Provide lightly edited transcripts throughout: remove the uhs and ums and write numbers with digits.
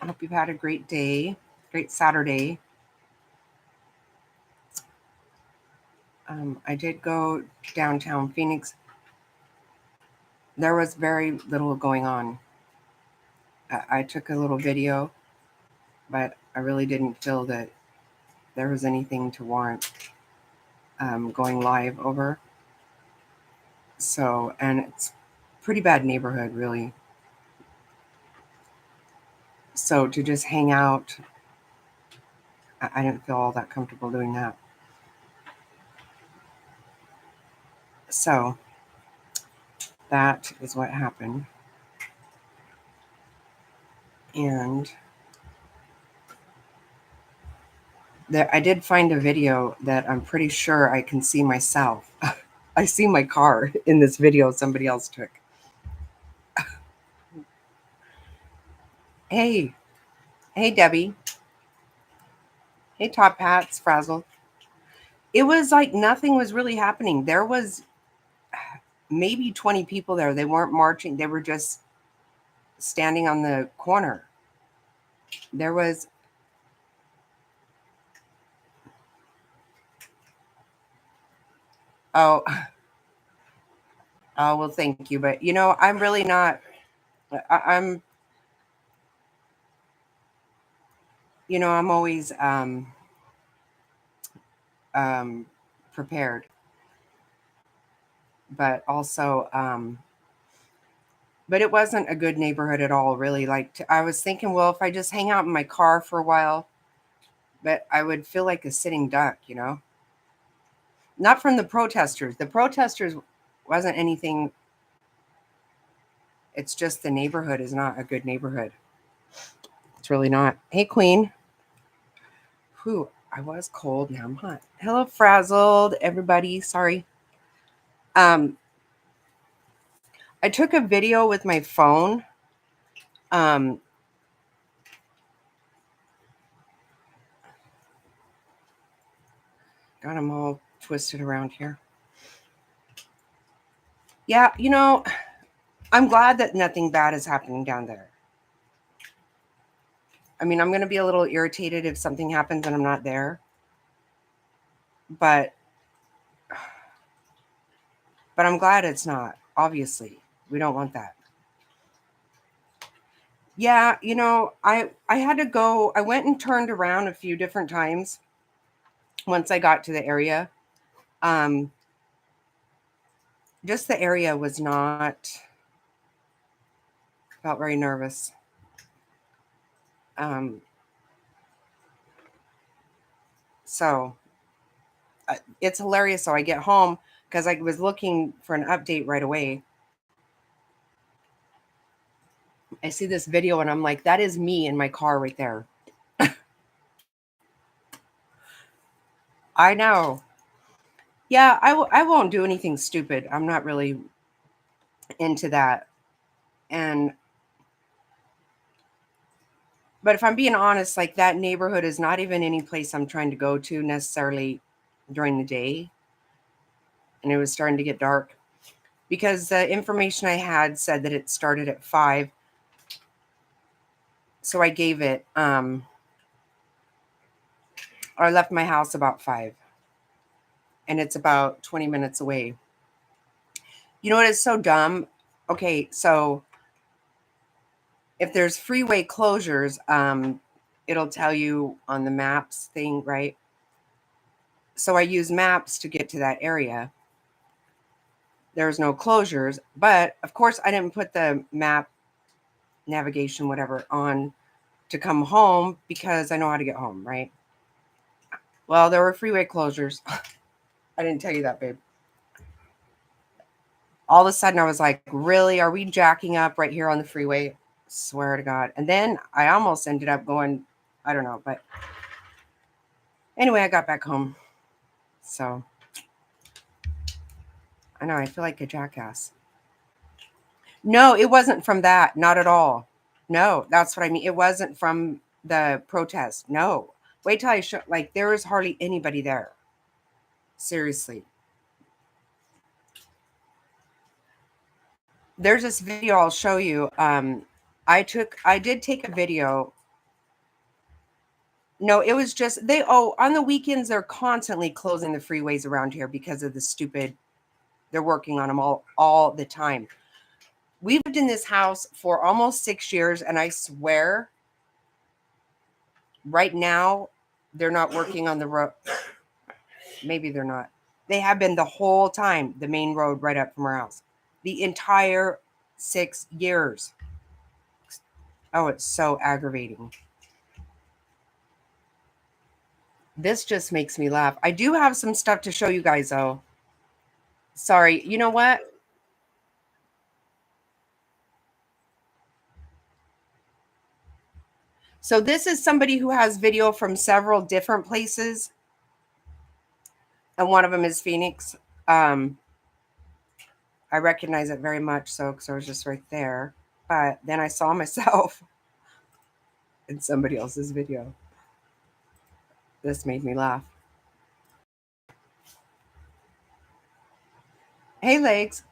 I hope you've had a great day, great Saturday. I did go downtown Phoenix. There was very little going on. I took a little video, but I really didn't feel that there was anything to warrant going live over. So, and it's pretty bad neighborhood, really. So to just hang out, I didn't feel all that comfortable doing that. So that is what happened. And I did find a video that I'm pretty sure I can see myself. I see my car in this video somebody else took. Hey, hey, Debbie. Hey, Top Hats, Frazzle. It was like nothing was really happening. There was maybe 20 people there. They weren't marching, they were just standing on the corner. There was, oh, oh, well, thank you. But, I'm really not, I'm, I'm always um, prepared, but also, but it wasn't a good neighborhood at all, really. Like, I was thinking, well, if I just hang out in my car for a while, but I would feel like a sitting duck. Not from the protesters. The protesters wasn't anything. It's just the neighborhood is not a good neighborhood. It's really not. Hey, Queen. Whew, I was cold. Now I'm hot. Hello, frazzled everybody. Sorry. Um, I took a video with my phone. Um, God, I'm all twisted around here. Yeah, I'm glad that nothing bad is happening down there. I mean, I'm going to be a little irritated if something happens and I'm not there. But I'm glad it's not. Obviously, we don't want that. Yeah, I had to go. I went and turned around a few different times once I got to the area. Um, just the area was not, felt very nervous. Um, so it's hilarious. So I get home because I was looking for an update right away. I see this video and I'm like, that is me in my car right there. I know. Yeah, I won't do anything stupid. I'm not really into that. And but if I'm being honest, like that neighborhood is not even any place I'm trying to go to necessarily during the day. And it was starting to get dark because the information I had said that it started at 5. So I gave it I left my house about 5 and it's about 20 minutes away. You know what is so dumb? Okay, so if there's freeway closures, it'll tell you on the maps thing, right? So I use maps to get to that area. There's no closures, but of course I didn't put the map navigation whatever on to come home because I know how to get home, right? Well, there were freeway closures. I didn't tell you that, babe. All of a sudden I was like, really? Are we jacking up right here on the freeway? Swear to God. And then I almost ended up going, I don't know, but anyway, I got back home. So I know I feel like a jackass. No, it wasn't from that. Not at all. No, that's what I mean. It wasn't from the protest. No. Wait till I show, like, there was hardly anybody there. Seriously. There's this video I'll show you. I did take a video No, it was just on the weekends they're constantly closing the freeways around here because of the stupid. They're working on them all the time. We've lived in this house for almost 6 years, and I swear, right now they're not working on the road. Maybe they're not. They have been the whole time, the main road right up from our house. The entire 6 years. Oh, it's so aggravating. This just makes me laugh. I do have some stuff to show you guys, though. Sorry. You know what? So this is somebody who has video from several different places. And one of them is Phoenix. I recognize it very much so because I was just right there. But then I saw myself in somebody else's video. This made me laugh. Hey, Legs.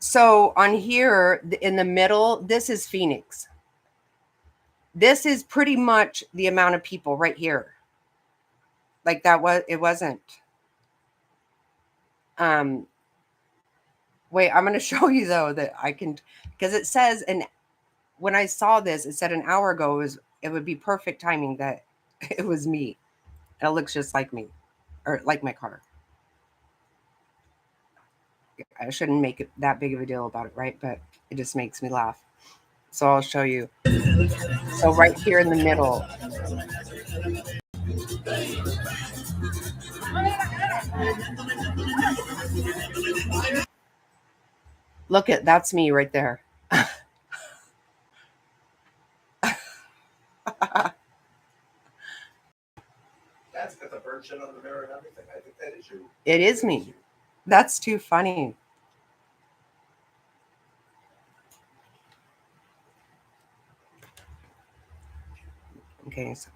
So on here in the middle, this is Phoenix. This is pretty much the amount of people right here. Like it wasn't. Wait, I'm going to show you though that I can, because it says, and when I saw this, it said an hour ago it would be perfect timing that it was me. And it looks just like me, or like my car. I shouldn't make it that big of a deal about it, right? But it just makes me laugh. So I'll show you. So right here in the middle. Look at, that's me right there. That's got the bird shit on the mirror and everything. I think that is you. It is me. That's too funny. Okay. So,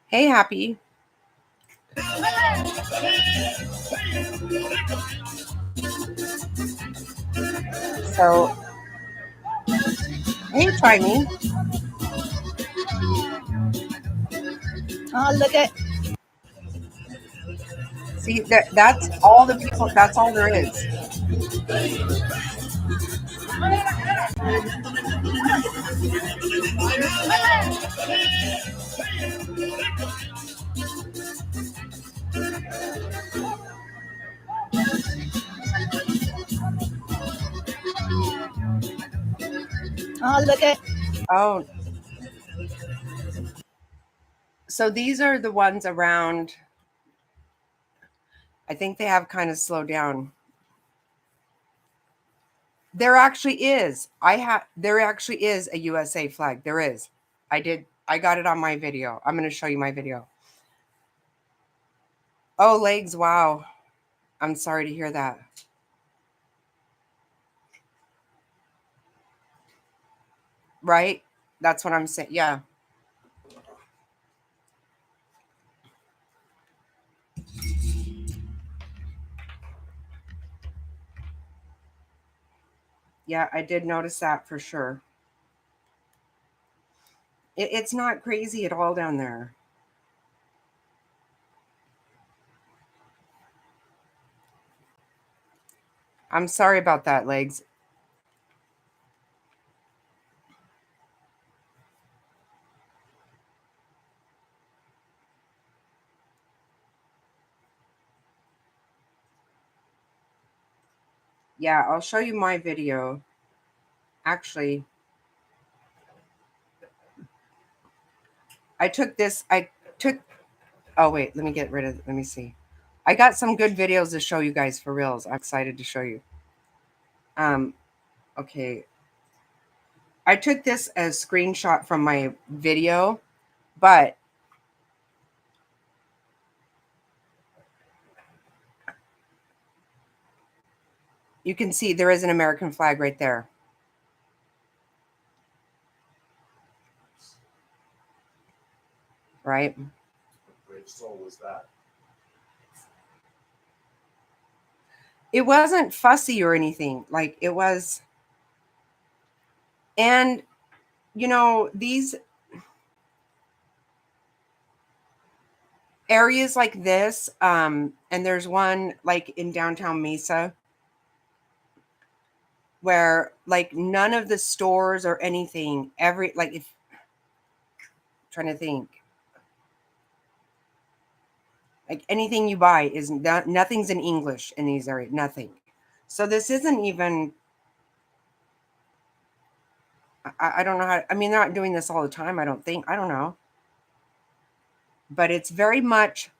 hey, Happy. So, hey, try me. Oh, look at. See, that's all the people, that's all there is. Oh, look at. Oh. So these are the ones around. I think they have kind of slowed down. There actually is. There actually is a USA flag. There is. I got it on my video. I'm going to show you my video. Oh, Legs. Wow. I'm sorry to hear that. Right? That's what I'm saying. Yeah. Yeah, I did notice that for sure. It's not crazy at all down there. I'm sorry about that, Legs. Yeah, I'll show you my video. Actually, oh wait, let me get rid of it. Let me see. I got some good videos to show you guys for reals. I'm excited to show you. Okay. I took this as screenshot from my video, but you can see there is an American flag right there. Right? What brave soul was that? It wasn't fussy or anything. Like it was. And, you know, these, areas like this, and there's one like in downtown Mesa where like none of the stores or anything, if trying to think, like anything you buy is nothing's in English in these areas, nothing. So this isn't even, I don't know how, I mean, they're not doing this all the time, I don't think, I don't know. But it's very much,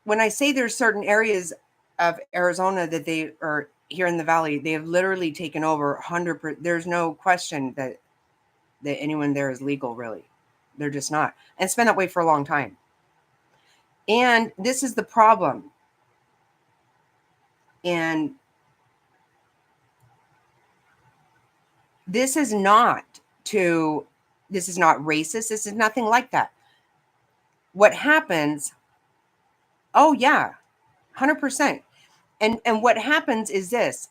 when I say there's certain areas of Arizona that they are here in the valley, they have literally taken over 100%. There's no question that anyone there is legal, really. They're just not. And it's been that way for a long time. And this is the problem. And this is not racist. This is nothing like that. What happens, oh yeah, 100%. And what happens is this.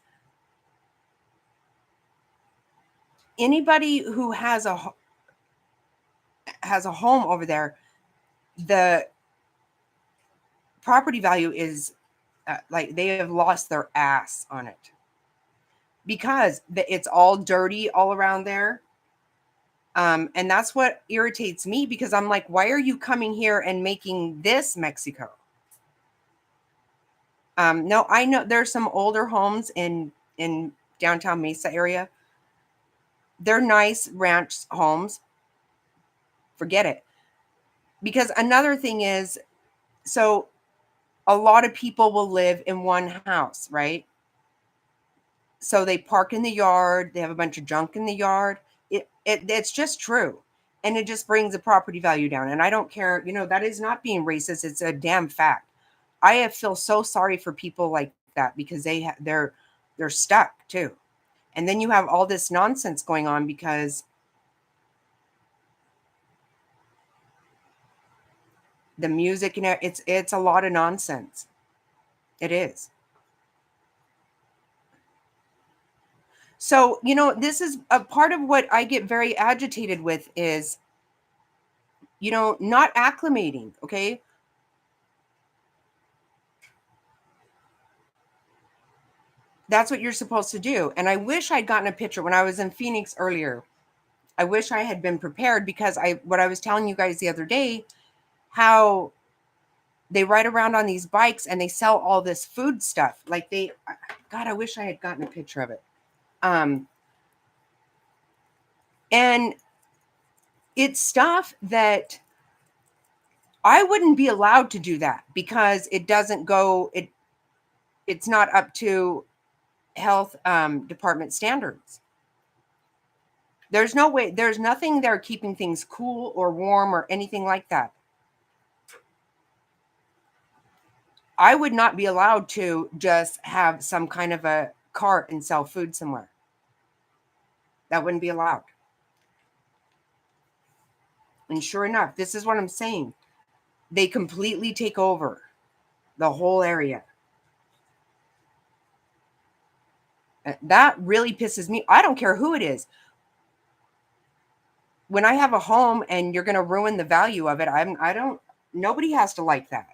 Anybody who has a home over there, the property value is like they have lost their ass on it because it's all dirty all around there. And that's what irritates me, because I'm like, why are you coming here and making this Mexico? No, I know there's some older homes in downtown Mesa area. They're nice ranch homes. Forget it. Because another thing is, so a lot of people will live in one house, right? So they park in the yard. They have a bunch of junk in the yard. It's just true. And it just brings the property value down. And I don't care, that is not being racist. It's a damn fact. I feel so sorry for people like that, because they're stuck too. And then you have all this nonsense going on because the music, it's a lot of nonsense. It is. So, this is a part of what I get very agitated with is, not acclimating, okay? That's what you're supposed to do. And I wish I'd gotten a picture when I was in Phoenix earlier. I wish I had been prepared, because what I was telling you guys the other day, how they ride around on these bikes and they sell all this food stuff. Like God, I wish I had gotten a picture of it. And it's stuff that I wouldn't be allowed to do that, because it doesn't go, it's not up to health department standards. There's no way, there's nothing there keeping things cool or warm or anything like that. I would not be allowed to just have some kind of a cart and sell food somewhere. That wouldn't be allowed. And sure enough, this is what I'm saying. They completely take over the whole area. That really pisses me. I don't care who it is. When I have a home and you're going to ruin the value of it, nobody has to like that.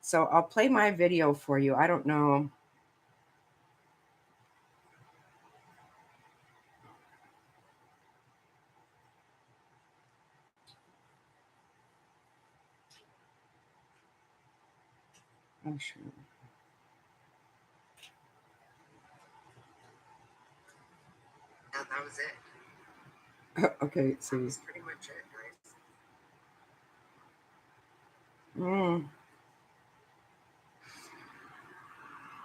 So I'll play my video for you. I don't know. Oh, sure. And that was it. Okay, so that was pretty much it, guys.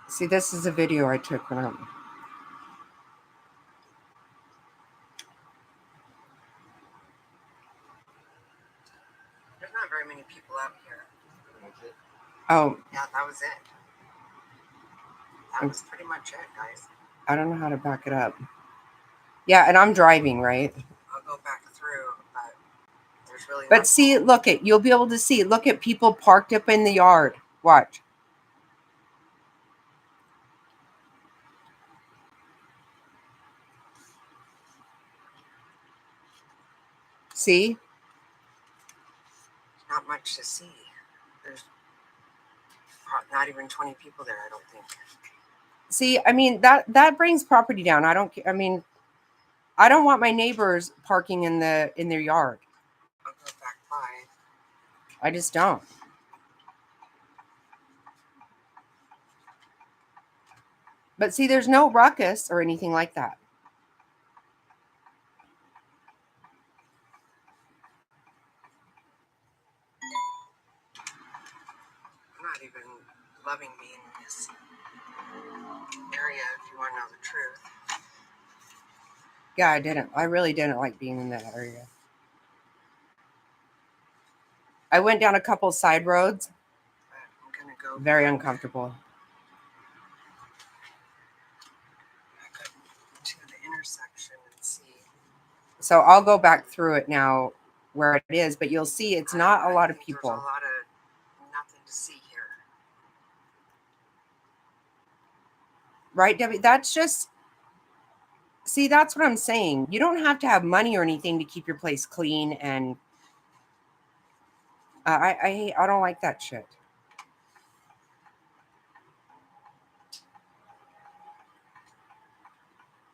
See, this is a video I took when I'm... There's not very many people out here. Oh. Yeah, that was it. That was pretty much it, guys. I don't know how to back it up. Yeah, and I'm driving, right? I'll go back through, but there's really... But see, look it. You'll be able to see. Look at people parked up in the yard. Watch. See? Not much to see. There's not even 20 people there, I don't think. See, I mean, that brings property down. I don't want my neighbors parking in their yard. I'll go back by. I just don't. But see, there's no ruckus or anything like that. I'm not even loving being in this area, if you want to know the truth. Yeah, I really didn't like being in that area. I went down a couple side roads. I'm gonna go very uncomfortable. To the intersection and see. So I'll go back through it now where it is, but you'll see it's not a lot of people. There's a lot of nothing to see here. Right, Debbie? That's just, see, that's what I'm saying. You don't have to have money or anything to keep your place clean, and I don't like that shit.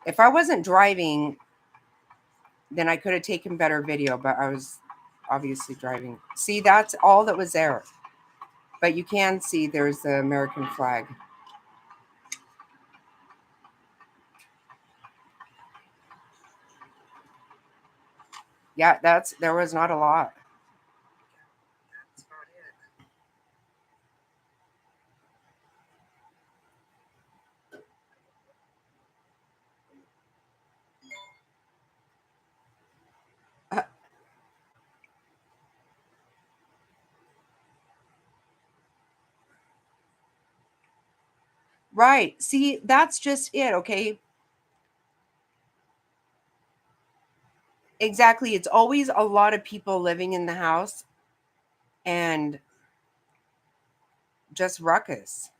If I wasn't driving, then I could have taken better video, but I was obviously driving. See, that's all that was there. But you can see there's the American flag. Yeah, there was not a lot. That's about it. Right. See, that's just it, okay? Exactly. It's always a lot of people living in the house and just ruckus.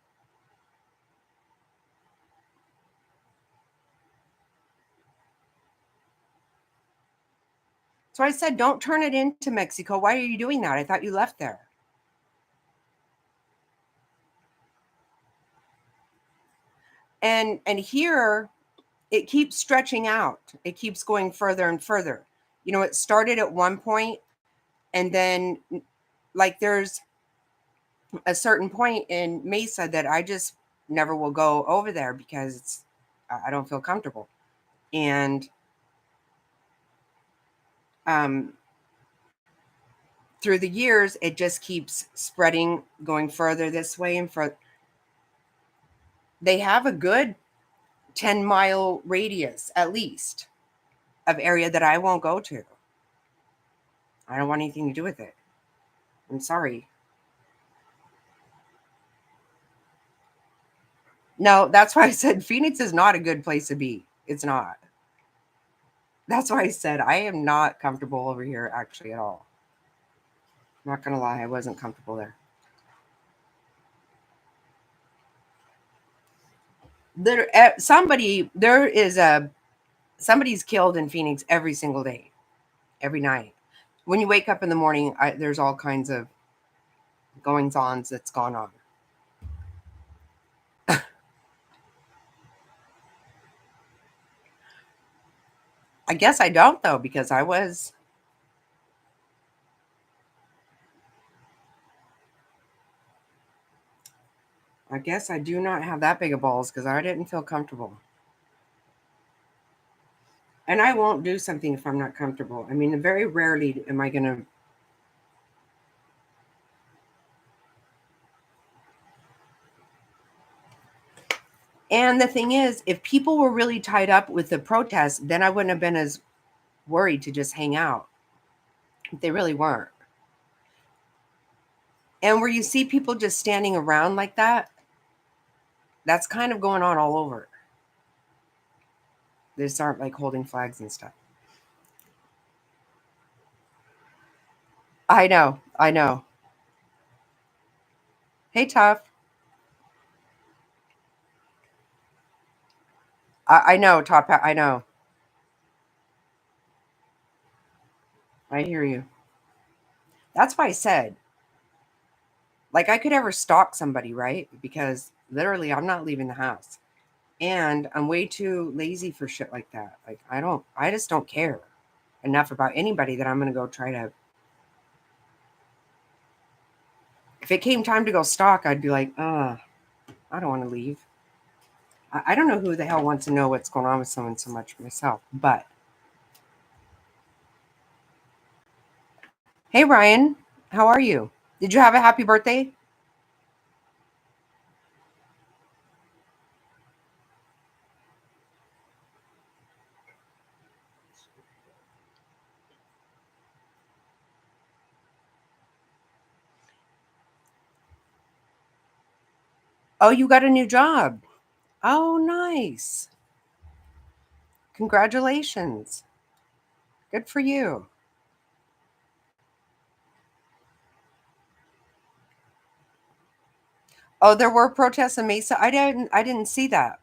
So I said, don't turn it into Mexico. Why are you doing that? I thought you left there. And here it keeps stretching out. It keeps going further and further. You know, it started at one point, and then like there's a certain point in Mesa that I just never will go over there because I don't feel comfortable. And through the years, it just keeps spreading, going further this way and further. They have a good 10-mile radius, at least, of area that I won't go to. I don't want anything to do with it. I'm sorry. No, that's why I said Phoenix is not a good place to be. It's not. That's why I said I am not comfortable over here actually at all. I'm not going to lie. I wasn't comfortable there. Somebody's killed in Phoenix every single day, every night. When you wake up in the morning, there's all kinds of goings-ons that's gone on. I guess I don't, though, because I guess I do not have that big of balls because I didn't feel comfortable. And I won't do something if I'm not comfortable. I mean, very rarely am I going to. And the thing is, if people were really tied up with the protest, then I wouldn't have been as worried to just hang out. They really weren't. And where you see people just standing around like that, that's kind of going on all over. They just aren't like holding flags and stuff. I know. Hey, Tough. I know, Top Hat. I know. I hear you. That's why I said, like, I could ever stalk somebody, right? Because literally, I'm not leaving the house. And I'm way too lazy for shit like that. Like, I just don't care enough about anybody that I'm going to go try to. If it came time to go stalk, I'd be like, I don't want to leave. I don't know who the hell wants to know what's going on with someone so much myself. But hey, Ryan, how are you? Did you have a happy birthday? Oh, you got a new job. Oh, nice. Congratulations. Good for you. Oh, there were protests in Mesa. I didn't see that.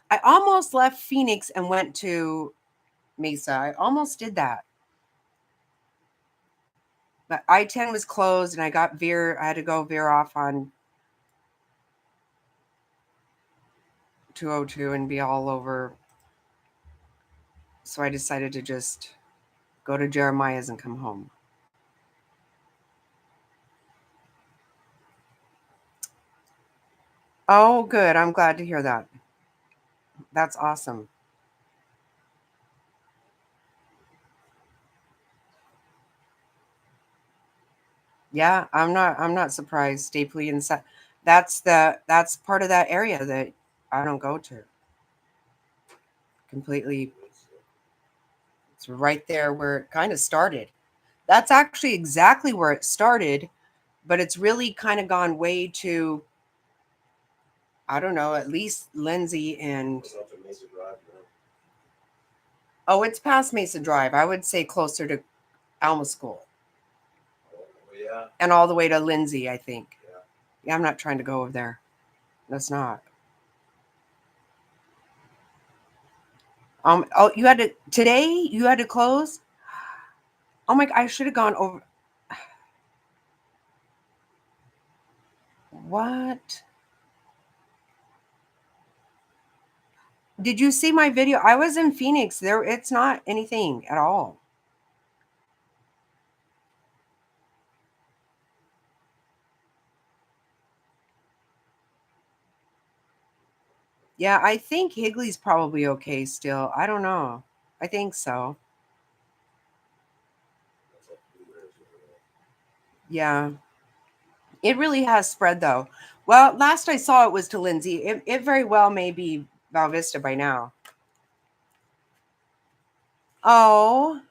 I almost left Phoenix and went to Mesa. I almost did that. But I-10 was closed and I had to go veer off on 202 and be all over. So I decided to just go to Jeremiah's and come home. Oh, good. I'm glad to hear that. That's awesome. Yeah, I'm not surprised. Stapley and that's part of that area that I don't go to. Completely. It's right there where it kind of started. That's actually exactly where it started, but it's really kind of gone way to, I don't know, at least Lindsay and What's up to Mesa Drive, you know? oh, it's past Mesa Drive. I would say closer to Alma School Oh, yeah, and all the way to Lindsay, I think. yeah. Yeah, I'm not trying to go over there. That's not. Oh, you had to today? You had to close? Oh my, I should have gone over. What? Did you see my video? I was in Phoenix. There, it's not anything at all. Yeah, I think Higley's probably okay still. I don't know. I think so. That's up to Blue Ridge over there. Yeah. It really has spread though. Well, last I saw it was to Lindsay. It very well may be Val Vista by now. Oh,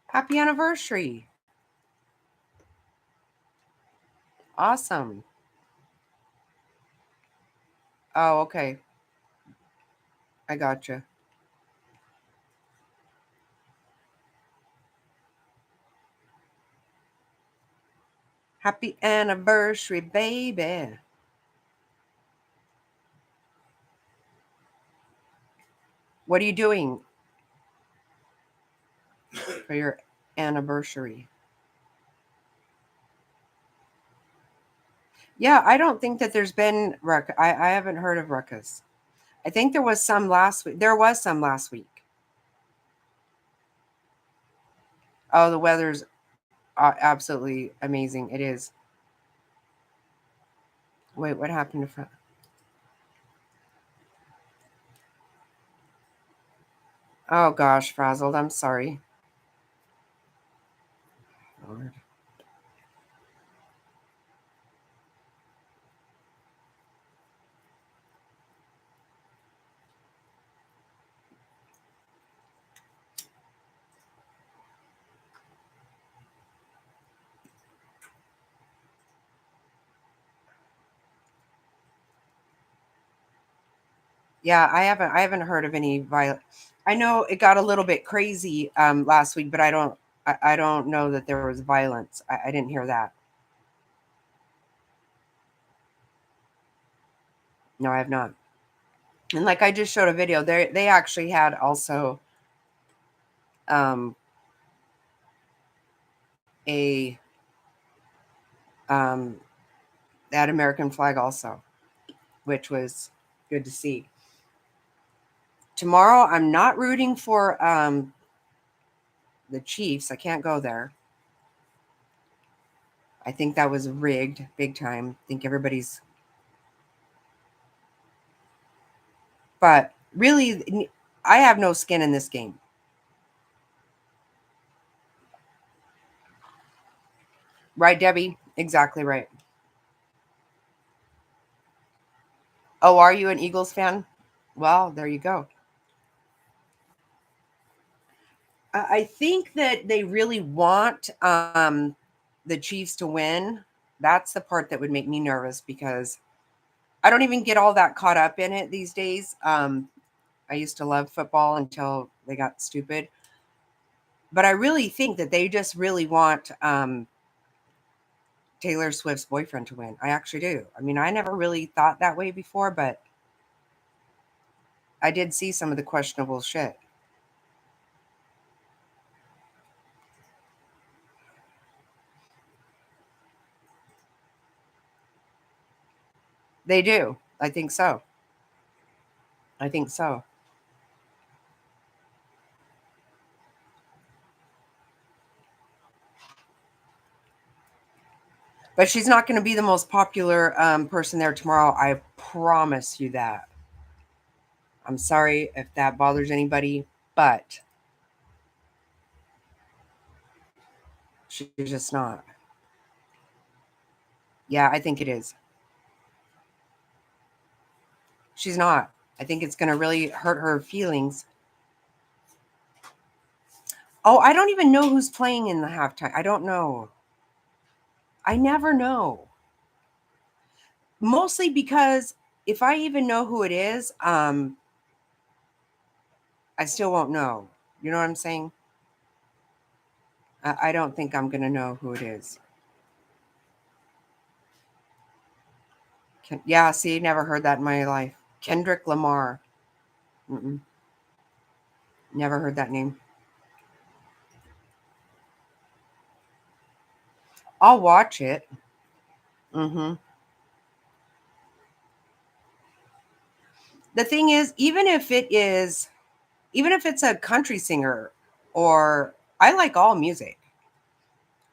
happy anniversary. Awesome. Oh, okay. I gotcha. Happy anniversary, baby. What are you doing for your anniversary? Yeah, I don't think that there's been I haven't heard of ruckus. I think there was some last week. There was some last week. Oh, the weather's absolutely amazing. It is. Wait, what happened to Oh gosh, frazzled. I'm sorry. Lord. Yeah, I haven't heard of any violent. I know it got a little bit crazy last week, but I don't know that there was violence. I didn't hear that. No, I have not. And like I just showed a video, they actually had also um a that American flag also, which was good to see. Tomorrow, I'm not rooting for the Chiefs. I can't go there. I think that was rigged big time. I think everybody's. But really, I have no skin in this game. Right, Debbie? Exactly right. Oh, are you an Eagles fan? Well, there you go. I think that they really want the Chiefs to win. That's the part that would make me nervous because I don't even get all that caught up in it these days. I used to love football until they got stupid. But I really think that they just really want Taylor Swift's boyfriend to win. I actually do. I mean, I never really thought that way before, but I did see some of the questionable shit. They do. I think so. I think so. But she's not going to be the most popular person there tomorrow. I promise you that. I'm sorry if that bothers anybody, but she's just not. Yeah, I think it is. She's not. I think it's going to really hurt her feelings. Oh, I don't even know who's playing in the halftime. I don't know. I never know. Mostly because if I even know who it is, I still won't know. You know what I'm saying? I don't think I'm going to know who it is. Yeah, see, never heard that in my life. Kendrick Lamar. Mm-mm. Never heard that name. I'll watch it. Mm-hmm. The thing is, even if it's a country singer, or I like all music.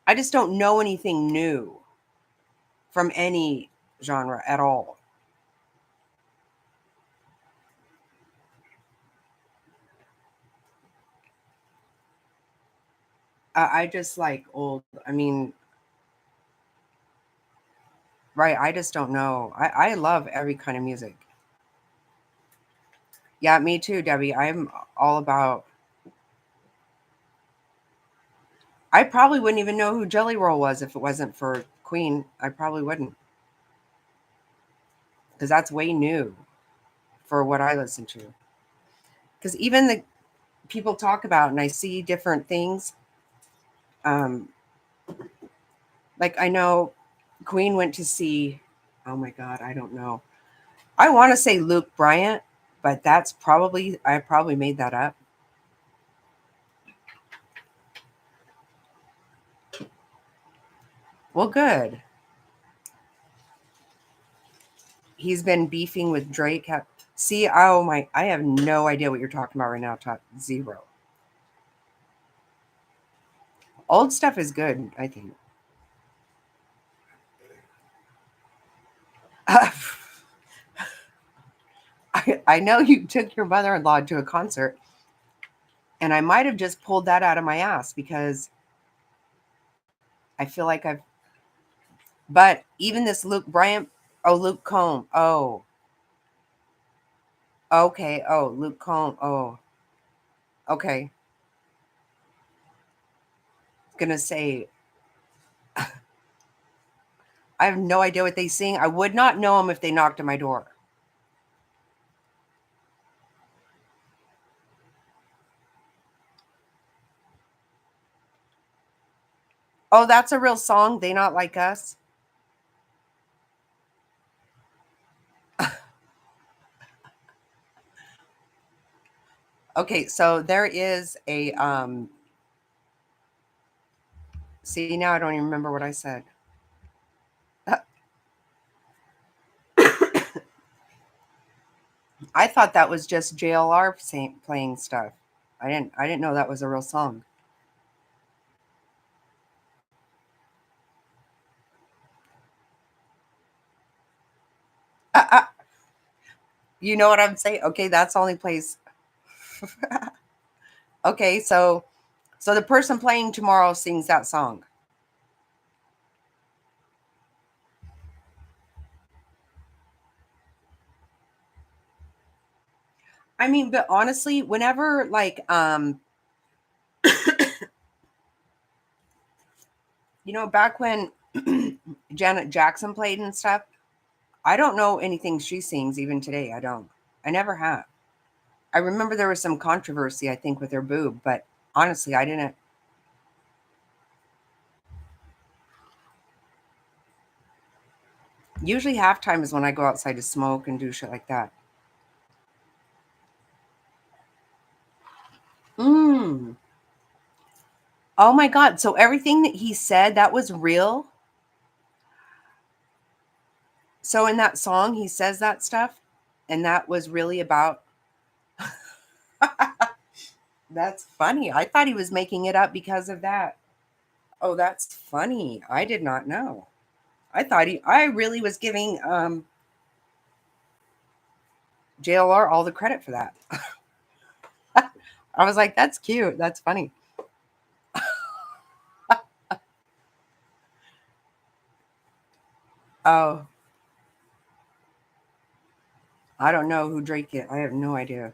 I just don't know anything new from any genre at all. I just like old. I mean, right? I just don't know. I love every kind of music. Yeah, me too, Debbie. I'm all about. I probably wouldn't even know who Jelly Roll was if it wasn't for Queen. I probably wouldn't, because that's way new for what I listen to. Because even the people talk about, and I see different things. Um, like I know Queen went to see. Oh my God, I don't know. I want to say Luke Bryant, but I probably made that up. Well, good. He's been beefing with Drake. See, oh my, I have no idea what you're talking about right now. Zero. Old stuff is good, I think. I know you took your mother-in-law to a concert, and I might have just pulled that out of my ass because I feel like I've. But even this Luke Bryant, oh Luke Combs, oh okay, oh Luke Combs, oh okay. Gonna say I have no idea what they sing. I would not know them if they knocked on my door. Oh, that's a real song. They Not Like Us. Okay, so there is a See, now I don't even remember what I said. I thought that was just JLR playing stuff. I didn't know that was a real song. Uh, you know what I'm saying? Okay, that's the only place. Okay, so the person playing tomorrow sings that song. I mean, but honestly, whenever like back when Janet Jackson played and stuff, I don't know anything she sings even today. I don't. I never have. I remember there was some controversy, I think, with her boob, but honestly, I didn't. Usually, halftime is when I go outside to smoke and do shit like that. Mm. Oh my God. So everything that he said, that was real? So in that song, he says that stuff, and that was really about. That's funny. I thought he was making it up because of that. Oh, that's funny. I did not know. I really was giving JLR all the credit for that. I was like, that's cute. That's funny. Oh, I don't know who drank it. I have no idea.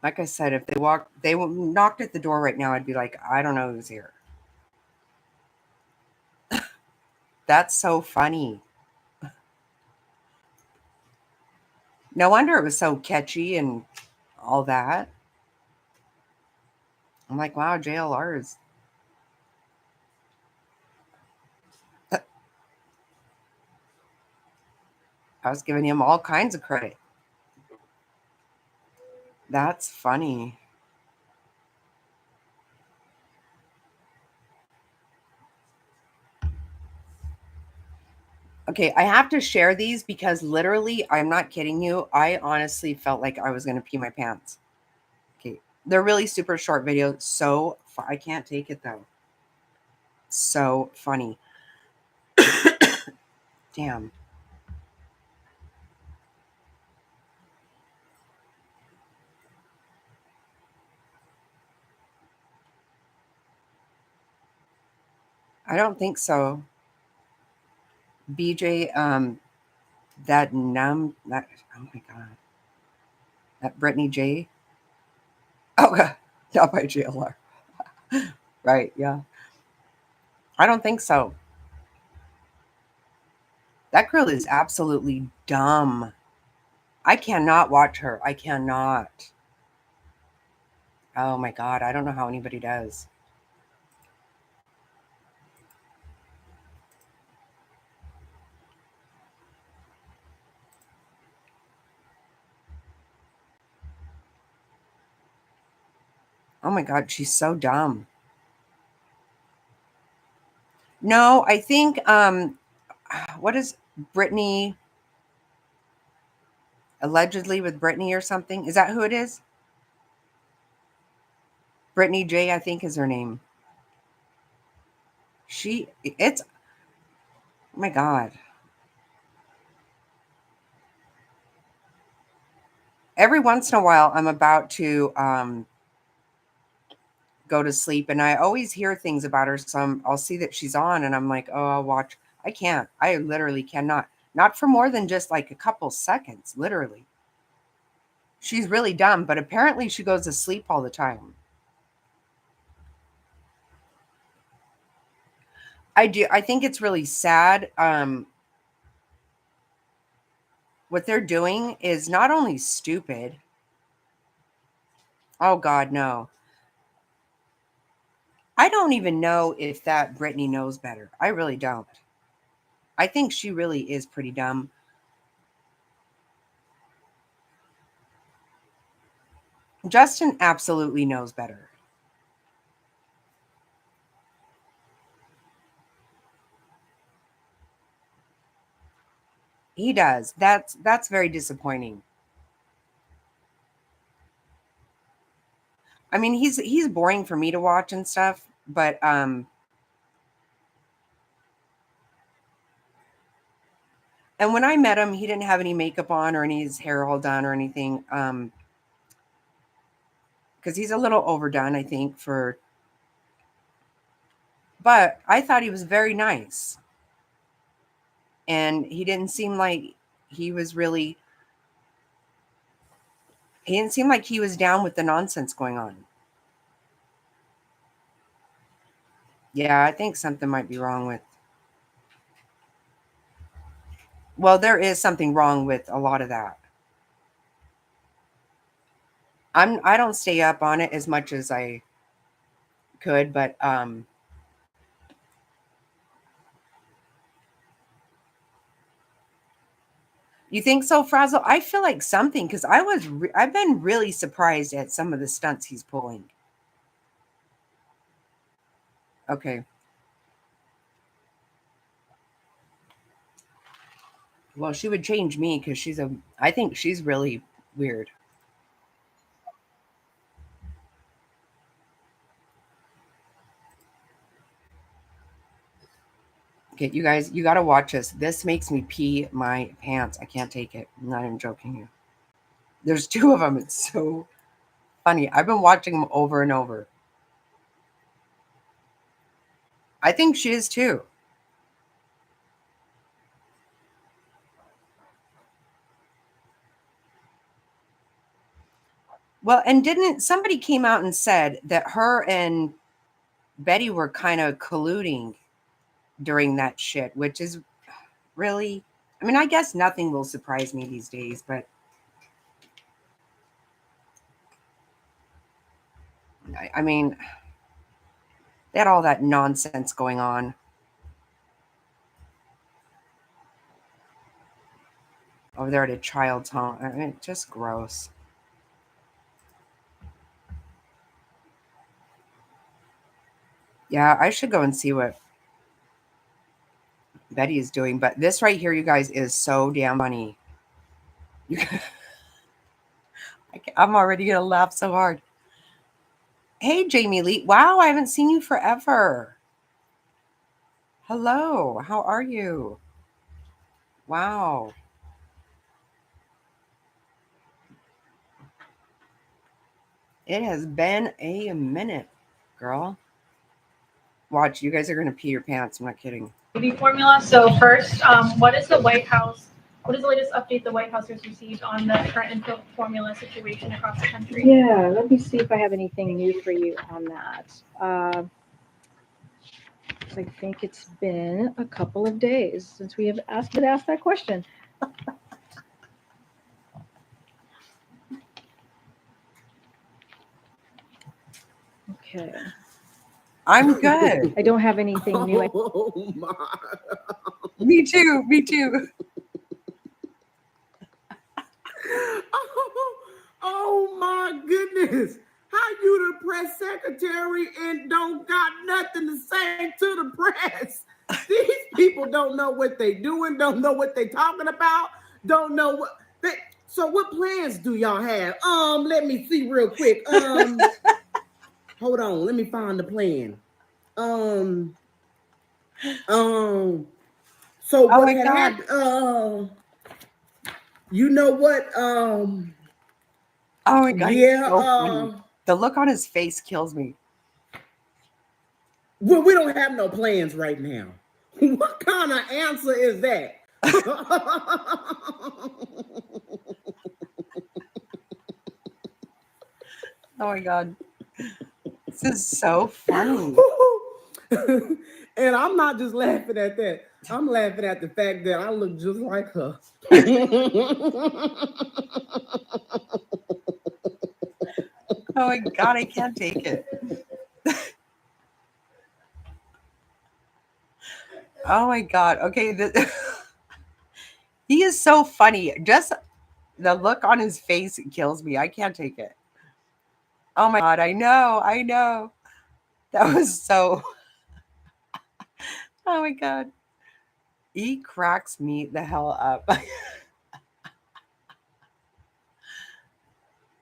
Like I said, if they knocked at the door right now, I'd be like, I don't know who's here. That's so funny. No wonder it was so catchy and all that. I'm like, wow, JLR is. I was giving him all kinds of credit. That's funny. Okay, I have to share these because literally, I'm not kidding you. I honestly felt like I was going to pee my pants. Okay, they're really super short videos. I can't take it though. So funny. Damn. I don't think so. BJ, oh my God, that Brittany J. Oh, God, not by JLR. Right, yeah. I don't think so. That girl is absolutely dumb. I cannot watch her. I cannot. Oh my God, I don't know how anybody does. Oh my God, she's so dumb. No, I think what is Brittany allegedly with Brittany or something? Is that who it is? Brittany J, I think is her name. It's oh my God. Every once in a while I'm about to go to sleep and I always hear things about her. So I'll see that she's on and I'm like, oh, I'll watch. I can't. I literally cannot. Not for more than just like a couple seconds, literally. She's really dumb, but apparently she goes to sleep all the time. I do. I think it's really sad. What they're doing is not only stupid. Oh God, no. I don't even know if that Brittany knows better. I really don't. I think she really is pretty dumb. Justin absolutely knows better. He does. That's very disappointing. I mean, he's boring for me to watch and stuff, but and when I met him, he didn't have any makeup on or any of his hair all done or anything. Because he's a little overdone, I think, but I thought he was very nice. And he didn't seem like he was really he didn't seem like he was down with the nonsense going on. Yeah, I think something might be wrong with. Well, there is something wrong with a lot of that. I don't stay up on it as much as I could, but you think so, Frazzle? I feel like something because I've been really surprised at some of the stunts he's pulling. Okay. Well, she would change me because I think she's really weird. Okay, you guys, you got to watch this. This makes me pee my pants. I can't take it. I'm not even joking you. There's two of them. It's so funny. I've been watching them over and over. I think she is too. Well, and didn't somebody came out and said that her and Betty were kind of colluding during that shit, which is really, I mean, I guess nothing will surprise me these days, but I mean, they had all that nonsense going on. Over there at a child's home. I mean, just gross. Yeah, I should go and see what Betty is doing. But this right here, you guys, is so damn funny. I'm already going to laugh so hard. Hey, Jamie Lee. Wow, I haven't seen you forever. Hello, how are you? Wow. It has been a minute, girl. Watch, you guys are going to pee your pants. I'm not kidding. Baby formula. So first, what is the latest update the White House has received on the current infant formula situation across the country? Yeah, let me see if I have anything new for you on that. I think it's been a couple of days since we have asked that question. Okay. I'm good. I don't have anything new. Oh my. Me too. Me too. Oh my goodness. How you the press secretary and don't got nothing to say to the press? These people don't know what they doing, don't know what they talking about, don't know what they. So what plans do y'all have? Let me see real quick. Hold on, let me find the plan. So what had happened? You know what? Oh my god! Yeah. So the look on his face kills me. Well, we don't have no plans right now. What kind of answer is that? Oh my god. This is so funny. And I'm not just laughing at that. I'm laughing at the fact that I look just like her. Oh my god, I can't take it. Oh my god. Okay, he is so funny. Just the look on his face kills me. I can't take it. Oh my god, I know. That was so. Oh my god. He cracks me the hell up.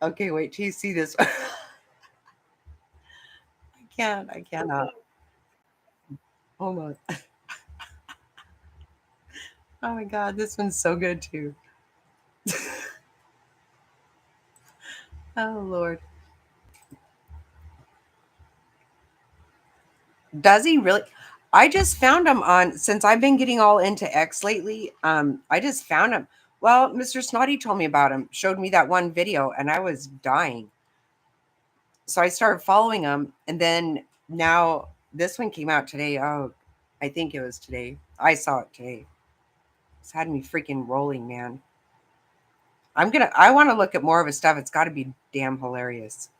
Okay, wait till you see this. I cannot. Hold on. Oh my God, this one's so good too. Oh Lord. Does he really? I just found him on, since I've been getting all into X lately. I just found him. Well, Mr. Snotty told me about him, showed me that one video, and I was dying. So I started following him, and then now this one came out today. Oh, I think it was today. I saw it today. It's had me freaking rolling, man. I want to look at more of his stuff. It's got to be damn hilarious.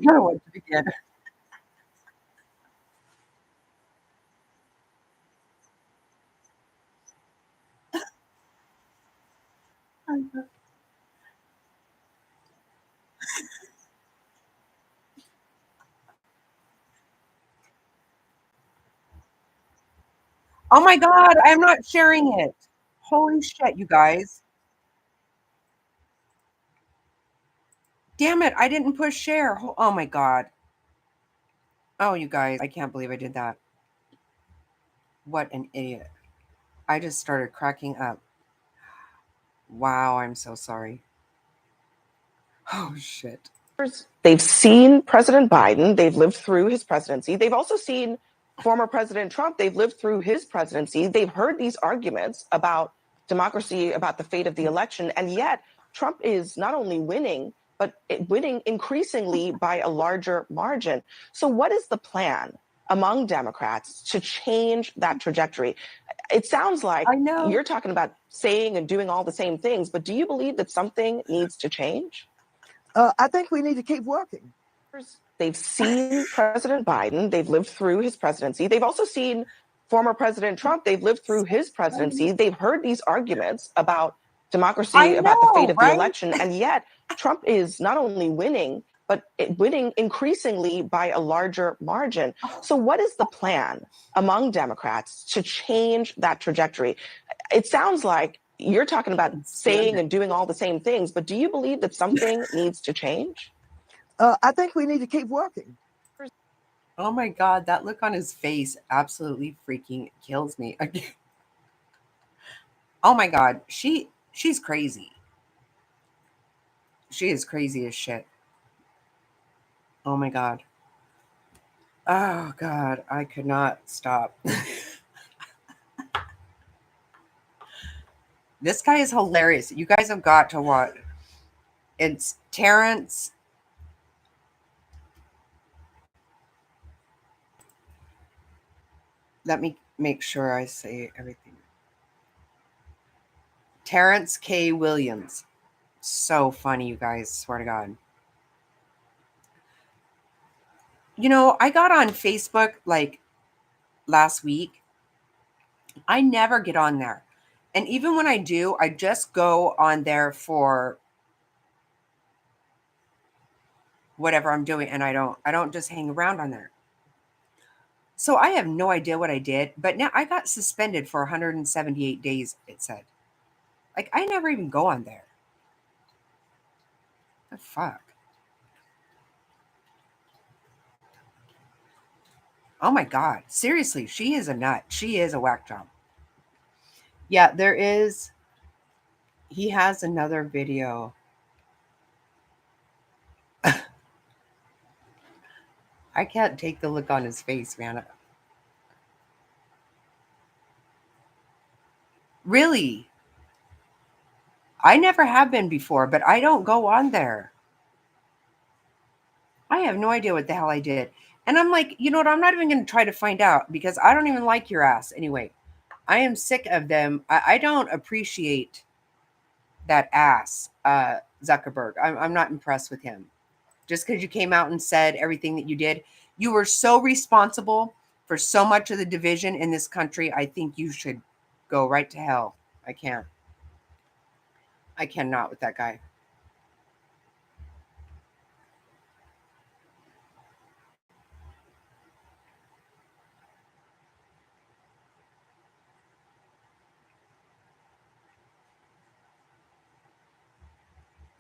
I don't know what to begin. Oh my God, I'm not sharing it. Holy shit, you guys. Damn it, I didn't push share. Oh my God. Oh, you guys, I can't believe I did that. What an idiot. I just started cracking up. Wow, I'm so sorry. Oh shit. They've seen President Biden. They've lived through his presidency. They've also seen former President Trump. They've lived through his presidency. They've heard these arguments about democracy, about the fate of the election. And yet, Trump is not only winning, but winning increasingly by a larger margin. So, what is the plan among Democrats to change that trajectory? It sounds like I know. you're talking about saying and doing all the same things, but do you believe that something needs to change? I think we need to keep working. They've seen President Biden. They've lived through his presidency. They've also seen former President Trump. They've lived through his presidency. They've heard these arguments about democracy, about the fate of the election. And yet, Trump is not only winning, but winning increasingly by a larger margin. So, what is the plan among Democrats to change that trajectory? It sounds like you're talking about saying and doing all the same things, but do you believe that something needs to change? I think we need to keep working. Oh my God, that look on his face absolutely freaking kills me. Oh my God, she's crazy. She is crazy as shit. Oh my God. Oh God, I could not stop. This guy is hilarious. You guys have got to watch. It's Terrence. Let me make sure I say everything. Terrence K. Williams. So funny, you guys. Swear to God. You know, I got on Facebook like last week. I never get on there. And even when I do, I just go on there for whatever I'm doing, and I don't just hang around on there. So I have no idea what I did, but now I got suspended for 178 days, it said. Like, I never even go on there. The fuck? Oh my God. Seriously, she is a nut. She is a whack job. Yeah, there is. He has another video. I can't take the look on his face, man. Really? I never have been before, but I don't go on there. I have no idea what the hell I did. And I'm like, you know what? I'm not even going to try to find out because I don't even like your ass anyway. I am sick of them. I don't appreciate that ass, Zuckerberg. I'm not impressed with him. Just because you came out and said everything that you did, you were so responsible for so much of the division in this country. I think you should go right to hell. I can't. I cannot with that guy.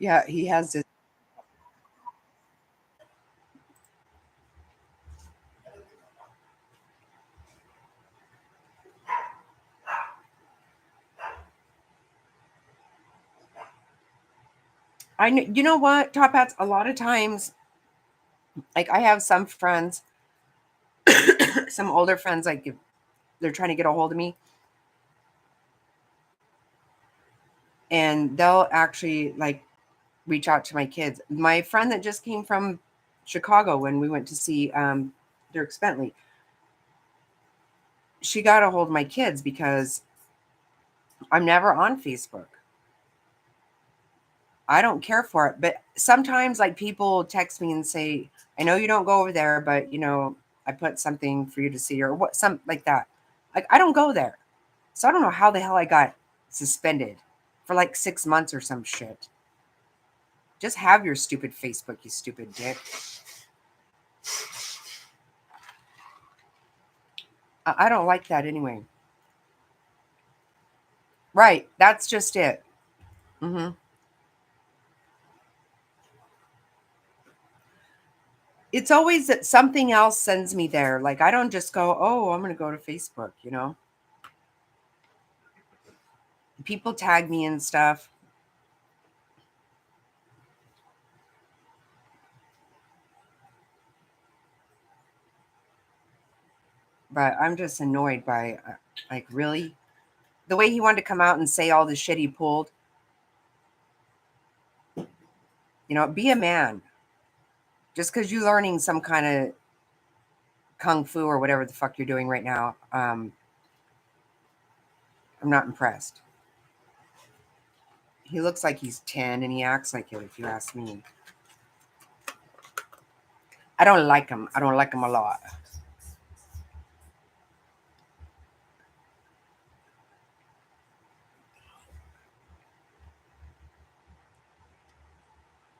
Yeah, he has this. I know, you know what, Top Hats, a lot of times, like I have some friends, some older friends, like if they're trying to get a hold of me, and they'll actually like reach out to my kids. My friend that just came from Chicago when we went to see Dirk Bentley, she got a hold of my kids because I'm never on Facebook. I don't care for it. But sometimes like people text me and say, I know you don't go over there, but you know, I put something for you to see or what, some like that. Like I don't go there. So I don't know how the hell I got suspended for like 6 months or some shit. Just have your stupid Facebook, you stupid dick. I don't like that anyway. Right. That's just it. Mm-hmm. It's always that something else sends me there. Like I don't just go, oh, I'm going to go to Facebook, you know? People tag me and stuff. But I'm just annoyed by, like, really? The way he wanted to come out and say all the shit he pulled. You know, be a man. Just because you're learning some kind of kung fu or whatever the fuck you're doing right now, I'm not impressed. He looks like he's 10 and he acts like it, if you ask me. I don't like him. I don't like him a lot.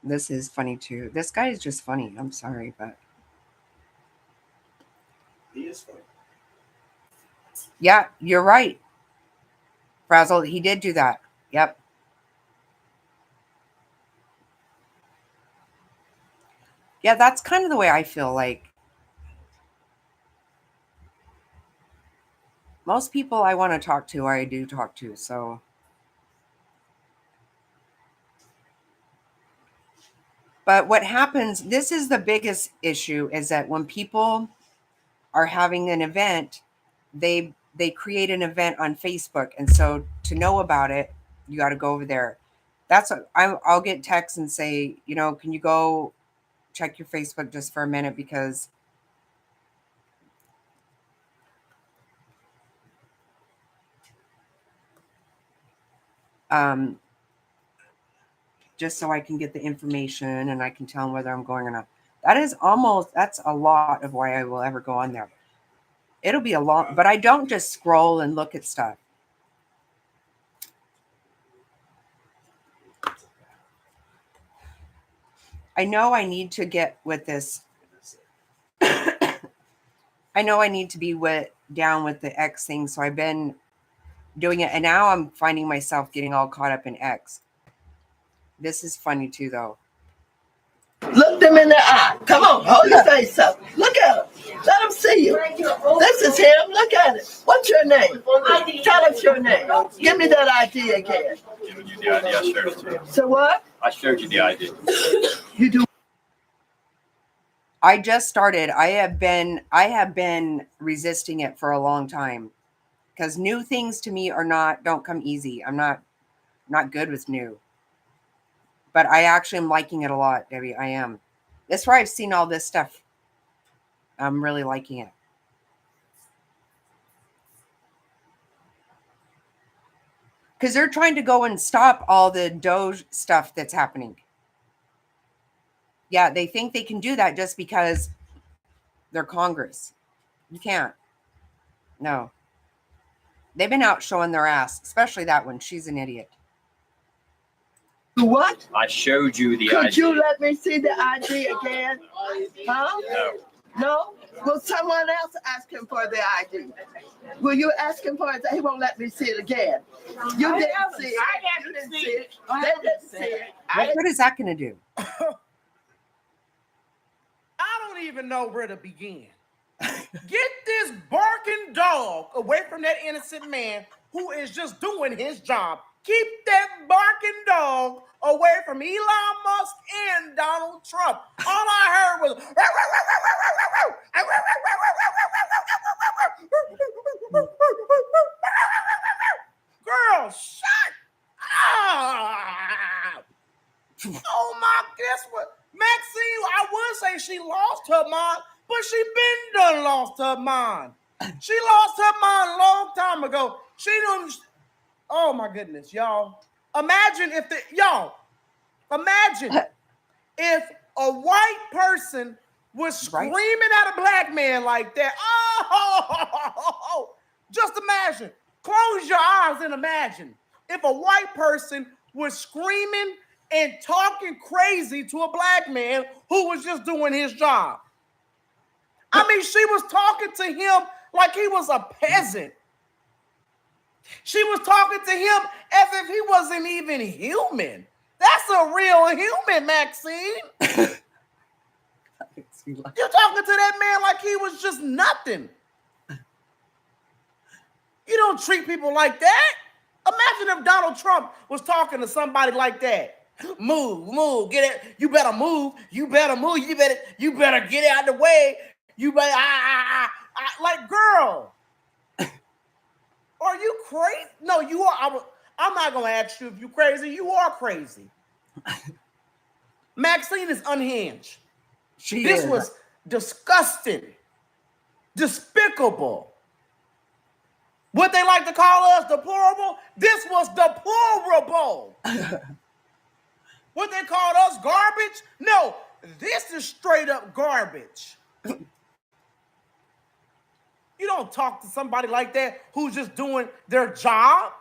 This is funny too. This guy is just funny. I'm sorry, but He is funny. yeah, you're right. Frazzle, he did do that. Yep. Yeah, that's kind of the way I feel. Like most people I want to talk to, I do talk to. So, but what happens, this is the biggest issue, is that when people are having an event, they create an event on Facebook. And so to know about it, you got to go over there. That's what I'll get texts and say, you know, can you go check your Facebook just for a minute because just so I can get the information and I can tell them whether I'm going or not. That's a lot of why I will ever go on there. It'll be a long, but I don't just scroll and look at stuff. I know I need to get with this. I know I need to be down with the X thing. So I've been doing it. And now I'm finding myself getting all caught up in X. This is funny too, though. Look them in the eye. Come on, hold your face up. Look at him. Let him see you. This is him. Look at it. What's your name? Tell us your name. Give me that ID again. Giving you the ID, I showed it to you. So what? I showed you the ID. You do. I just started. I have been resisting it for a long time because new things to me don't come easy. I'm not good with new. But I actually am liking it a lot, Debbie. I am. That's where I've seen all this stuff I'm really liking it. Because they're trying to go and stop all the Doge stuff that's happening. Yeah, they think they can do that just because they're Congress. You can't. No. They've been out showing their ass, especially that one. She's an idiot. What? I showed you the Could ID. you let me see the ID again? Huh? No. No? Will someone else ask him for the ID? Will you ask him for it? He won't let me see it again. You didn't see it. You didn't see it. They didn't see it. What good is that going to do? I don't even know where to begin. Get this barking dog away from that innocent man who is just doing his job. Keep that barking dog away from Elon Musk and Donald Trump. All I heard was girl, shut up. Oh my, guess what? Maxine, I would say she lost her mind, but she been done lost her mind. She lost her mind a long time ago. She don't. Oh my goodness, y'all. Imagine if if a white person was screaming at a black man like that. Oh, just imagine. Close your eyes and imagine if a white person was screaming and talking crazy to a black man who was just doing his job. I mean, she was talking to him like he was a peasant. She was talking to him as if he wasn't even human. That's a real human, Maxine. You're talking to that man like he was just nothing. You don't treat people like that. Imagine if Donald Trump was talking to somebody like that. Move, get it. You better move. You better move. You better get out of the way. You better, like, girl. Are you crazy? No, you are. I'm not going to ask you if you're crazy. You are crazy. Maxine is unhinged. This was disgusting. Despicable. What they like to call us, deplorable, this was deplorable. What they called us, garbage? No, this is straight up garbage. You don't talk to somebody like that who's just doing their job.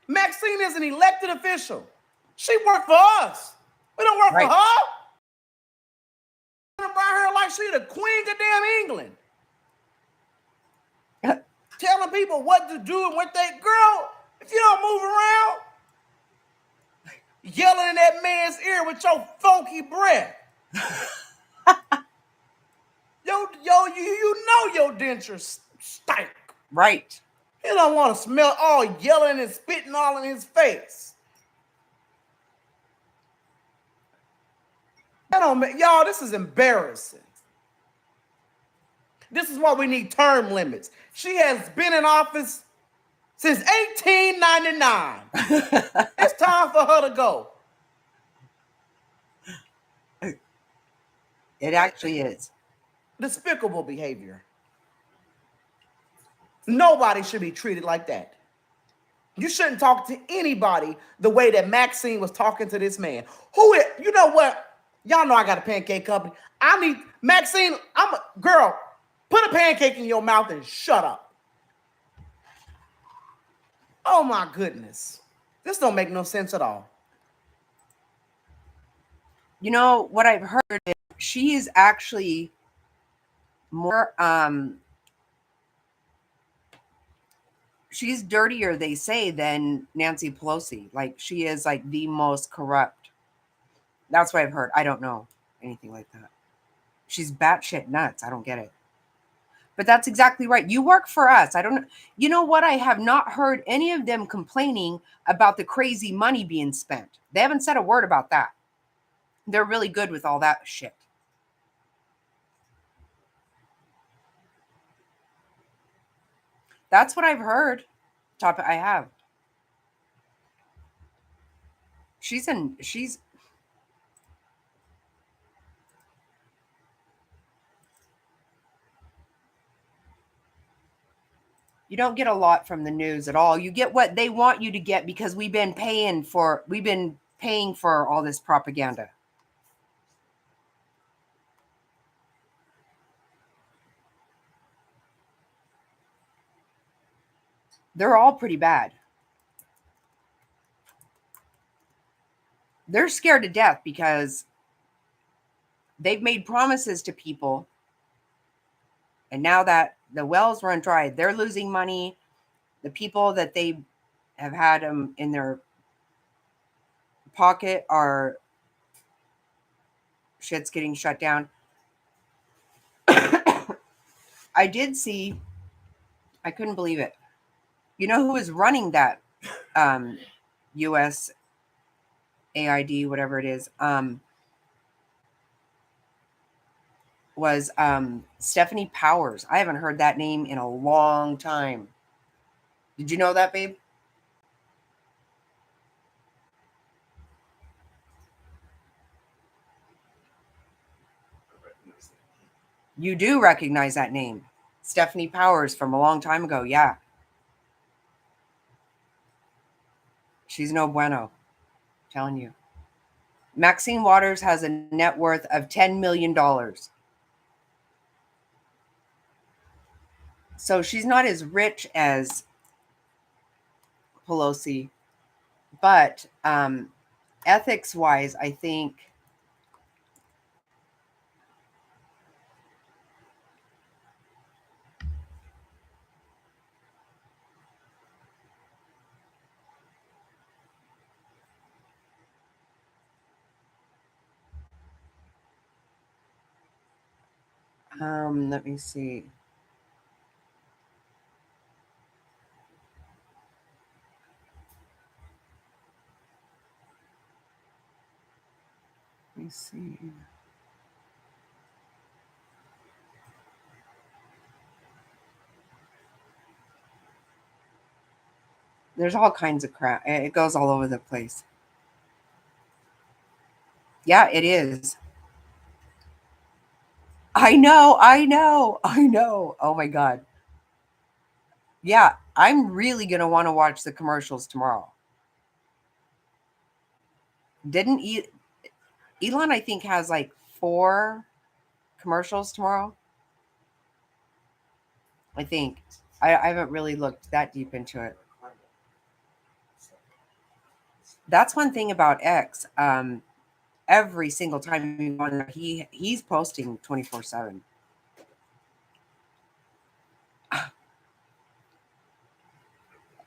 Maxine is an elected official. She worked for us. We don't work for her. About her like she the queen of damn England. Telling people what to do and what they, girl, if you don't move around, yelling in that man's ear with your funky breath. You know your dentures stink. Right. You don't want to smell all yelling and spitting all in his face. Y'all, this is embarrassing. This is why we need term limits. She has been in office since 1899. It's time for her to go. It actually is. Despicable behavior. Nobody should be treated like that. You shouldn't talk to anybody the way that Maxine was talking to this man. You know what? Y'all know I got a pancake company. I need Maxine. Girl, put a pancake in your mouth and shut up. Oh my goodness. This don't make no sense at all. You know what I've heard is she is actually more she's dirtier, they say, than Nancy Pelosi. Like, she is like the most corrupt. That's what I've heard. I don't know anything like that. She's batshit nuts. I don't get it. But that's exactly right. You work for us. I don't know. You know what? I have not heard any of them complaining about the crazy money being spent. They haven't said a word about that. They're really good with all that shit. That's what I've heard. I have. She's You don't get a lot from the news at all. You get what they want you to get because we've been paying for all this propaganda. They're all pretty bad. They're scared to death because they've made promises to people. And now that the wells run dry, they're losing money. The people that they have had them in their pocket are shit's getting shut down. I did see, I couldn't believe it. You know who is running that US AID, whatever it is, was Stephanie Powers. I haven't heard that name in a long time. Did you know that, babe? You do recognize that name. Stephanie Powers from a long time ago. Yeah. She's no bueno. I'm telling you. Maxine Waters has a net worth of $10 million. So she's not as rich as Pelosi, but ethics-wise, I think let me see. Let me see. There's all kinds of crap. It goes all over the place. Yeah, it is. I know. Oh my God. Yeah, I'm really going to want to watch the commercials tomorrow. Didn't Elon, I think, has like 4 commercials tomorrow? I think. I haven't really looked that deep into it. That's one thing about X. Every single time you go on there, he's posting 24/7.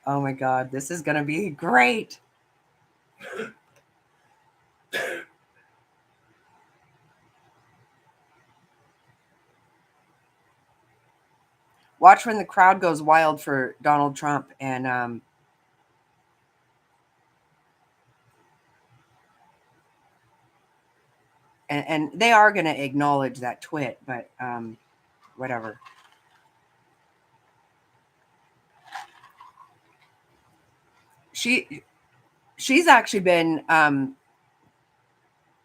Oh my God, this is gonna be great. Watch when the crowd goes wild for Donald Trump and they are going to acknowledge that twit, but whatever. She's actually been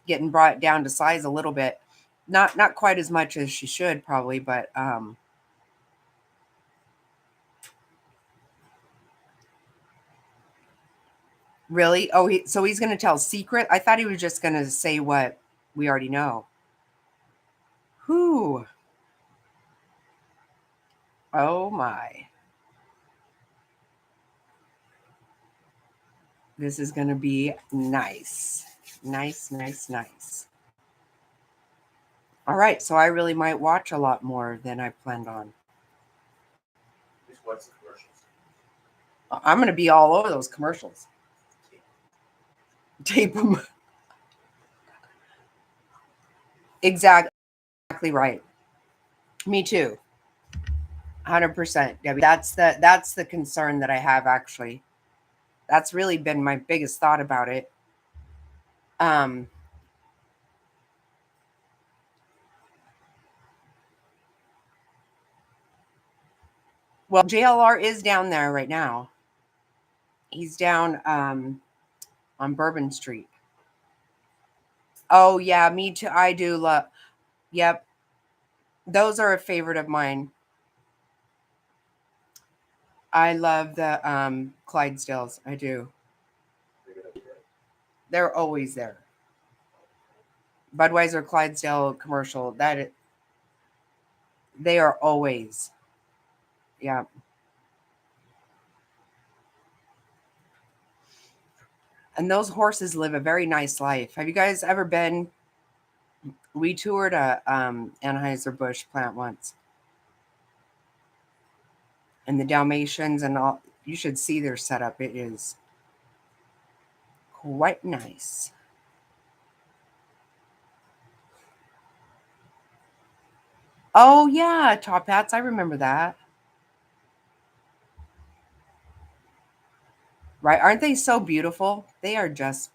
getting brought down to size a little bit, not quite as much as she should probably, but really? Oh, so he's going to tell secret? I thought he was just going to say what we already know. Who? Oh my. This is going to be nice. Nice. All right, so I really might watch a lot more than I planned on. Just watch the commercials. I'm going to be all over those commercials. Tape them. Exactly right. Me too. 100%, Debbie. That's the concern that I have, actually. That's really been my biggest thought about it. Well, JLR is down there right now. He's down on Bourbon Street. Oh yeah, me too. I do love. Yep, those are a favorite of mine. I love the Clydesdales. I do. They're always there. Budweiser Clydesdale commercial. They are always. Yeah. And those horses live a very nice life. Have you guys ever been? We toured a Anheuser-Busch plant once. And the Dalmatians and all, you should see their setup. It is quite nice. Oh yeah, top hats. I remember that. Right? Aren't they so beautiful? They are just.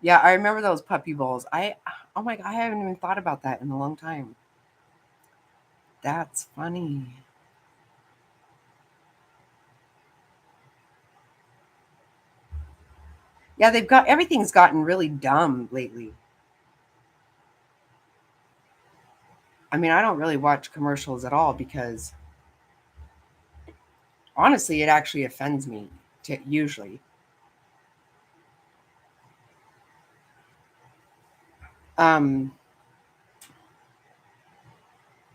Yeah, I remember those puppy bowls. Oh my God, I haven't even thought about that in a long time. That's funny. Yeah, everything's gotten really dumb lately. I mean, I don't really watch commercials at all because honestly, it actually offends me usually.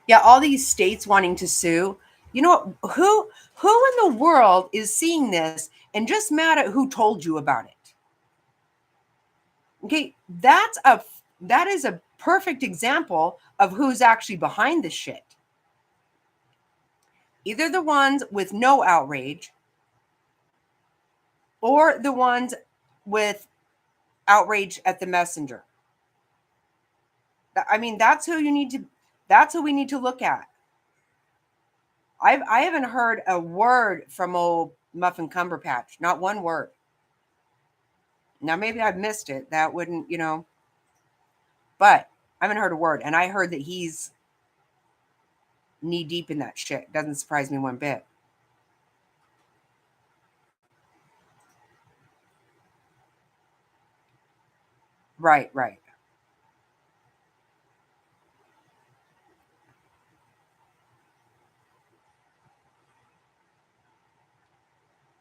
Yeah, all these states wanting to sue. You know what? Who in the world is seeing this and just mad at who told you about it? Okay, that is a perfect example of who's actually behind this shit. Either the ones with no outrage or the ones with outrage at the messenger. I mean, that's who we need to look at. I haven't heard a word from old Muffin Cumberpatch, not one word. Now maybe I've missed it. That wouldn't, but I haven't heard a word. And I heard that he's knee deep in that shit. Doesn't surprise me one bit. Right.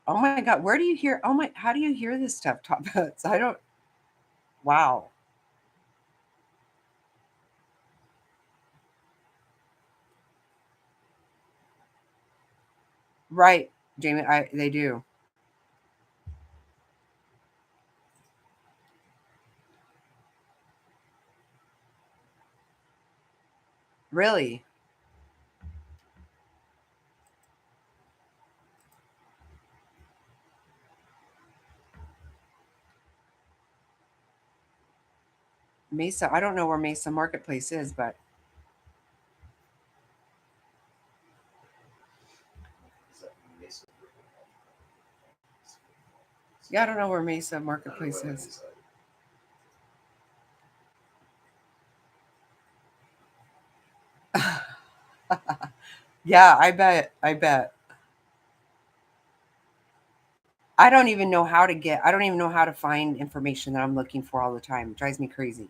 Oh my God, where do you hear? How do you hear this stuff, Top Hats? I don't. Wow. Right, Jamie. They do. Really. Mesa. I don't know where Mesa Marketplace is, but yeah, I don't know where Mesa Marketplace is. Yeah, I bet. I don't even know how to I don't even know how to find information that I'm looking for all the time. It drives me crazy.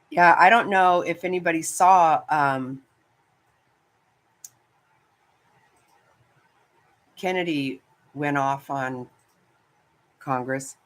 Yeah, I don't know if anybody saw Kennedy went off on Congress.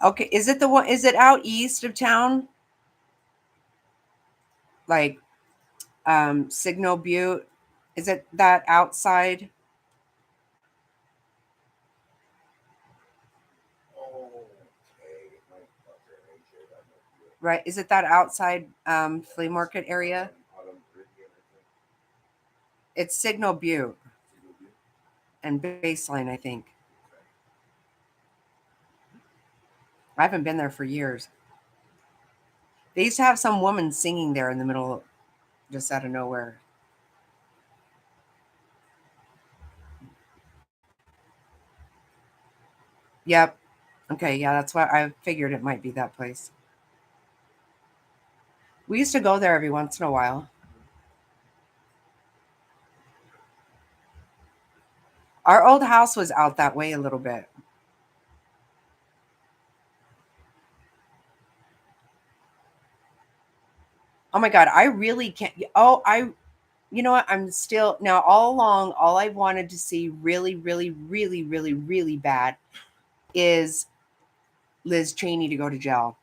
Okay, is it the one? Is it out east of town? Like Signal Butte? Is it that outside? right? Is it that outside flea market area? It's Signal Butte and Baseline, I think. I haven't been there for years. They used to have some woman singing there in the middle, just out of nowhere. Yep. Okay, yeah, that's why I figured it might be that place. We used to go there every once in a while. Our old house was out that way a little bit. Oh my God, I really can't. You know what? I'm still, now all along, all I wanted to see really, really, really, really, really bad is Liz Cheney to go to jail.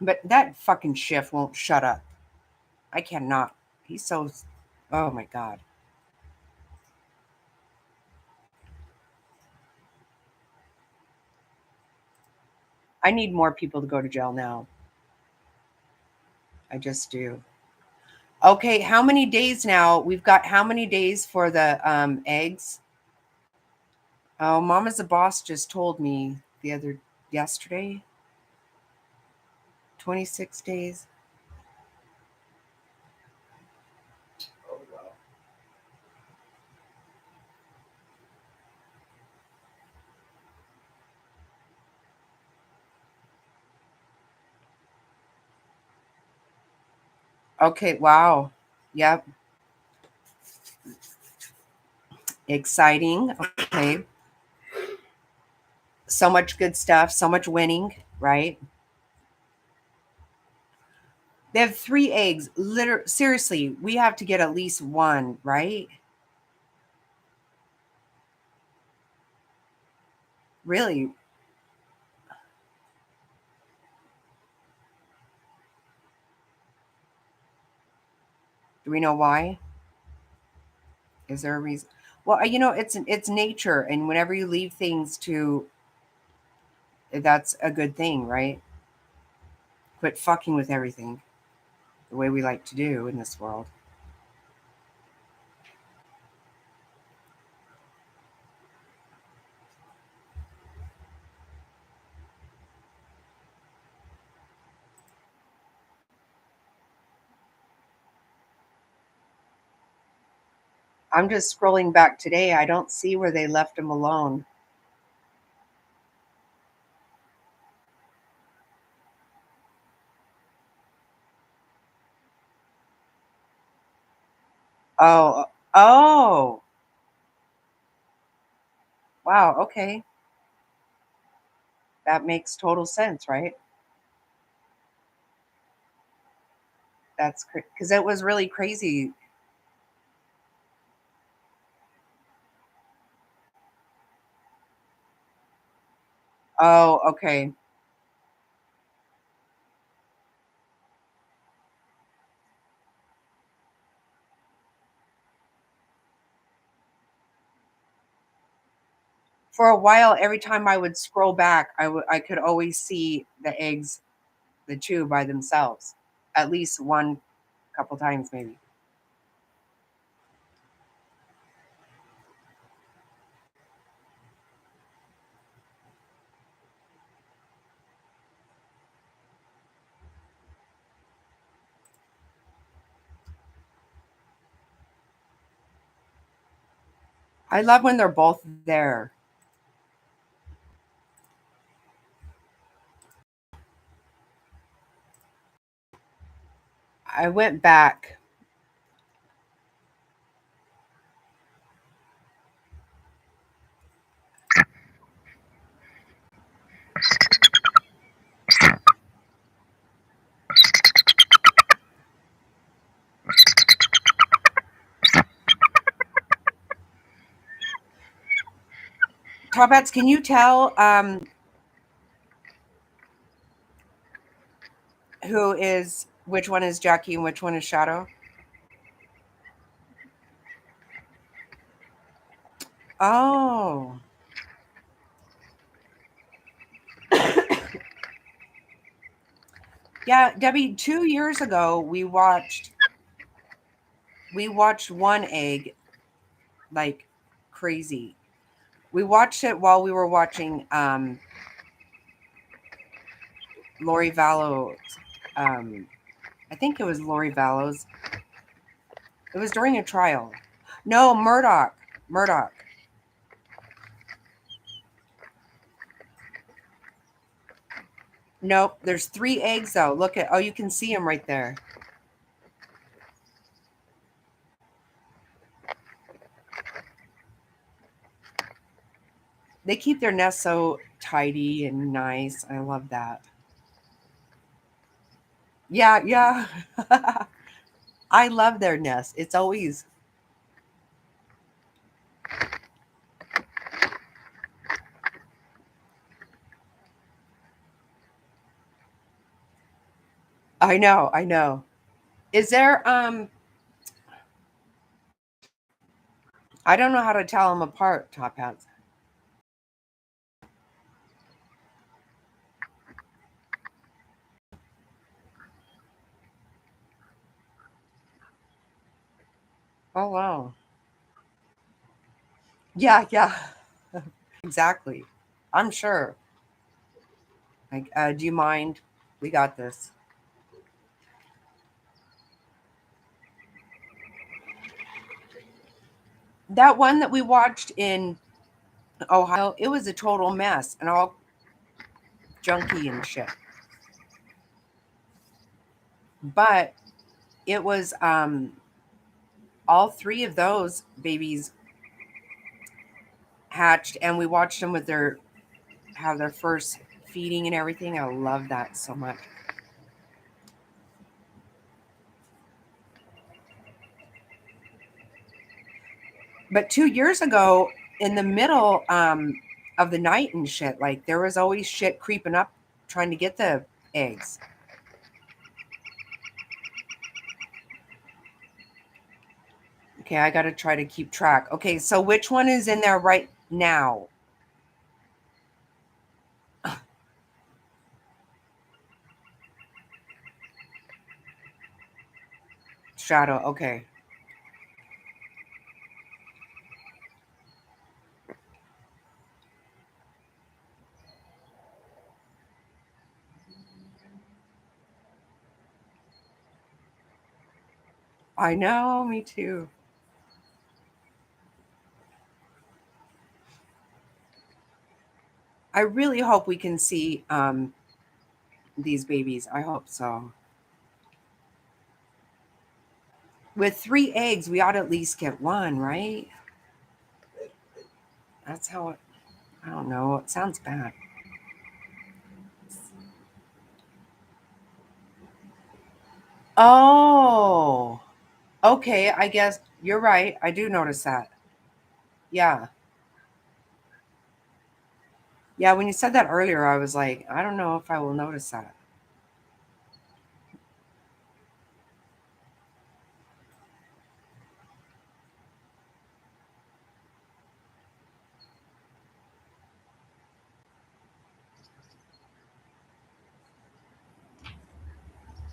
But that fucking Schiff won't shut up. I cannot. He's so, oh my God. I need more people to go to jail now. I just do. Okay, how many days now? We've got how many days for the eggs? Oh, Mama's the Boss just told me yesterday. 26 days. Oh, wow. Okay, wow. Yep. Exciting. Okay. So much good stuff, so much winning, right? They have 3 eggs. Seriously, we have to get at least one, right? Really? Do we know why? Is there a reason? Well, it's nature, and whenever you leave things to, that's a good thing, right? Quit fucking with everything the way we like to do in this world. I'm just scrolling back today. I don't see where they left him alone. Oh, oh, wow. Okay. That makes total sense, right? That's because it was really crazy. Oh, okay. For a while, every time I would scroll back, I could always see the eggs, the 2 by themselves, at least one couple times maybe. I love when they're both there. I went back. Toppats, can you tell which one is Jackie and which one is Shadow? Oh. Yeah, Debbie, 2 years ago we watched one egg like crazy. We watched it while we were watching Lori Vallow's I think it was Lori Vallow's. It was during a trial. No, Murdoch. Murdoch. Nope, there's 3 eggs though. Look at, oh, you can see them right there. They keep their nest so tidy and nice. I love that. Yeah, yeah. I love their nest. It's always I know, I know. Is there I don't know how to tell them apart, top hats. Oh wow. Yeah, yeah. Exactly. I'm sure. Like, do you mind? We got this. That one that we watched in Ohio, it was a total mess and all junky and shit. But it was all 3 of those babies hatched, and we watched them with their have their first feeding and everything. I love that so much. But 2 years ago, in the middle of the night and shit, like there was always shit creeping up trying to get the eggs. Okay, I got to try to keep track. Okay, so which one is in there right now? Shadow, okay. I know, me too. I really hope we can see these babies. I hope so. With 3 eggs, we ought to at least get 1, right? That's how it, I don't know. It sounds bad. Oh, okay. I guess you're right. I do notice that. Yeah. Yeah. When you said that earlier, I was like, I don't know if I will notice that.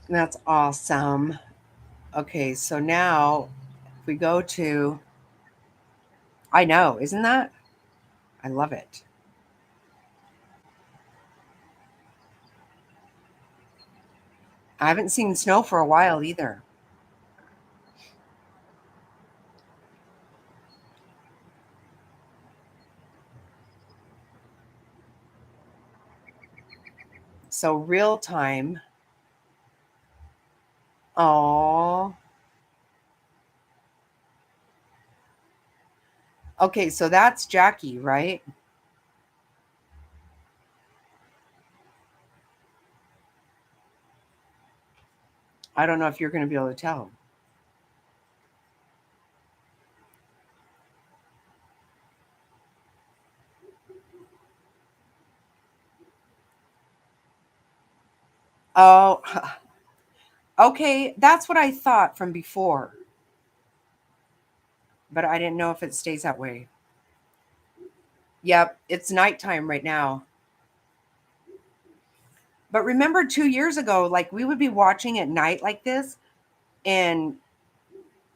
That's awesome. Okay. So now if we go to, I know, isn't that? I love it. I haven't seen snow for a while either. So real time. Oh, okay. So that's Jackie, right? I don't know if you're going to be able to tell. Oh, okay. That's what I thought from before, but I didn't know if it stays that way. Yep. It's nighttime right now. But remember 2 years ago, like we would be watching at night like this and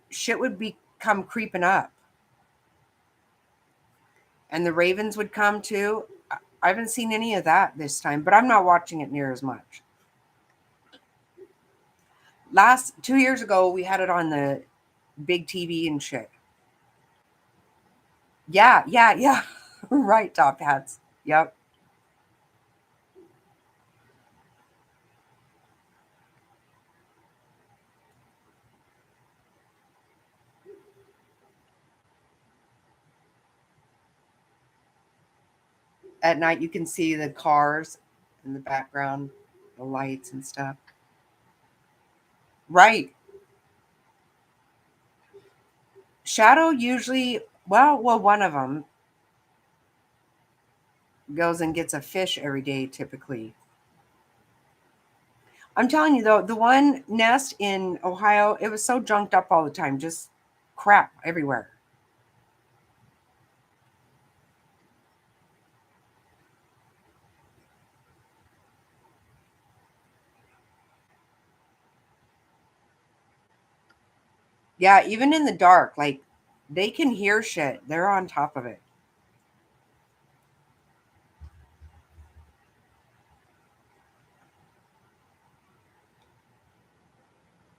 shit would come creeping up. And the ravens would come too. I haven't seen any of that this time, but I'm not watching it near as much. 2 years ago, we had it on the big TV and shit. Yeah. Right, top hats. Yep. At night, you can see the cars in the background, the lights and stuff. Right. Shadow usually, well, one of them goes and gets a fish every day, typically. I'm telling you, though, the one nest in Ohio, it was so junked up all the time, just crap everywhere. Yeah, even in the dark, like they can hear shit. They're on top of it.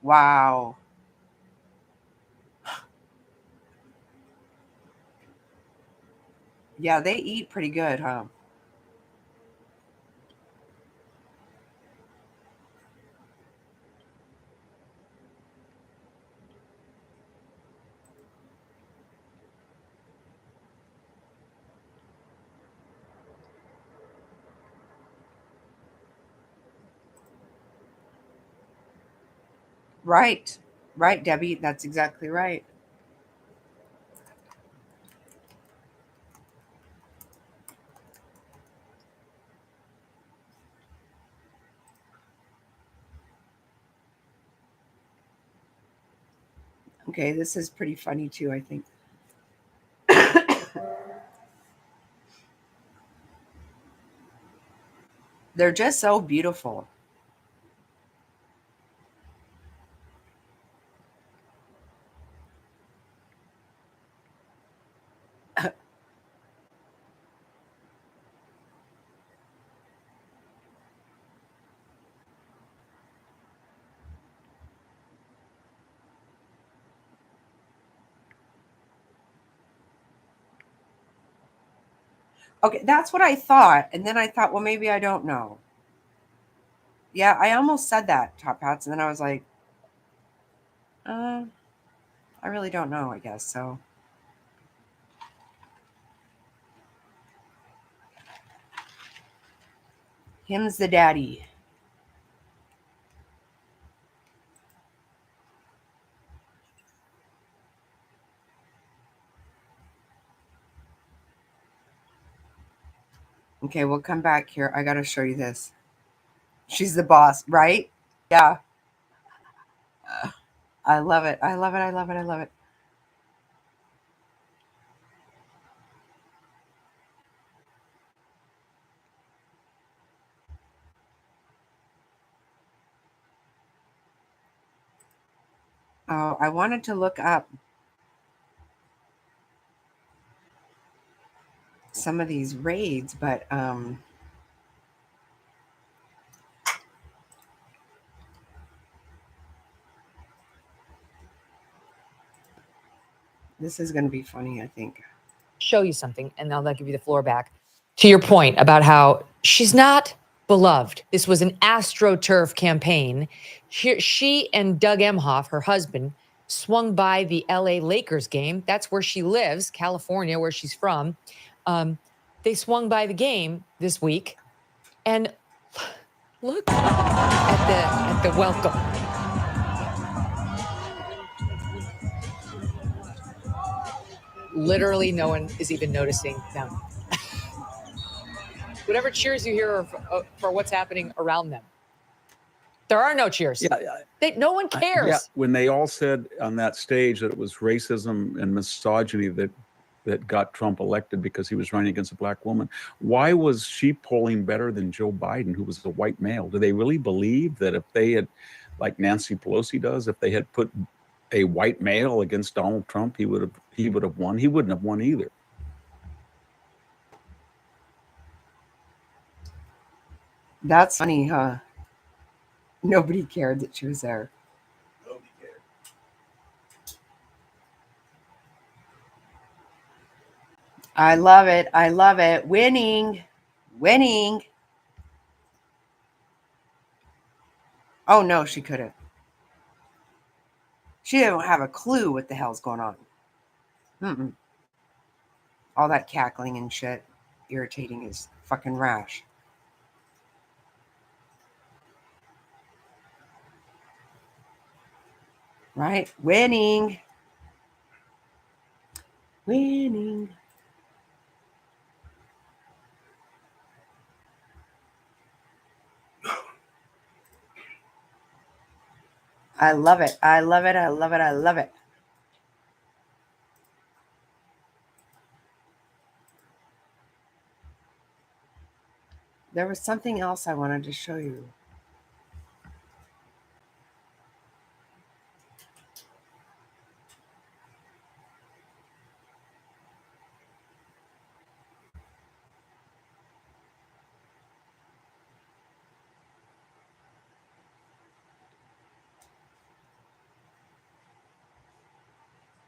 Wow. Yeah, they eat pretty good, huh? Right. Right, Debbie. That's exactly right. Okay, this is pretty funny too, I think. They're just so beautiful. Okay, that's what I thought. And then I thought, well, maybe I don't know. Yeah, I almost said that, top hats. And then I was like, I really don't know, I guess. So him's the daddy. Okay, we'll come back here. I got to show you this. She's the boss, right? Yeah. I love it. I love it. I love it. I love it. Oh, I wanted to look up some of these raids, but this is going to be funny, I think. Show you something, and I'll give you the floor back. To your point about how she's not beloved. This was an AstroTurf campaign. She and Doug Emhoff, her husband, swung by the LA Lakers game. That's where she lives, California, where she's from. They swung by the game this week, and look at the welcome. Literally, no one is even noticing them. Whatever cheers you hear are for what's happening around them. There are no cheers. Yeah, no one cares. Yeah, when they all said on that stage that it was racism and misogyny that that got Trump elected because he was running against a black woman. Why was she polling better than Joe Biden, who was a white male? Do they really believe that if they had, like Nancy Pelosi does, if they had put a white male against Donald Trump, he would have won? He wouldn't have won either. That's funny, huh? Nobody cared that she was there. Nobody cared. I love it. I love it. Winning. Winning. Oh, no, she couldn't. She didn't have a clue what the hell's going on. Mm-mm. All that cackling and shit. Irritating as fucking rash. Right? Winning. Winning. I love it. I love it. I love it. I love it. There was something else I wanted to show you.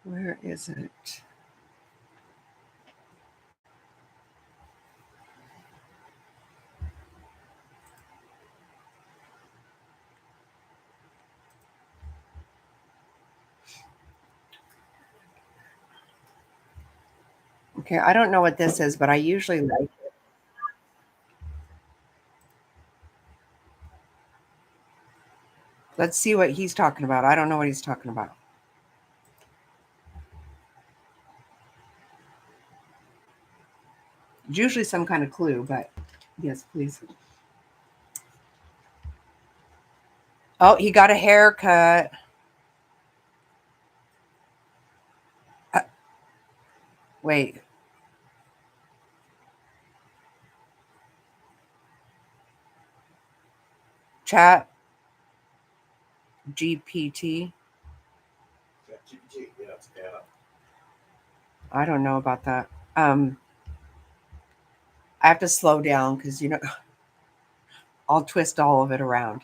Where is it? Okay, I don't know what this is, but I usually like it. Let's see what he's talking about. I don't know what he's talking about. It's usually some kind of clue, but yes, please. Oh, he got a haircut. Wait. Chat GPT. ChatGPT, yeah, yeah. I don't know about that. I have to slow down because, you know, I'll twist all of it around.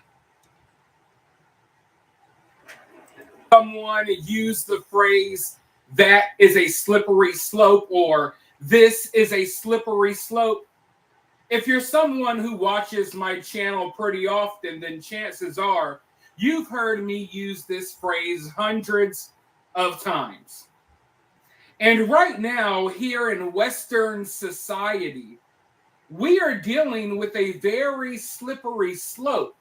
Someone used the phrase, that is a slippery slope, or this is a slippery slope. If you're someone who watches my channel pretty often, then chances are you've heard me use this phrase hundreds of times. And right now, here in Western society, we are dealing with a very slippery slope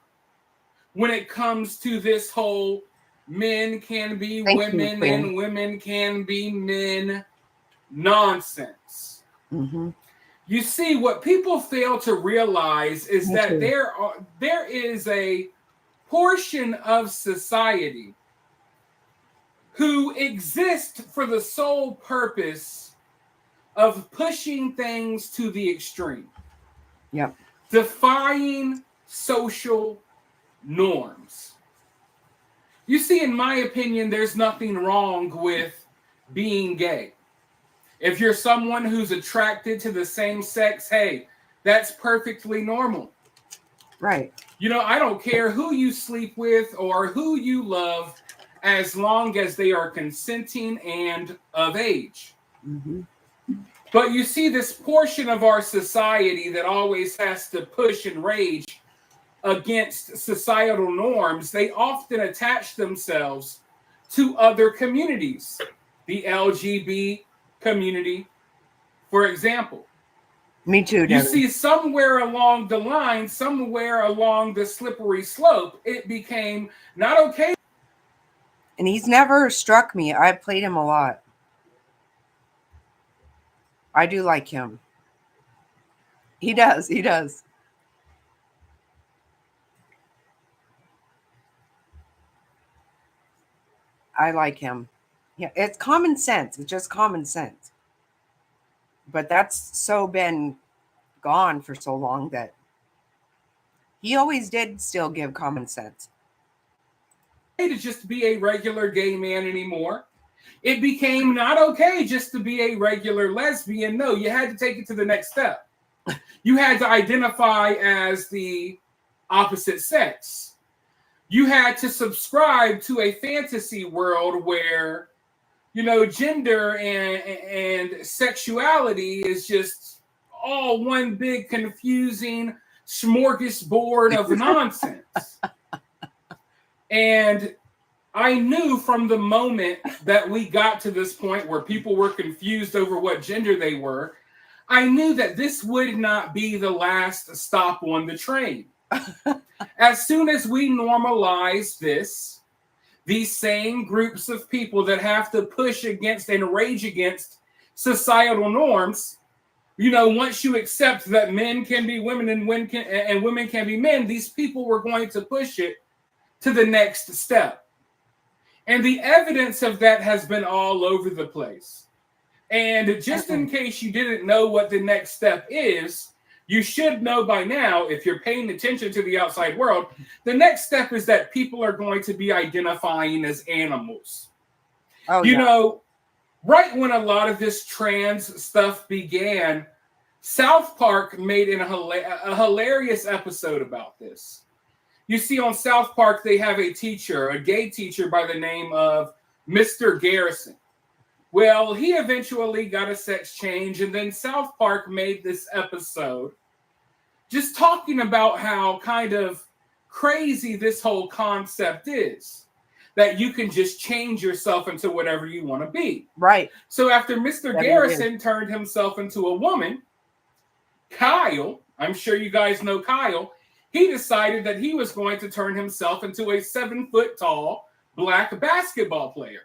when it comes to this whole men can be women and women can be men nonsense. Mm-hmm. You see, what people fail to realize is that there is a portion of society who exist for the sole purpose of pushing things to the extreme. Yep. Defying social norms. You see, in my opinion, there's nothing wrong with being gay. If you're someone who's attracted to the same sex, hey, that's perfectly normal. Right. You know, I don't care who you sleep with or who you love, as long as they are consenting and of age. Mm-hmm. But you see, this portion of our society that always has to push and rage against societal norms, they often attach themselves to other communities. The LGBT community, for example. Me too, You Devin. see, somewhere along the line, somewhere along the slippery slope, it became not okay. And he's never struck me. I've played him a lot. I do like him. He does. He does. I like him. Yeah, it's common sense. It's just common sense. But that's so been gone for so long that he always did still give common sense. To just be a regular gay man anymore. It became not okay just to be a regular lesbian. No, you had to take it to the next step. You had to identify as the opposite sex. You had to subscribe to a fantasy world where, gender and sexuality is just all one big confusing smorgasbord of nonsense. And I knew from the moment that we got to this point where people were confused over what gender they were, I knew that this would not be the last stop on the train. As soon as we normalize this, these same groups of people that have to push against and rage against societal norms, once you accept that men can be women and women can be men, these people were going to push it to the next step. And the evidence of that has been all over the place. And just in case you didn't know what the next step is, you should know by now, if you're paying attention to the outside world, the next step is that people are going to be identifying as animals. Right when a lot of this trans stuff began, South Park made a hilarious episode about this. You see, on South Park, they have a gay teacher by the name of Mr. Garrison. Well, he eventually got a sex change, and then South Park made this episode just talking about how kind of crazy this whole concept is, that you can just change yourself into whatever you want to be. Right. So after Mr. Garrison turned himself into a woman, Kyle, I'm sure you guys know Kyle, he decided that he was going to turn himself into a 7-foot-tall black basketball player.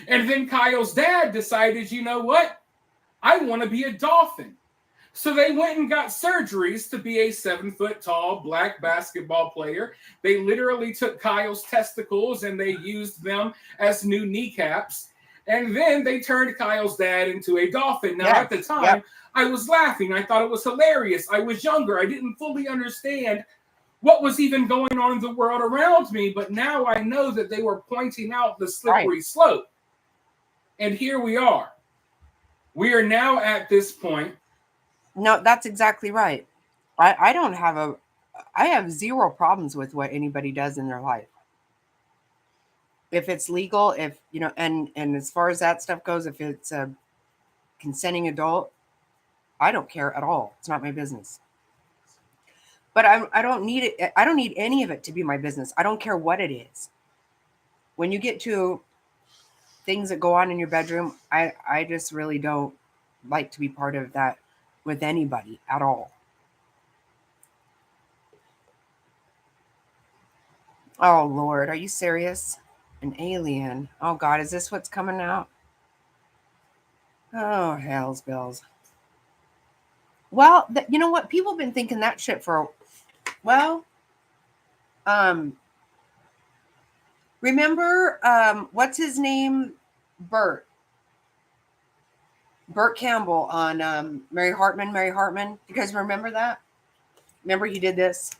And then Kyle's dad decided, you know what? I want to be a dolphin. So they went and got surgeries to be a 7-foot-tall black basketball player. They literally took Kyle's testicles and they used them as new kneecaps. And then they turned Kyle's dad into a dolphin. Now, at the time, I was laughing. I thought it was hilarious. I was younger. I didn't fully understand what was even going on in the world around me. But now I know that they were pointing out the slippery slope. And here we are. We are now at this point. No, that's exactly right. I have zero problems with what anybody does in their life. If it's legal, and as far as that stuff goes, if it's a consenting adult, I don't care at all. It's not my business. But I don't need it. I don't need any of it to be my business. I don't care what it is. When you get to things that go on in your bedroom, I just really don't like to be part of that with anybody at all. Oh, Lord, are you serious? An alien. Oh, God, is this what's coming out? Oh, hell's bells. Well, you know what? People have been thinking that shit for, remember, what's his name? Bert Campbell on Mary Hartman. You guys remember that? Remember he did this?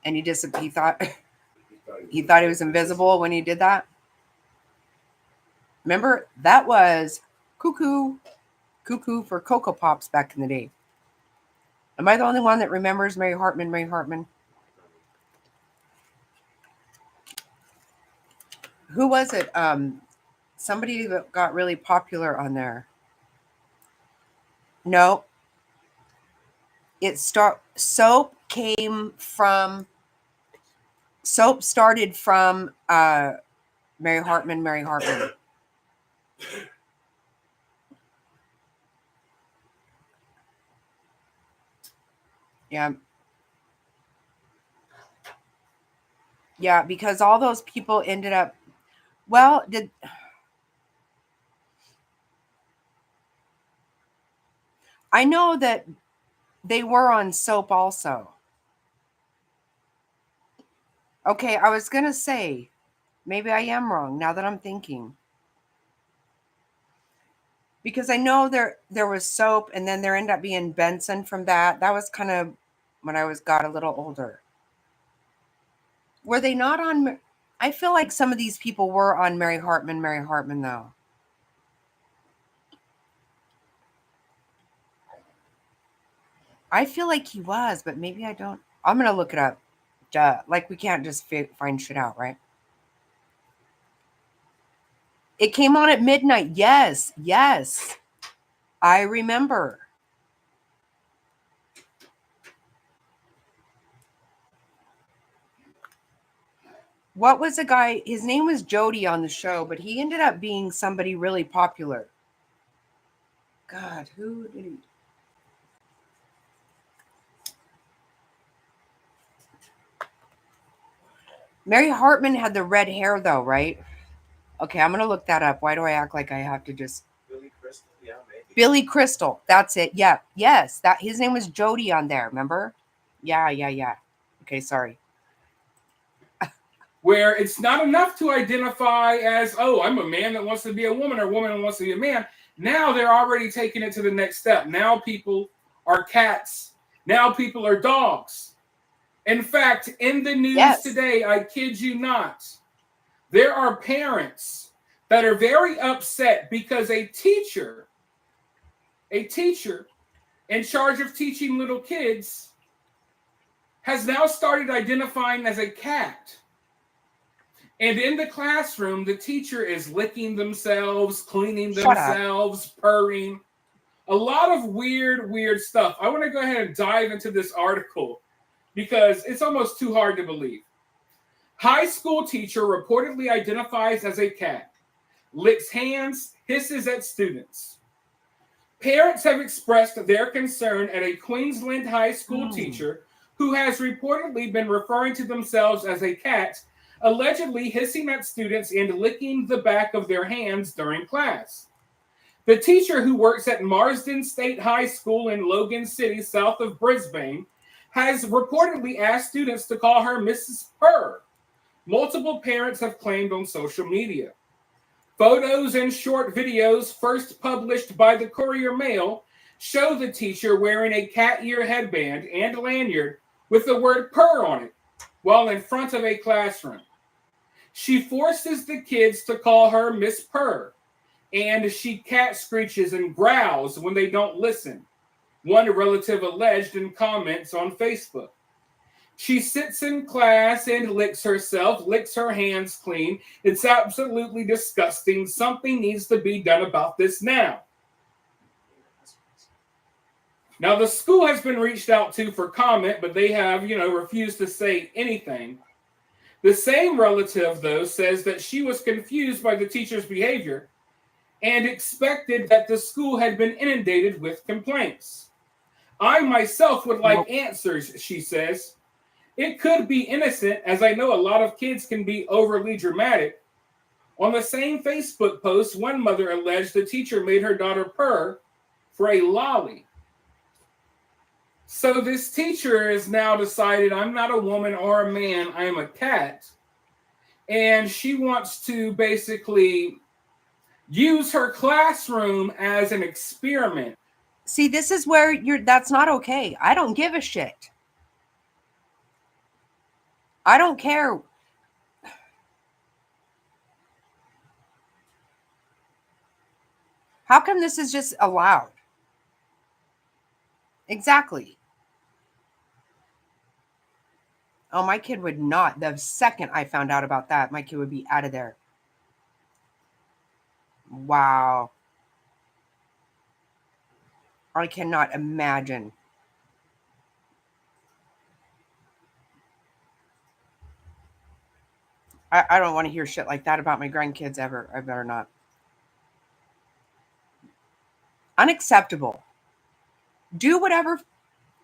And he thought he was invisible when he did that. Remember, that was cuckoo for Cocoa Pops back in the day. Am I the only one that remembers Mary Hartman? Who was it? Somebody that got really popular on there. No. Soap started from Mary Hartman. Yeah. Yeah, because all those people ended up, I know that they were on Soap also. Okay, I was going to say, maybe I am wrong now that I'm thinking. Because I know there was soap, and then there ended up being Benson from that. That was kind of when I got a little older. Were they not on? I feel like some of these people were on Mary Hartman though. I feel like he was, but maybe I don't. I'm gonna look it up. Duh. Like, we can't just find shit out, right? It came on at midnight. Yes, yes. I remember. What was a guy? His name was Jody on the show, but he ended up being somebody really popular. God, who did he? Mary Hartman had the red hair, though, right? Okay, I'm going to look that up. Why do I act like I have to just... Billy Crystal, yeah, maybe. Billy Crystal. That's it. Yeah. Yes. His name was Jody on there, remember? Yeah. Okay, sorry. Where it's not enough to identify as, oh, I'm a man that wants to be a woman or a woman that wants to be a man. Now they're already taking it to the next step. Now people are cats. Now people are dogs. In fact, in the news today, I kid you not, there are parents that are very upset because a teacher in charge of teaching little kids has now started identifying as a cat. And in the classroom, the teacher is licking themselves, cleaning themselves, purring. A lot of weird stuff. I want to go ahead and dive into this article because it's almost too hard to believe. High school teacher reportedly identifies as a cat, licks hands, hisses at students. Parents have expressed their concern at a Queensland high school teacher who has reportedly been referring to themselves as a cat, allegedly hissing at students and licking the back of their hands during class. The teacher, who works at Marsden State High School in Logan City, south of Brisbane, has reportedly asked students to call her Mrs. Purr. Multiple parents have claimed on social media. Photos and short videos first published by the Courier Mail show the teacher wearing a cat ear headband and lanyard with the word purr on it while in front of a classroom. She forces the kids to call her Miss Purr, and she cat screeches and growls when they don't listen, one relative alleged in comments on Facebook. She sits in class and licks herself, licks her hands clean. It's absolutely disgusting. Something needs to be done about this now. Now, the school has been reached out to for comment, but they have, refused to say anything. The same relative, though, says that she was confused by the teacher's behavior and expected that the school had been inundated with complaints. I myself would like answers, she says. It could be innocent, as I know a lot of kids can be overly dramatic. On the same Facebook post, one mother alleged the teacher made her daughter purr for a lolly. So this teacher has now decided, I'm not a woman or a man, I am a cat. And she wants to basically use her classroom as an experiment. See, this is where that's not okay. I don't give a shit. I don't care. How come this is just allowed? Exactly. Oh, my kid would not. The second I found out about that, my kid would be out of there. Wow. I cannot imagine. I don't want to hear shit like that about my grandkids ever. I better not. Unacceptable. Do whatever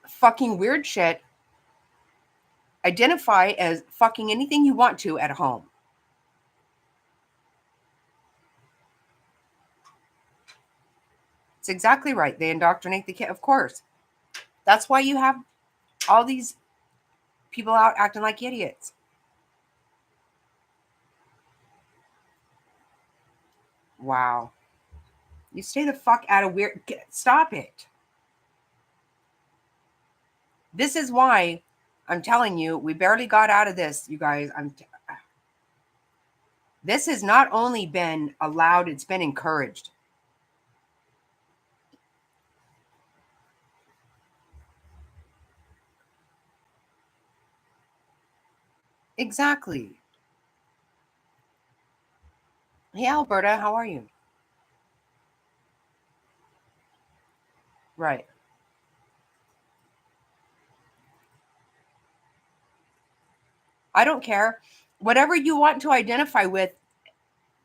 fucking weird shit. Identify as fucking anything you want to at home. It's exactly right. They indoctrinate the kid, of course. That's why you have all these people out acting like idiots. Wow. You stay the fuck out of weird. Stop it. This is why I'm telling you, we barely got out of this, you guys. This has not only been allowed, it's been encouraged. Exactly. Hey, Alberta, how are you? Right. I don't care. Whatever you want to identify with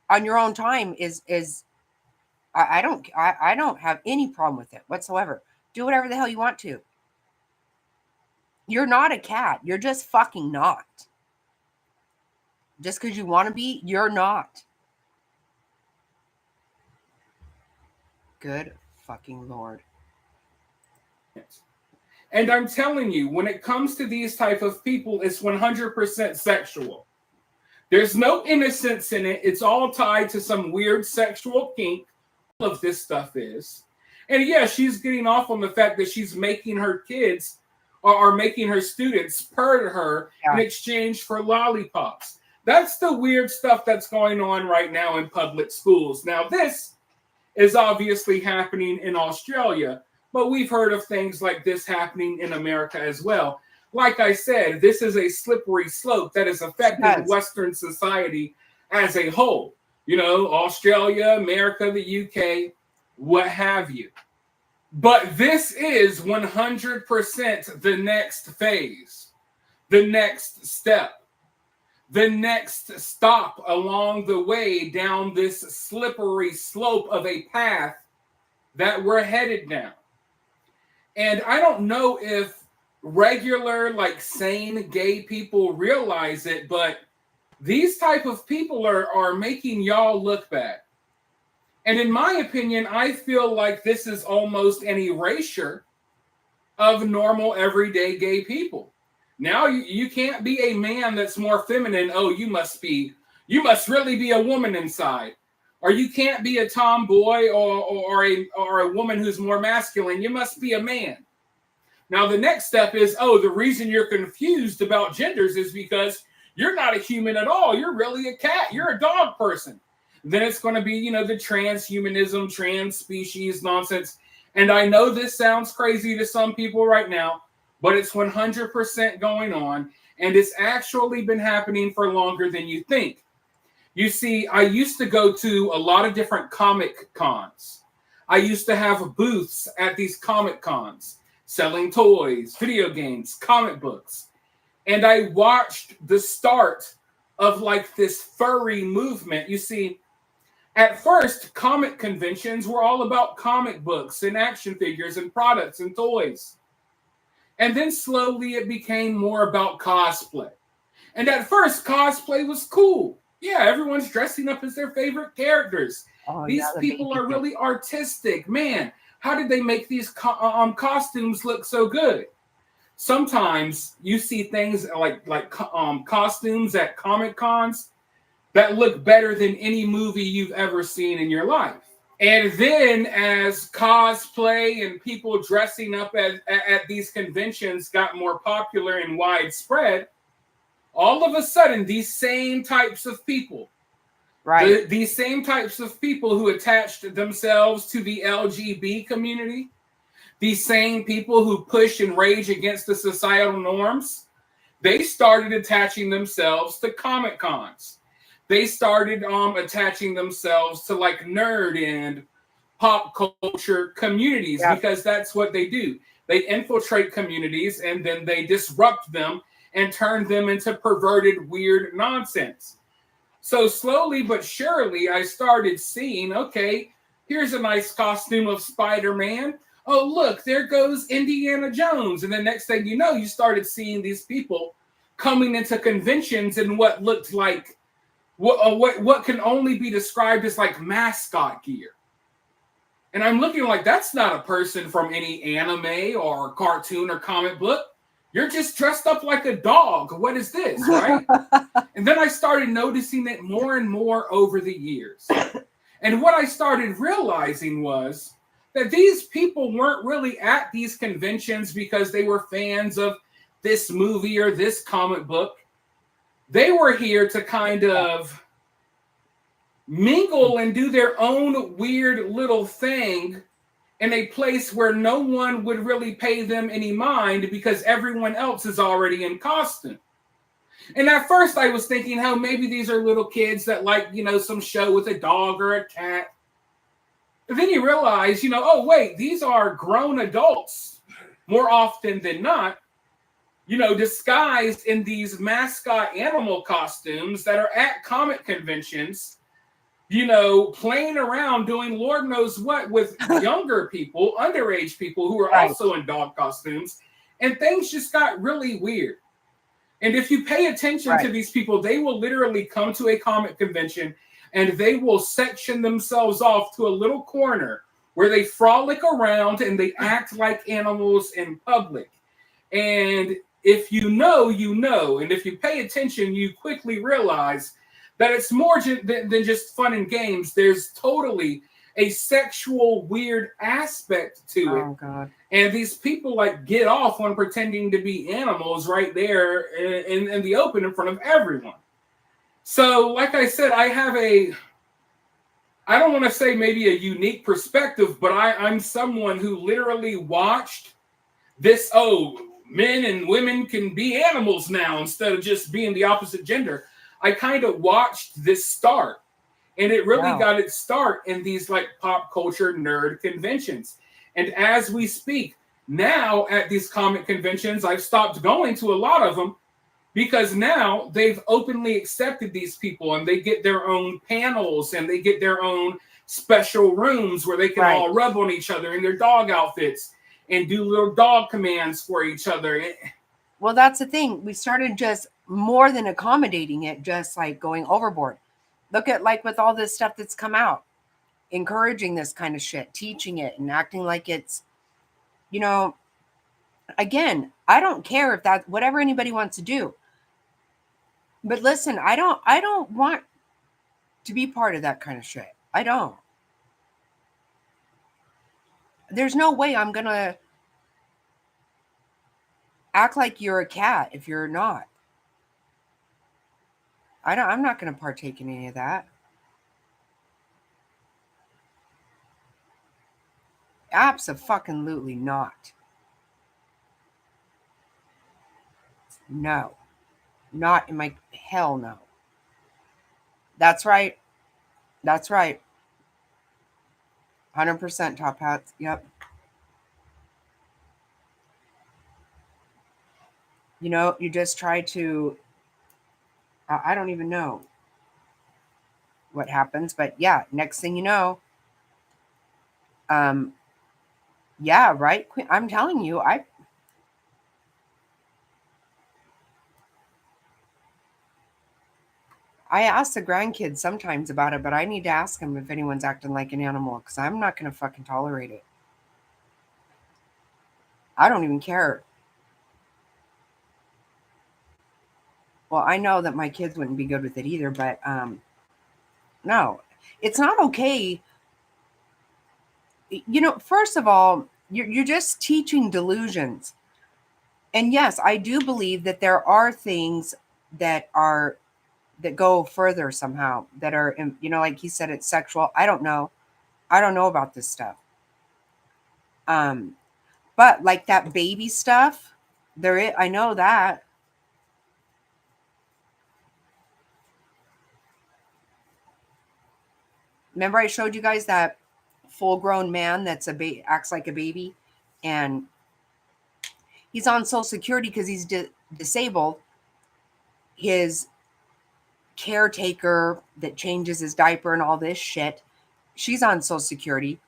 on your own time is I don't have any problem with it whatsoever. Do whatever the hell you want to. You're not a cat. You're just fucking not. Just because you want to be, you're not. Good fucking Lord. And I'm telling you, when it comes to these type of people, it's 100% sexual. There's no innocence in it. It's all tied to some weird sexual kink. All of this stuff is. And yeah, she's getting off on the fact that she's making her kids or making her students purr her in exchange for lollipops. That's the weird stuff that's going on right now in public schools. Now, this is obviously happening in Australia, but we've heard of things like this happening in America as well. Like I said, this is a slippery slope that is affecting Western society as a whole. You know, Australia, America, the UK, what have you. But this is 100% the next phase, the next step, the next stop along the way down this slippery slope of a path that we're headed down. And I don't know if regular, like sane gay people realize it, but these type of people are making y'all look bad. And in my opinion, I feel like this is almost an erasure of normal, everyday gay people. Now you can't be a man that's more feminine. Oh, you must really be a woman inside. Or you can't be a tomboy or a woman who's more masculine. You must be a man. Now, the next step is, oh, the reason you're confused about genders is because you're not a human at all. You're really a cat. You're a dog person. Then it's going to be, you know, the transhumanism, trans species nonsense. And I know this sounds crazy to some people right now, but it's 100% going on. And it's actually been happening for longer than you think. You see, I used to go to a lot of different comic cons. I used to have booths at these comic cons, selling toys, video games, comic books. And I watched the start of like this furry movement. You see, at first, comic conventions were all about comic books and action figures and products and toys. And then slowly it became more about cosplay. And at first, cosplay was cool. Yeah, everyone's dressing up as their favorite characters. Oh, These people are really artistic. Man, how did they make these costumes look so good? Sometimes you see things like costumes at Comic Cons that look better than any movie you've ever seen in your life. And then as cosplay and people dressing up at these conventions got more popular and widespread, all of a sudden these same types of people, these same types of people who attached themselves to the LGB community, these same people who push and rage against the societal norms, they started attaching themselves to Comic Cons. They started attaching themselves to like nerd and pop culture communities because that's what they do. They infiltrate communities and then they disrupt them and turn them into perverted, weird nonsense. So slowly but surely, I started seeing, okay, here's a nice costume of Spider-Man. Oh, look, there goes Indiana Jones. And the next thing you know, you started seeing these people coming into conventions in what looked like what can only be described as like mascot gear. And I'm looking like, that's not a person from any anime or cartoon or comic book. You're just dressed up like a dog. What is this, right? And then I started noticing it more and more over the years. And what I started realizing was that these people weren't really at these conventions because they were fans of this movie or this comic book. They were here to kind of mingle and do their own weird little thing in a place where no one would really pay them any mind because everyone else is already in costume. And at first I was thinking how maybe these are little kids that like, some show with a dog or a cat. But then you realize, oh, wait, these are grown adults more often than not, disguised in these mascot animal costumes that are at comic conventions, playing around doing Lord knows what with younger people, underage people who are also in dog costumes. And things just got really weird. And if you pay attention to these people, they will literally come to a comic convention and they will section themselves off to a little corner where they frolic around and they act like animals in public. And if you know, you know. And if you pay attention, you quickly realize that it's more than just fun and games. There's totally a sexual weird aspect to it. Oh, God. And these people get off on pretending to be animals right there in the open in front of everyone. So, like I said, I have I don't want to say maybe a unique perspective, but I'm someone who literally watched this, men and women can be animals now instead of just being the opposite gender. I kind of watched this start. And it really got its start in these pop culture nerd conventions. And as we speak now at these comic conventions, I've stopped going to a lot of them because now they've openly accepted these people and they get their own panels and they get their own special rooms where they can all rub on each other in their dog outfits and do little dog commands for each other. Well, that's the thing. We started just more than accommodating it, just going overboard. Look at with all this stuff that's come out, encouraging this kind of shit, teaching it and acting like it's, again, I don't care if that's whatever anybody wants to do. But listen, I don't want to be part of that kind of shit. I don't. There's no way I'm going to act like you're a cat if you're not. I'm not going to partake in any of that. Abso-fucking-lutely not. No. Not in my hell no. That's right. That's right. 100% top hats. Yep. You just try to I don't even know what happens, but yeah, next thing you know, yeah, right. I'm telling you, I ask the grandkids sometimes about it, but I need to ask them if anyone's acting like an animal because I'm not going to fucking tolerate it. I don't even care. Well, I know that my kids wouldn't be good with it either, but no, it's not okay. First of all, you're just teaching delusions. And yes, I do believe that there are things that go further somehow that are, like he said, it's sexual. I don't know. I don't know about this stuff. But that baby stuff, I know that. Remember I showed you guys that full-grown man that's acts like a baby, and he's on Social Security because he's disabled. His caretaker that changes his diaper and all this shit, she's on Social Security.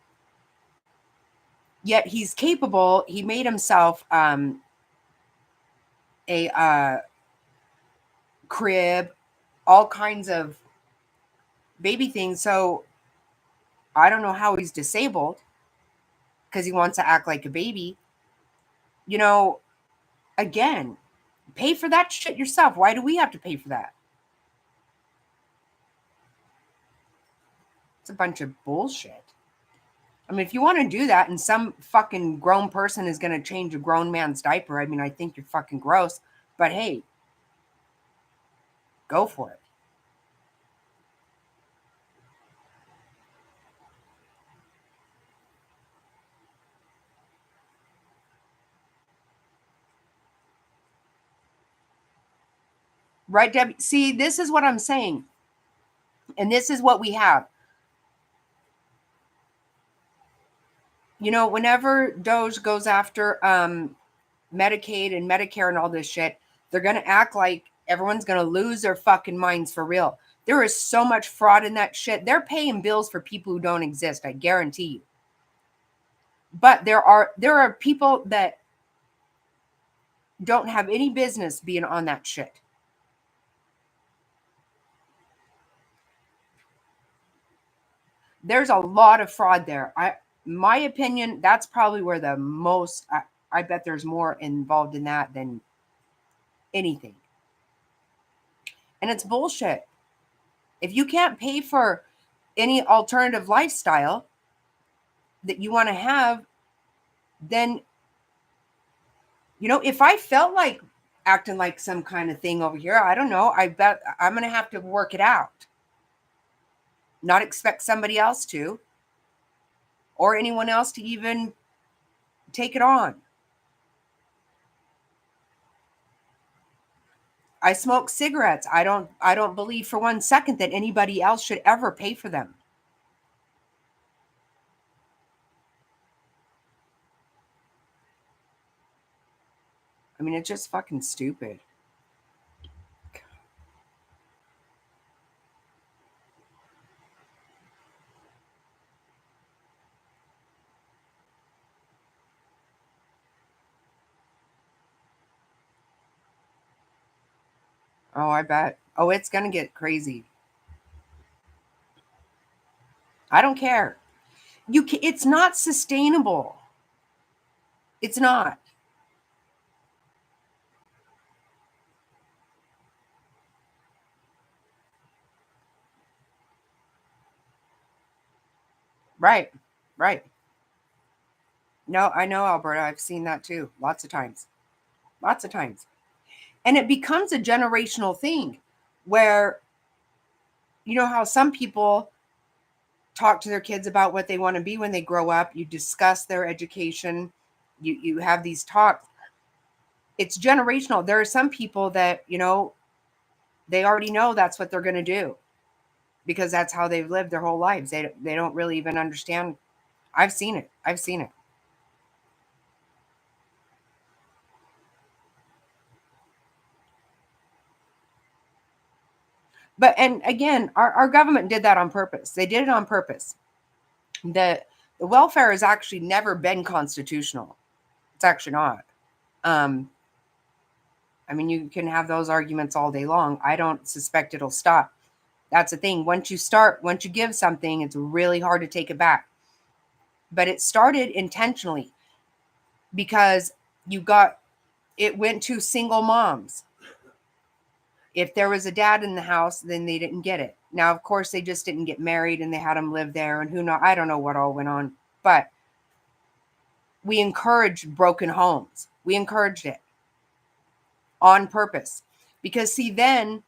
Yet he's capable. He made himself a crib, all kinds of baby things. So I don't know how he's disabled because he wants to act like a baby. Again, pay for that shit yourself. Why do we have to pay for that? It's a bunch of bullshit. I mean, if you want to do that and some fucking grown person is going to change a grown man's diaper, I mean, I think you're fucking gross. But hey, go for it. Right, Debbie? See, this is what I'm saying. And this is what we have. You know, whenever Doge goes after Medicaid and Medicare and all this shit, they're going to act like everyone's going to lose their fucking minds for real. There is so much fraud in that shit. They're paying bills for people who don't exist, I guarantee you. But there are people that don't have any business being on that shit. There's a lot of fraud there. My opinion, that's probably where the most, I bet there's more involved in that than anything. And it's bullshit. If you can't pay for any alternative lifestyle that you want to have, then, you know, if I felt like acting like some kind of thing over here, I don't know, I bet I'm going to have to work it out. Not expect somebody else to, or anyone else to even take it on. I smoke cigarettes. I don't believe for 1 second that anybody else should ever pay for them. I mean, it's just fucking stupid. Oh, I bet. Oh, it's going to get crazy. I don't care. It's not sustainable. It's not. Right. Right. No, I know, Alberta. I've seen that too. Lots of times. Lots of times. And it becomes a generational thing where, you know how some people talk to their kids about what they want to be when they grow up. You discuss their education. You have these talks. It's generational. There are some people that, you know, they already know that's what they're going to do because that's how they've lived their whole lives. They don't really even understand. I've seen it. I've seen it. But, and again, our government did that on purpose. They did it on purpose. The welfare has actually never been constitutional. It's actually not. I mean, you can have those arguments all day long. I don't suspect it'll stop. That's the thing. Once you give something, it's really hard to take it back. But it started intentionally because it went to single moms. If there was a dad in the house, then they didn't get it. Now, of course, they just didn't get married and they had them live there and who knows, I don't know what all went on, but we encouraged broken homes. We encouraged it on purpose because see then,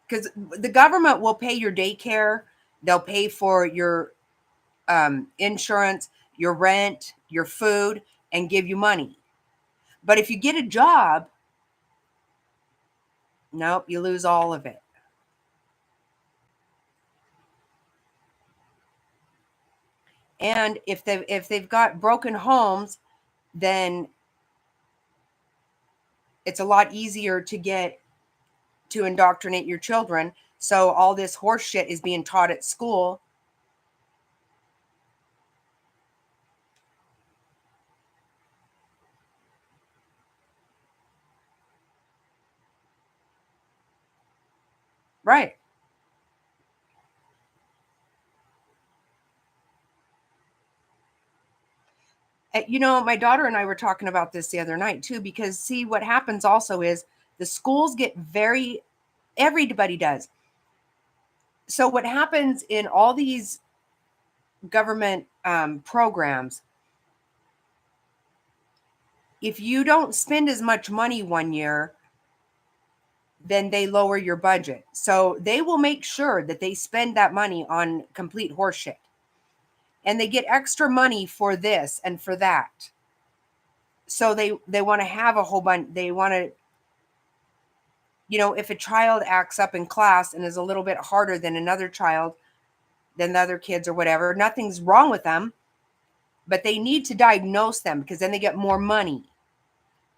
because the government will pay your daycare, they'll pay for your insurance, your rent, your food, and give you money. But if you get a job, nope, you lose all of it. And if they've got broken homes, then it's a lot easier to indoctrinate your children. So all this horse shit is being taught at school. Right. You know, my daughter and I were talking about this the other night too, because see what happens also is the schools get everybody does. So what happens in all these government programs, if you don't spend as much money one year, then they lower your budget. So they will make sure that they spend that money on complete horseshit. And they get extra money for this and for that. So they want to have a whole bunch. They want to, if a child acts up in class and is a little bit harder than another child, than the other kids or whatever, nothing's wrong with them, but they need to diagnose them because then they get more money.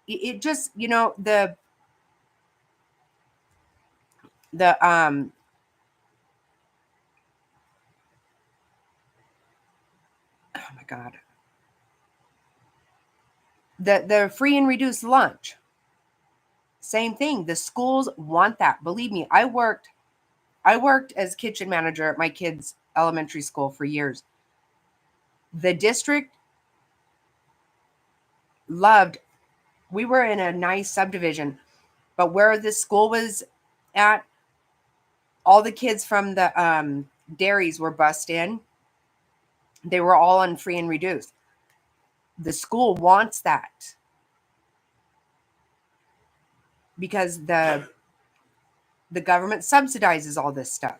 It just, the oh my God, the free and reduced lunch, same thing. The schools want that. Believe me, I worked as kitchen manager at my kids' elementary school for years. The district loved, we were in a nice subdivision, but where the school was at, all the kids from the dairies were bussed in. They were all on free and reduced. The school wants that because the government subsidizes all this stuff.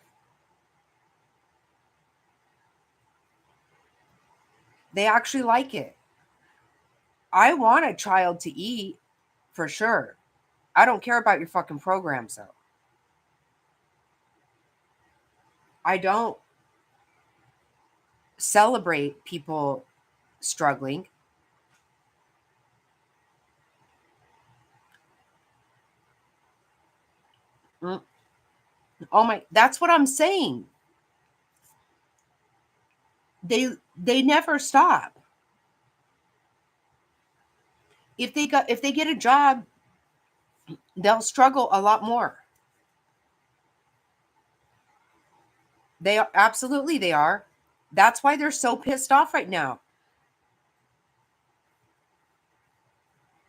They actually like it. I want a child to eat for sure. I don't care about your fucking programs though. I don't celebrate people struggling. Oh my, that's what I'm saying. They never stop. If they get a job, they'll struggle a lot more. They are, absolutely they are. That's why they're so pissed off right now.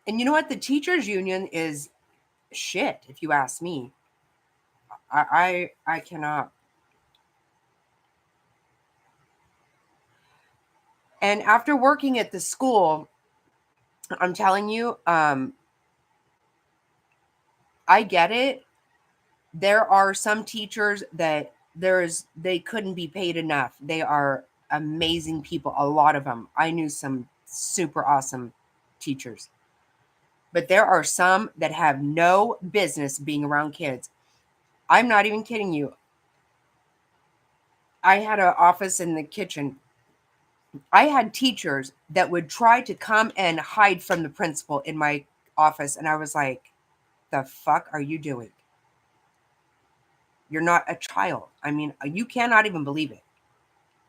And you know what? The teachers union is shit, if you ask me. I cannot. And after working at the school, I'm telling you, I get it. There are some teachers that they couldn't be paid enough. They are amazing people, a lot of them. I knew some super awesome teachers. But there are some that have no business being around kids. I'm not even kidding you. I had an office in the kitchen. I had teachers that would try to come and hide from the principal in my office. And I was like, the fuck are you doing? You're not a child. I mean, you cannot even believe it.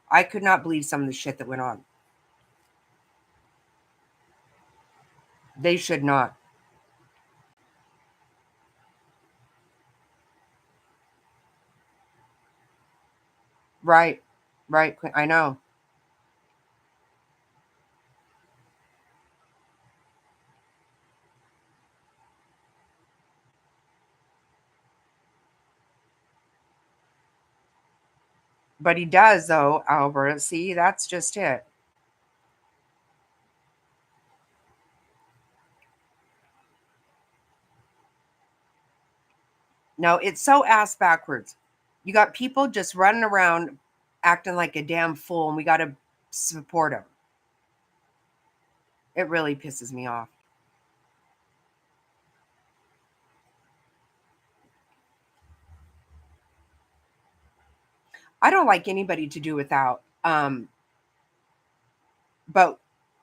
I could not believe some of the shit that went on. They should not. Right. I know. But he does, though, Albert. See, that's just it. No, it's so ass backwards. You got people just running around acting like a damn fool, and we got to support them. It really pisses me off. I don't like anybody to do without. But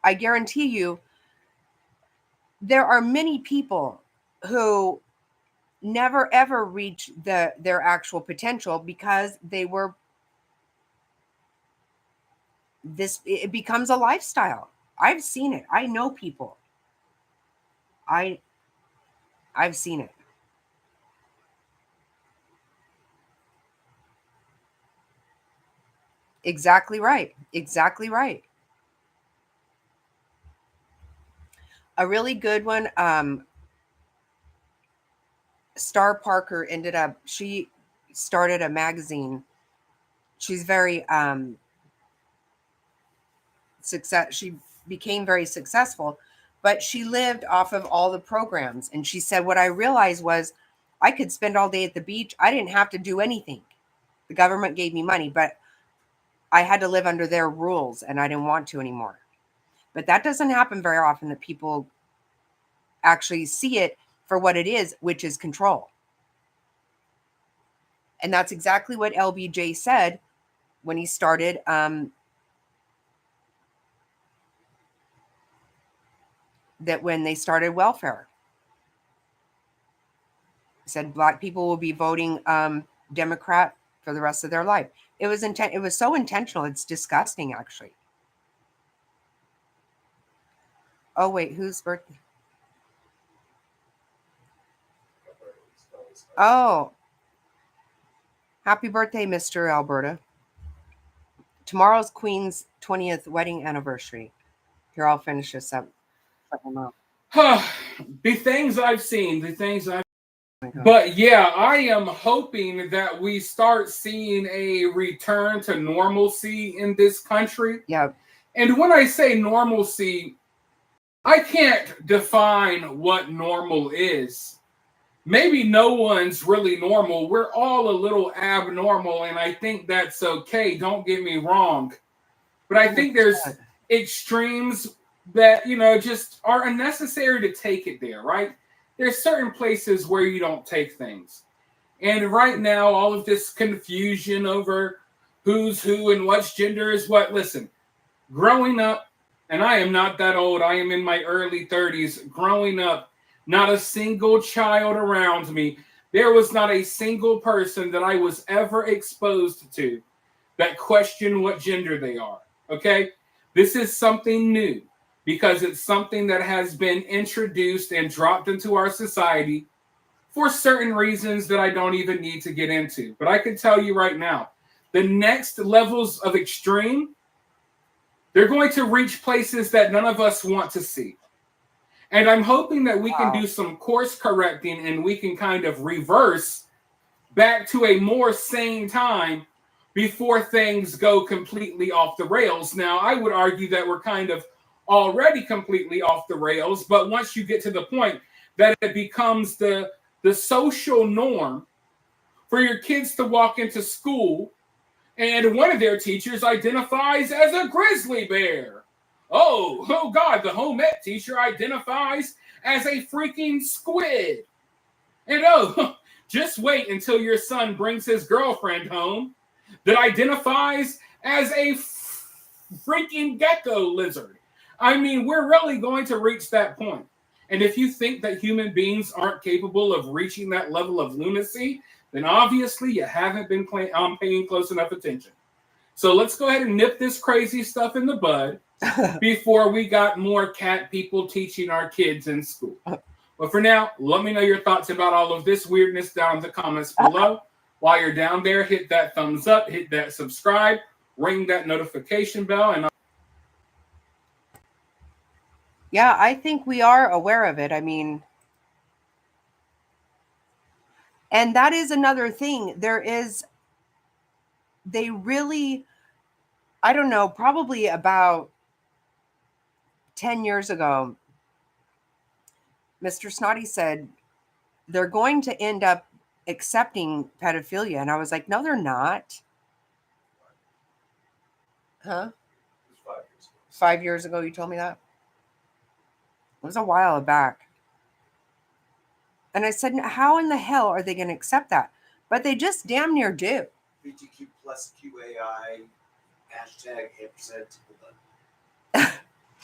I guarantee you, there are many people who never ever reach their actual potential because they were it becomes a lifestyle. I've seen it. I know people. I've seen it. Exactly right. Exactly right. A really good one, Star Parker she started a magazine she's very she became very successful, but she lived off of all the programs. And she said, what I realized was I could spend all day at the beach. I didn't have to do anything. The government gave me money, but I had to live under their rules and I didn't want to anymore. But that doesn't happen very often, that people actually see it for what it is, which is control. And that's exactly what LBJ said when he started that when they started welfare. He said Black people will be voting Democrat for the rest of their life. It was so intentional. It's disgusting, actually. Oh, wait, whose birthday? Oh, happy birthday, Mr. Alberta. Tomorrow's Queen's 20th wedding anniversary. Here, I'll finish this up. The things I've seen, but yeah, I am hoping that we start seeing a return to normalcy in this country. Yeah. And when I say normalcy, I can't define what normal is. Maybe no one's really normal. We're all a little abnormal, and I think that's okay. Don't get me wrong. But I think there's extremes that, just are unnecessary to take it there, right? There's certain places where you don't take things. And right now, all of this confusion over who's who and what's gender is what. Listen, growing up, and I am not that old, I am in my early 30s, growing up, not a single child around me, there was not a single person that I was ever exposed to that questioned what gender they are, okay? This is something new because it's something that has been introduced and dropped into our society for certain reasons that I don't even need to get into. But I can tell you right now, the next levels of extreme, they're going to reach places that none of us want to see. And I'm hoping that we can do some course correcting and we can kind of reverse back to a more sane time before things go completely off the rails. Now, I would argue that we're kind of already completely off the rails, but once you get to the point that it becomes the social norm for your kids to walk into school and one of their teachers identifies as a grizzly bear. Oh God, the home ec teacher identifies as a freaking squid. And just wait until your son brings his girlfriend home that identifies as a freaking gecko lizard. I mean, we're really going to reach that point. And if you think that human beings aren't capable of reaching that level of lunacy, then obviously you haven't been paying close enough attention. So let's go ahead and nip this crazy stuff in the bud before we got more cat people teaching our kids in school. But for now, let me know your thoughts about all of this weirdness down in the comments below. While you're down there, hit that thumbs up, hit that subscribe, ring that notification bell, and yeah, I think we are aware of it. I mean, and that is another thing. They really, I don't know, probably about 10 years ago, Mr. Snotty said, they're going to end up accepting pedophilia. And I was like, no, they're not. Huh? 5 years ago, you told me that? It was a while back. And I said, how in the hell are they going to accept that? But they just damn near do. BTQ plus QAI, hashtag ampersand.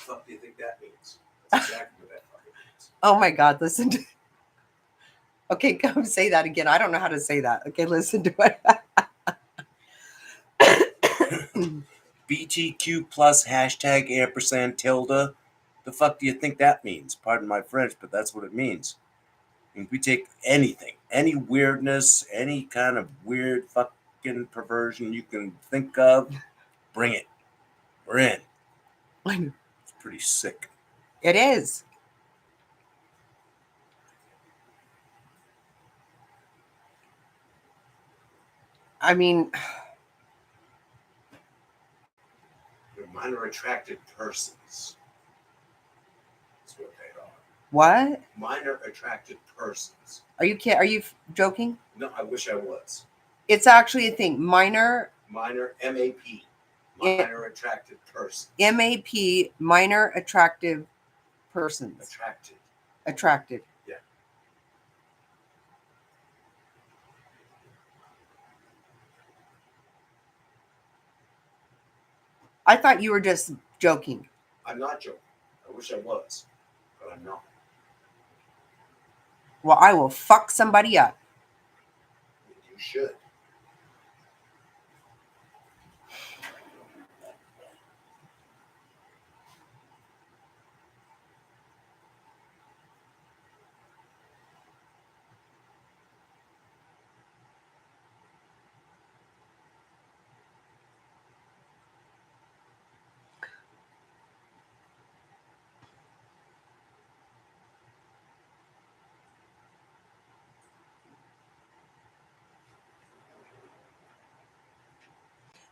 What do you think that means? That's exactly what that fucking means. Oh my God, listen to Okay, come say that again. I don't know how to say that. Okay, listen to it. BTQ plus hashtag ampersand tilde. The fuck do you think that means? Pardon my French, but that's what it means. And we take anything, any weirdness, any kind of weird fucking perversion you can think of, bring it. We're in. It's pretty sick. It is. I mean, Minor attracted persons. That's what they are. What? Minor attracted persons. Are you kidding? Are you joking? No, I wish I was. It's actually a thing. Minor, Minor, M-A-P. Minor attracted persons. MAP, minor attractive persons. Attracted. Attracted. Yeah. I thought you were just joking. I'm not joking. I wish I was, but I'm not. Well, I will fuck somebody up. You should.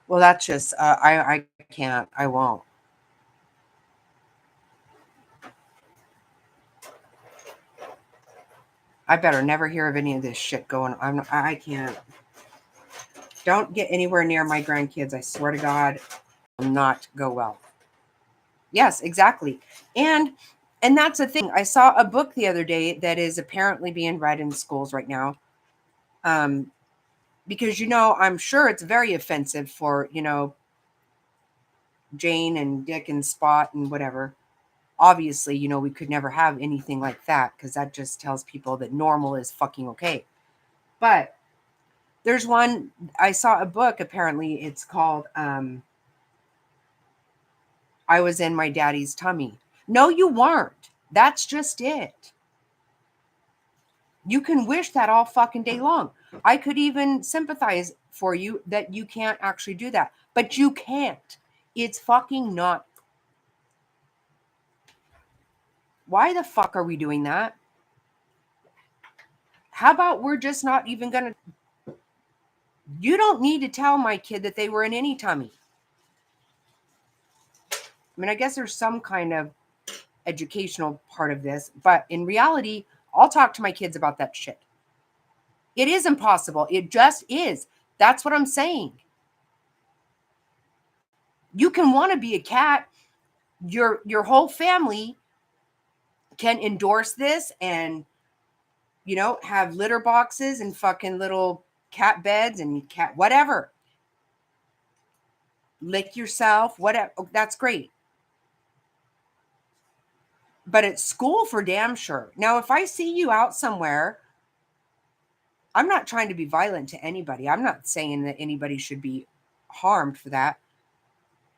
Well, that's just, I can't, I won't. I better never hear of any of this shit going on. I can't. Don't get anywhere near my grandkids. I swear to God, will not go well. Yes, exactly. And that's the thing. I saw a book the other day that is apparently being read in schools right now. Because, you know, I'm sure it's very offensive for, you know, Jane and Dick and Spot and whatever. Obviously, you know, we could never have anything like that because that just tells people that normal is fucking okay. But there's one, I saw a book, apparently it's called I Was in My Daddy's Tummy. No, you weren't. That's just it. You can wish that all fucking day long. I could even sympathize for you that you can't actually do that. But you can't. It's fucking not. Why the fuck are we doing that? How about we're just not even going to... You don't need to tell my kid that they were in any tummy. I mean, I guess there's some kind of educational part of this, but in reality, I'll talk to my kids about that shit. It is impossible. It just is. That's what I'm saying. You can want to be a cat. Your whole family can endorse this and, you know, have litter boxes and fucking little cat beds and cat whatever. Lick yourself, whatever. That's great. But at school, for damn sure. Now, if I see you out somewhere, I'm not trying to be violent to anybody. I'm not saying that anybody should be harmed for that.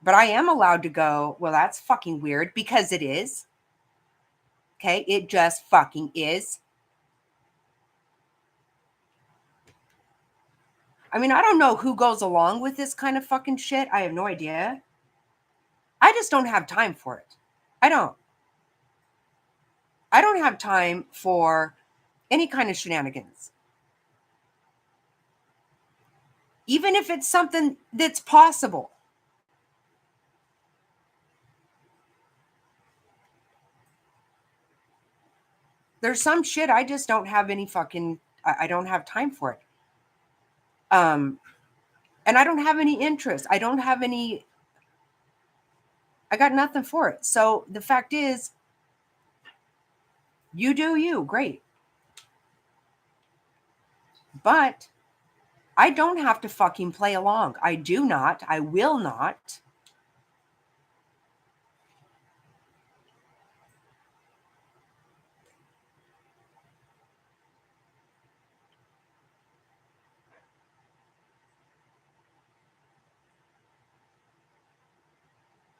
But I am allowed to go, well, that's fucking weird, because it is. Okay? It just fucking is. I mean, I don't know who goes along with this kind of fucking shit. I have no idea. I just don't have time for it. I don't have time for any kind of shenanigans. Even if it's something that's possible. There's some shit I just don't have any fucking, I don't have time for it. And I don't have any interest. I got nothing for it. So the fact is, you do you, great. But I don't have to fucking play along. I do not. I will not.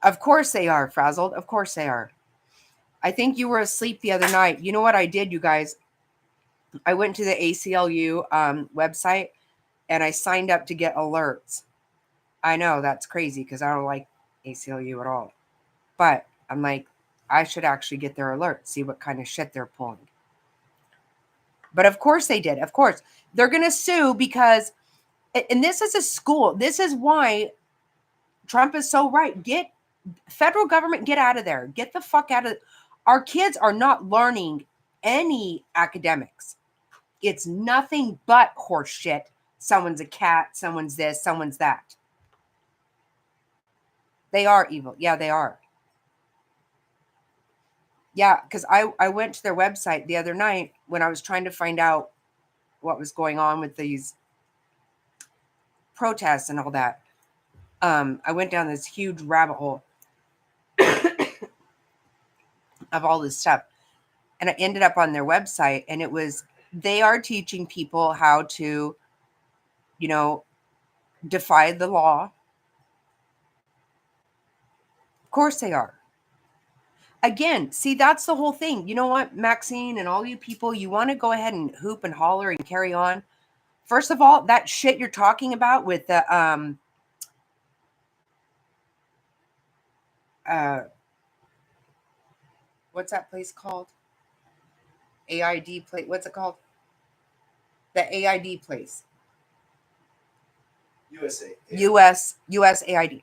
Of course they are, Frazzled. Of course they are. I think you were asleep the other night. You know what I did, you guys? I went to the ACLU website and I signed up to get alerts. I know that's crazy because I don't like ACLU at all. But I'm like, I should actually get their alerts, see what kind of shit they're pulling. But of course they did. Of course. They're going to sue because, and this is a school. This is why Trump is so right. Get Federal government, get out of there. Get the fuck out of. Our kids are not learning any academics. It's nothing but horse shit. Someone's a cat, someone's this, someone's that. They are evil. Yeah, they are. Yeah, because I went to their website the other night when I was trying to find out what was going on with these protests and all that. I went down this huge rabbit hole of all this stuff. And I ended up on their website, and it was, they are teaching people how to, you know, defy the law. Of course they are. Again, see, that's the whole thing. You know what, Maxine and all you people, you want to go ahead and hoop and holler and carry on. First of all, that shit you're talking about with the what's that place called? AID place. What's it called? The AID place. US AID.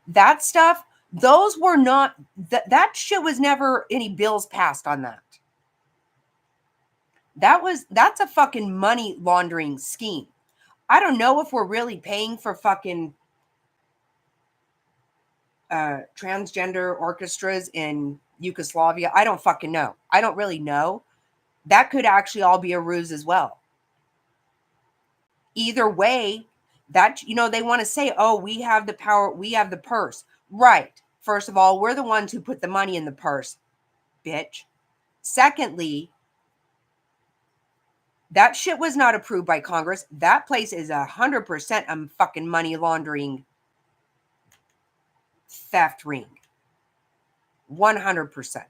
That stuff, those were not, that shit was never any bills passed on that. That's a fucking money laundering scheme. I don't know if we're really paying for fucking transgender orchestras in Yugoslavia. I don't fucking know. I don't really know. That could actually all be a ruse as well. Either way, that, you know, they want to say, oh, we have the power, we have the purse. Right. First of all, we're the ones who put the money in the purse, bitch. Secondly, that shit was not approved by Congress. That place is 100% a fucking money laundering theft ring. 100%.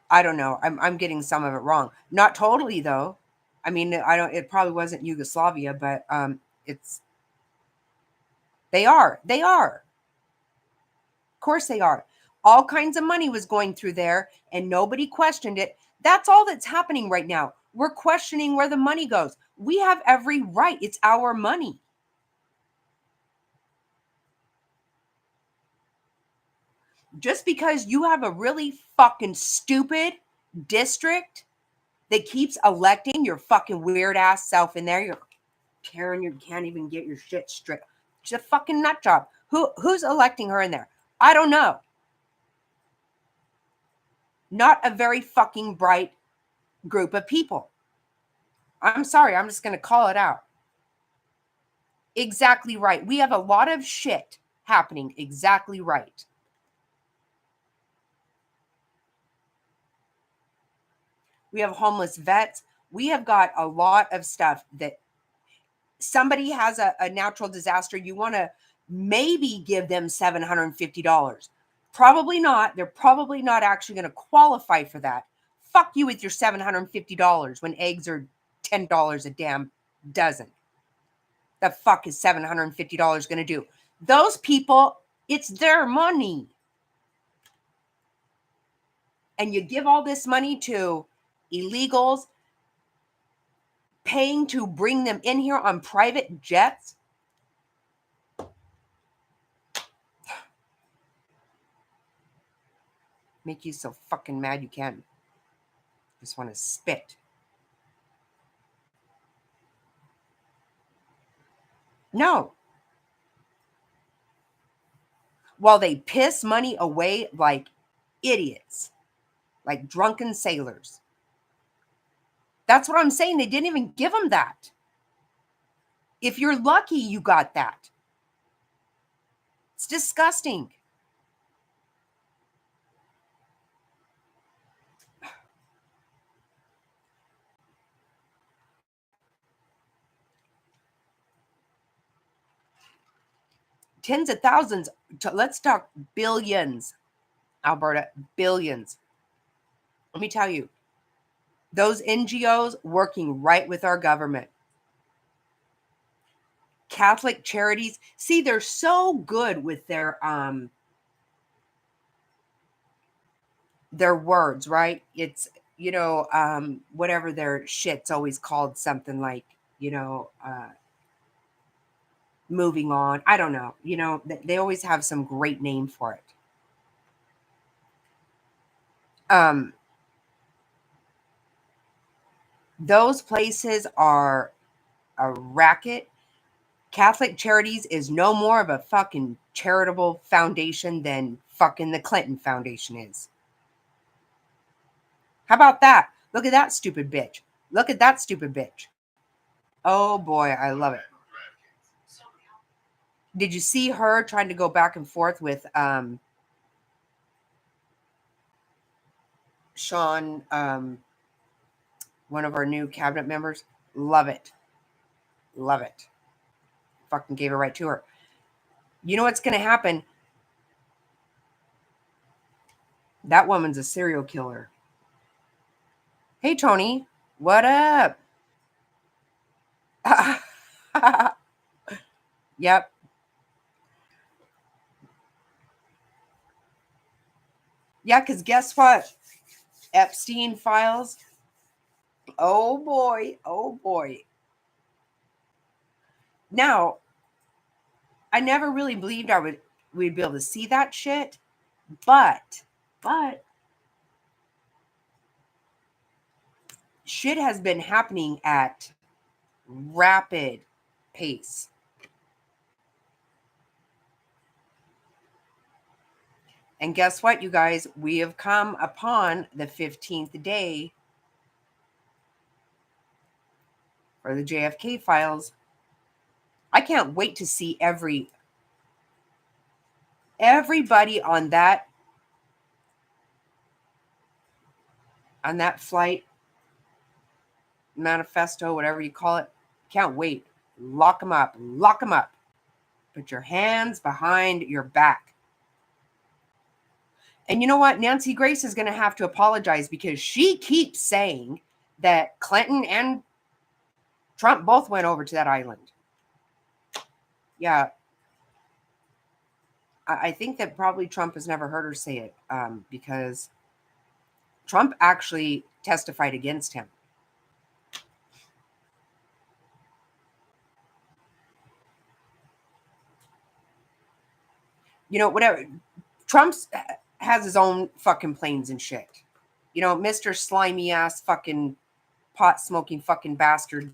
I don't know. I'm getting some of it wrong. Not totally though. I mean, it probably wasn't Yugoslavia, but they are. Of course they are. All kinds of money was going through there and nobody questioned it. That's all that's happening right now. We're questioning where the money goes. We have every right. It's our money. Just because you have a really fucking stupid district that keeps electing your fucking weird ass self in there, you're Karen, you can't even get your shit straight. She's a fucking nut job. Who's electing her in there? I don't know. Not a very fucking bright group of people. I'm sorry, I'm just going to call it out. Exactly right. We have a lot of shit happening. Exactly right. We have homeless vets. We have got a lot of stuff that somebody has a natural disaster. You want to maybe give them $750. Probably not. They're probably not actually going to qualify for that. Fuck you with your $750 when eggs are $10 a damn dozen. The fuck is $750 going to do? Those people, it's their money. And you give all this money to illegals, paying to bring them in here on private jets. Make you so fucking mad you can. Just want to spit. No. While they piss money away like idiots, like drunken sailors. That's what I'm saying. They didn't even give them that. If you're lucky, you got that. It's disgusting. Tens of thousands. Let's talk billions, Alberta, billions. Let me tell you, those NGOs working right with our government. Catholic charities, see, they're so good with their words, right? It's, whatever their shit's always called something like, moving on. I don't know. They always have some great name for it. Those places are a racket. Catholic Charities is no more of a fucking charitable foundation than fucking the Clinton Foundation is. How about that? Look at that stupid bitch. Look at that stupid bitch. Oh boy, I love it. Did you see her trying to go back and forth with Sean, one of our new cabinet members? Love it. Love it. Fucking gave it right to her. You know what's going to happen? That woman's a serial killer. Hey, Tony. What up? Yep. Yeah, because guess what? Epstein files. Oh, boy. Oh, boy. Now, I never really believed we'd be able to see that shit, but shit has been happening at rapid pace. And guess what, you guys? We have come upon the 15th day for the JFK files. I can't wait to see everybody on that flight manifesto, whatever you call it. Can't wait. Lock them up. Lock them up. Put your hands behind your back. And you know what? Nancy Grace is going to have to apologize because she keeps saying that Clinton and Trump both went over to that island. Yeah. I think that probably Trump has never heard her say it because Trump actually testified against him. Whatever. Trump has his own fucking planes and shit. Mr. slimy ass fucking pot smoking fucking bastard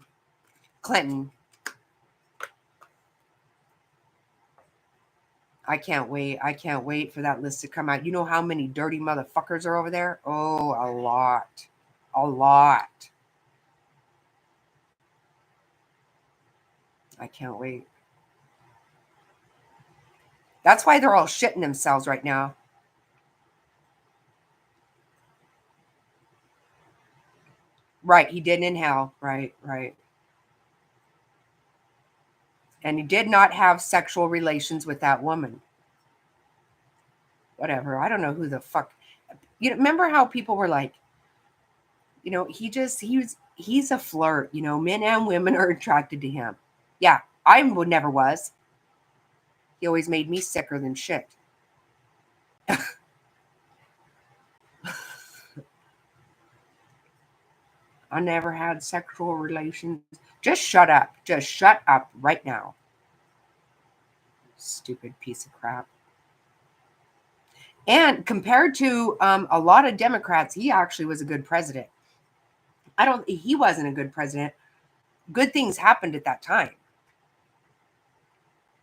Clinton. I can't wait. I can't wait for that list to come out. You know how many dirty motherfuckers are over there? Oh, a lot. A lot. I can't wait. That's why they're all shitting themselves right now. Right, he didn't inhale. Right. And he did not have sexual relations with that woman. Whatever. I don't know who the fuck. Remember how people were like, he's a flirt. Men and women are attracted to him. Yeah, I never was. He always made me sicker than shit. I never had sexual relations. Just shut up. Just shut up right now. Stupid piece of crap. And compared to a lot of Democrats, he actually was a good president. He wasn't a good president. Good things happened at that time.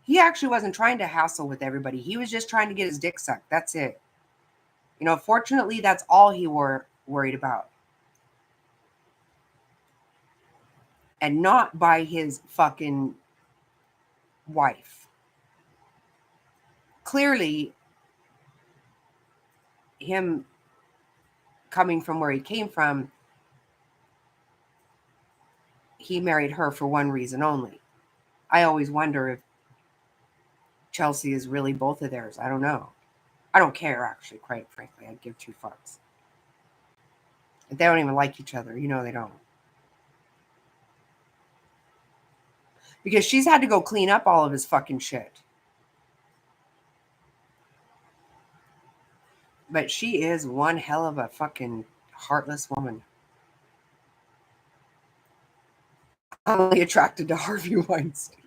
He actually wasn't trying to hassle with everybody. He was just trying to get his dick sucked. That's it. Fortunately, that's all he worried about. And not by his fucking wife. Clearly, him coming from where he came from, he married her for one reason only. I always wonder if Chelsea is really both of theirs. I don't know. I don't care, actually, quite frankly. I'd give two fucks. If they don't even like each other, they don't. Because she's had to go clean up all of his fucking shit. But she is one hell of a fucking heartless woman. I'm only attracted to Harvey Weinstein.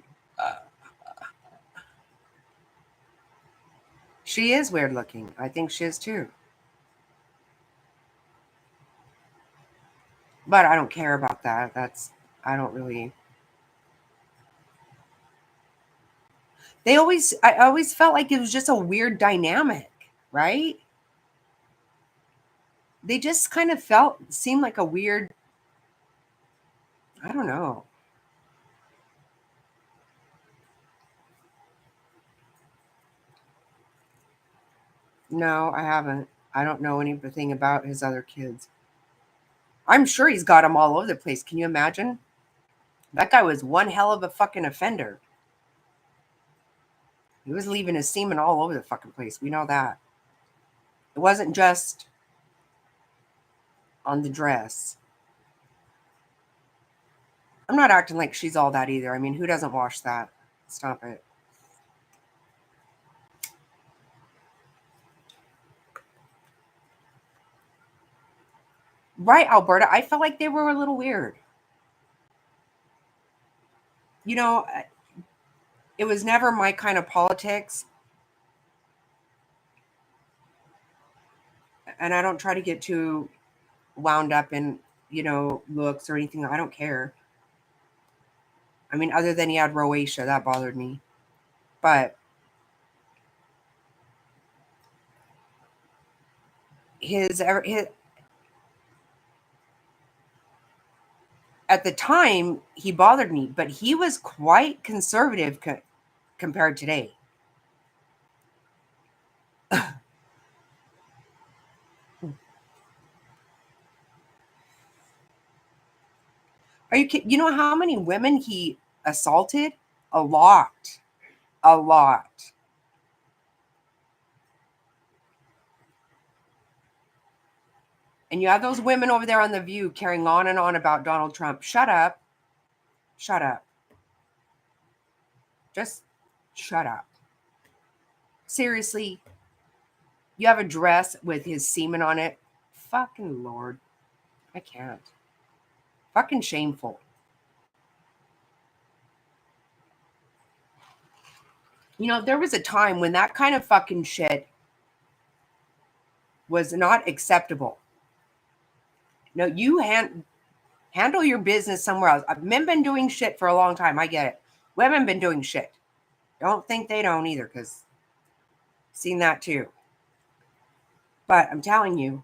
She is weird looking. I think she is too. But I don't care about that. I don't really. I always felt like it was just a weird dynamic, right? They just kind of seemed like a weird, I don't know. No, I haven't. I don't know anything about his other kids. I'm sure he's got them all over the place. Can you imagine? That guy was one hell of a fucking offender. He was leaving his semen all over the fucking place. We know that. It wasn't just on the dress. I'm not acting like she's all that either. I mean, who doesn't wash that? Stop it. Right, Alberta. I felt like they were a little weird. You know, it was never my kind of politics. And I don't try to get too wound up in, looks or anything. I don't care. I mean, other than he had rosacea, that bothered me. But his at the time, he bothered me, but he was quite conservative compared today. Are you kidding? You know how many women he assaulted? A lot. A lot. And you have those women over there on The View carrying on and on about Donald Trump. Shut up. Shut up. Just shut up. Seriously. You have a dress with his semen on it. Fucking Lord. I can't. Fucking shameful. You know, there was a time when that kind of fucking shit was not acceptable. No, you handle your business somewhere else. Men been doing shit for a long time. I get it. Women been doing shit. Don't think they don't either, because I've seen that too. But I'm telling you,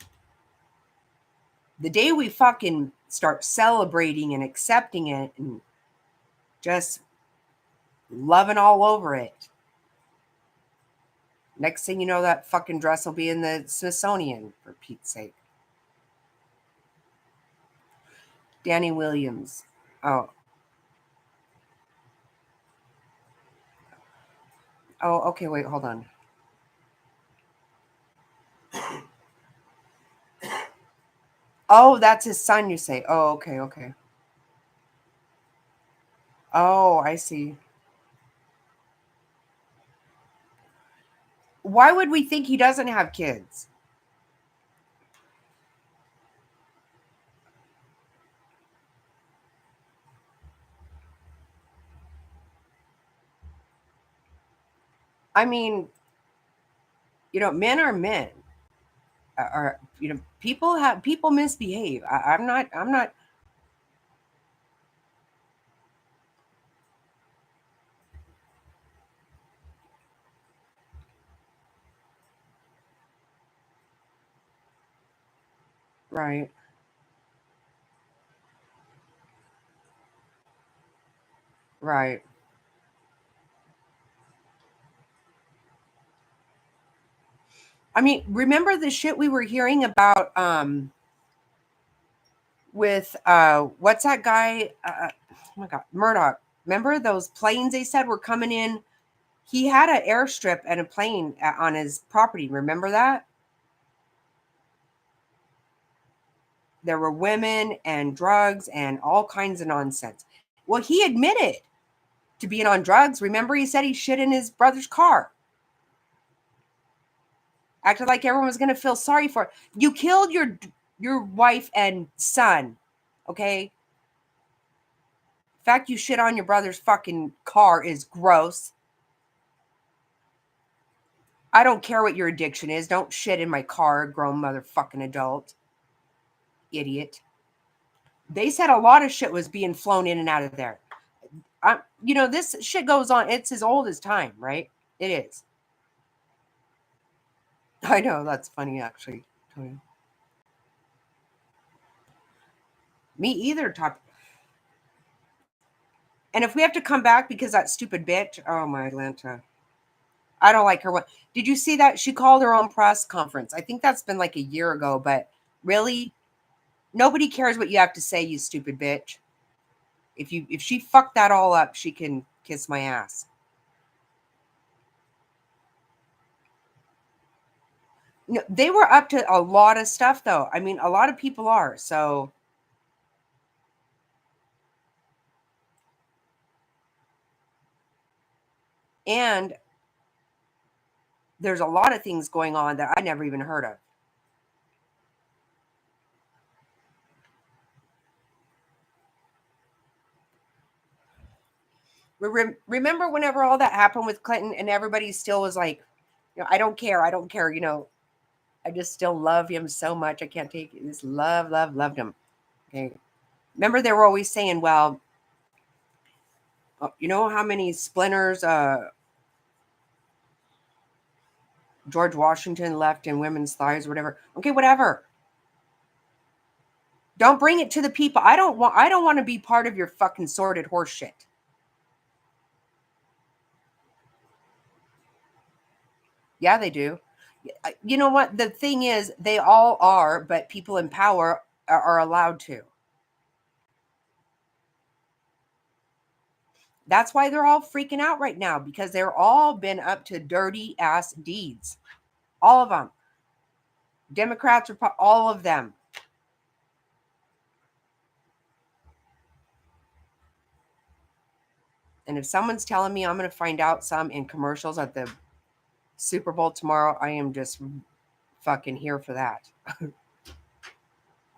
the day we fucking start celebrating and accepting it and just loving all over it, next thing you know, that fucking dress will be in the Smithsonian, for Pete's sake. Danny Williams. Oh, okay, wait, hold on. Oh, that's his son, you say. Oh, okay. Oh, I see. Why would we think he doesn't have kids? I mean, men are men. People misbehave. I'm not. Right. Right. I mean, remember the shit we were hearing about with what's that guy? Oh my God, Murdoch. Remember those planes they said were coming in? He had an airstrip and a plane on his property. Remember that? There were women and drugs and all kinds of nonsense. Well, he admitted to being on drugs. Remember, he said he shit in his brother's car. Acted like everyone was going to feel sorry for it. You killed your wife and son, okay? fact you shit on your brother's fucking car is gross. I don't care what your addiction is. Don't shit in my car, grown motherfucking adult. Idiot. They said a lot of shit was being flown in and out of there. This shit goes on. It's as old as time, right? It is. I know, that's funny, actually. Tony. Me either, Top. And if we have to come back because that stupid bitch, oh my Atlanta. I don't like her. Did you see that? She called her own press conference. I think that's been like a year ago, but really? Nobody cares what you have to say, you stupid bitch. If she fucked that all up, she can kiss my ass. No, they were up to a lot of stuff, though. I mean, a lot of people are. So, and there's a lot of things going on that I never even heard of. Remember whenever all that happened with Clinton and everybody still was like, I don't care. I just still love him so much. I can't take it. Just loved him. Okay. Remember they were always saying, well, you know how many splinters George Washington left in women's thighs or whatever. Okay, whatever. Don't bring it to the people. I don't want to be part of your fucking sordid horse shit. Yeah, they do. You know what? The thing is, they all are, but people in power are allowed to. That's why they're all freaking out right now, because they're all been up to dirty ass deeds. All of them. Democrats, all of them. And if someone's telling me I'm going to find out some in commercials at the Super Bowl tomorrow, I am just fucking here for that.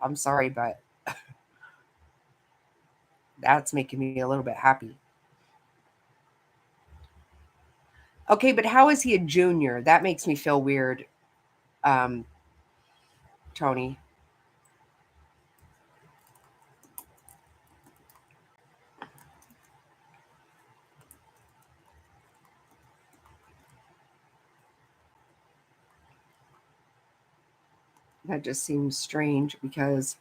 I'm sorry, but that's making me a little bit happy. Okay, but how is he a junior? That makes me feel weird, Tony. That just seems strange because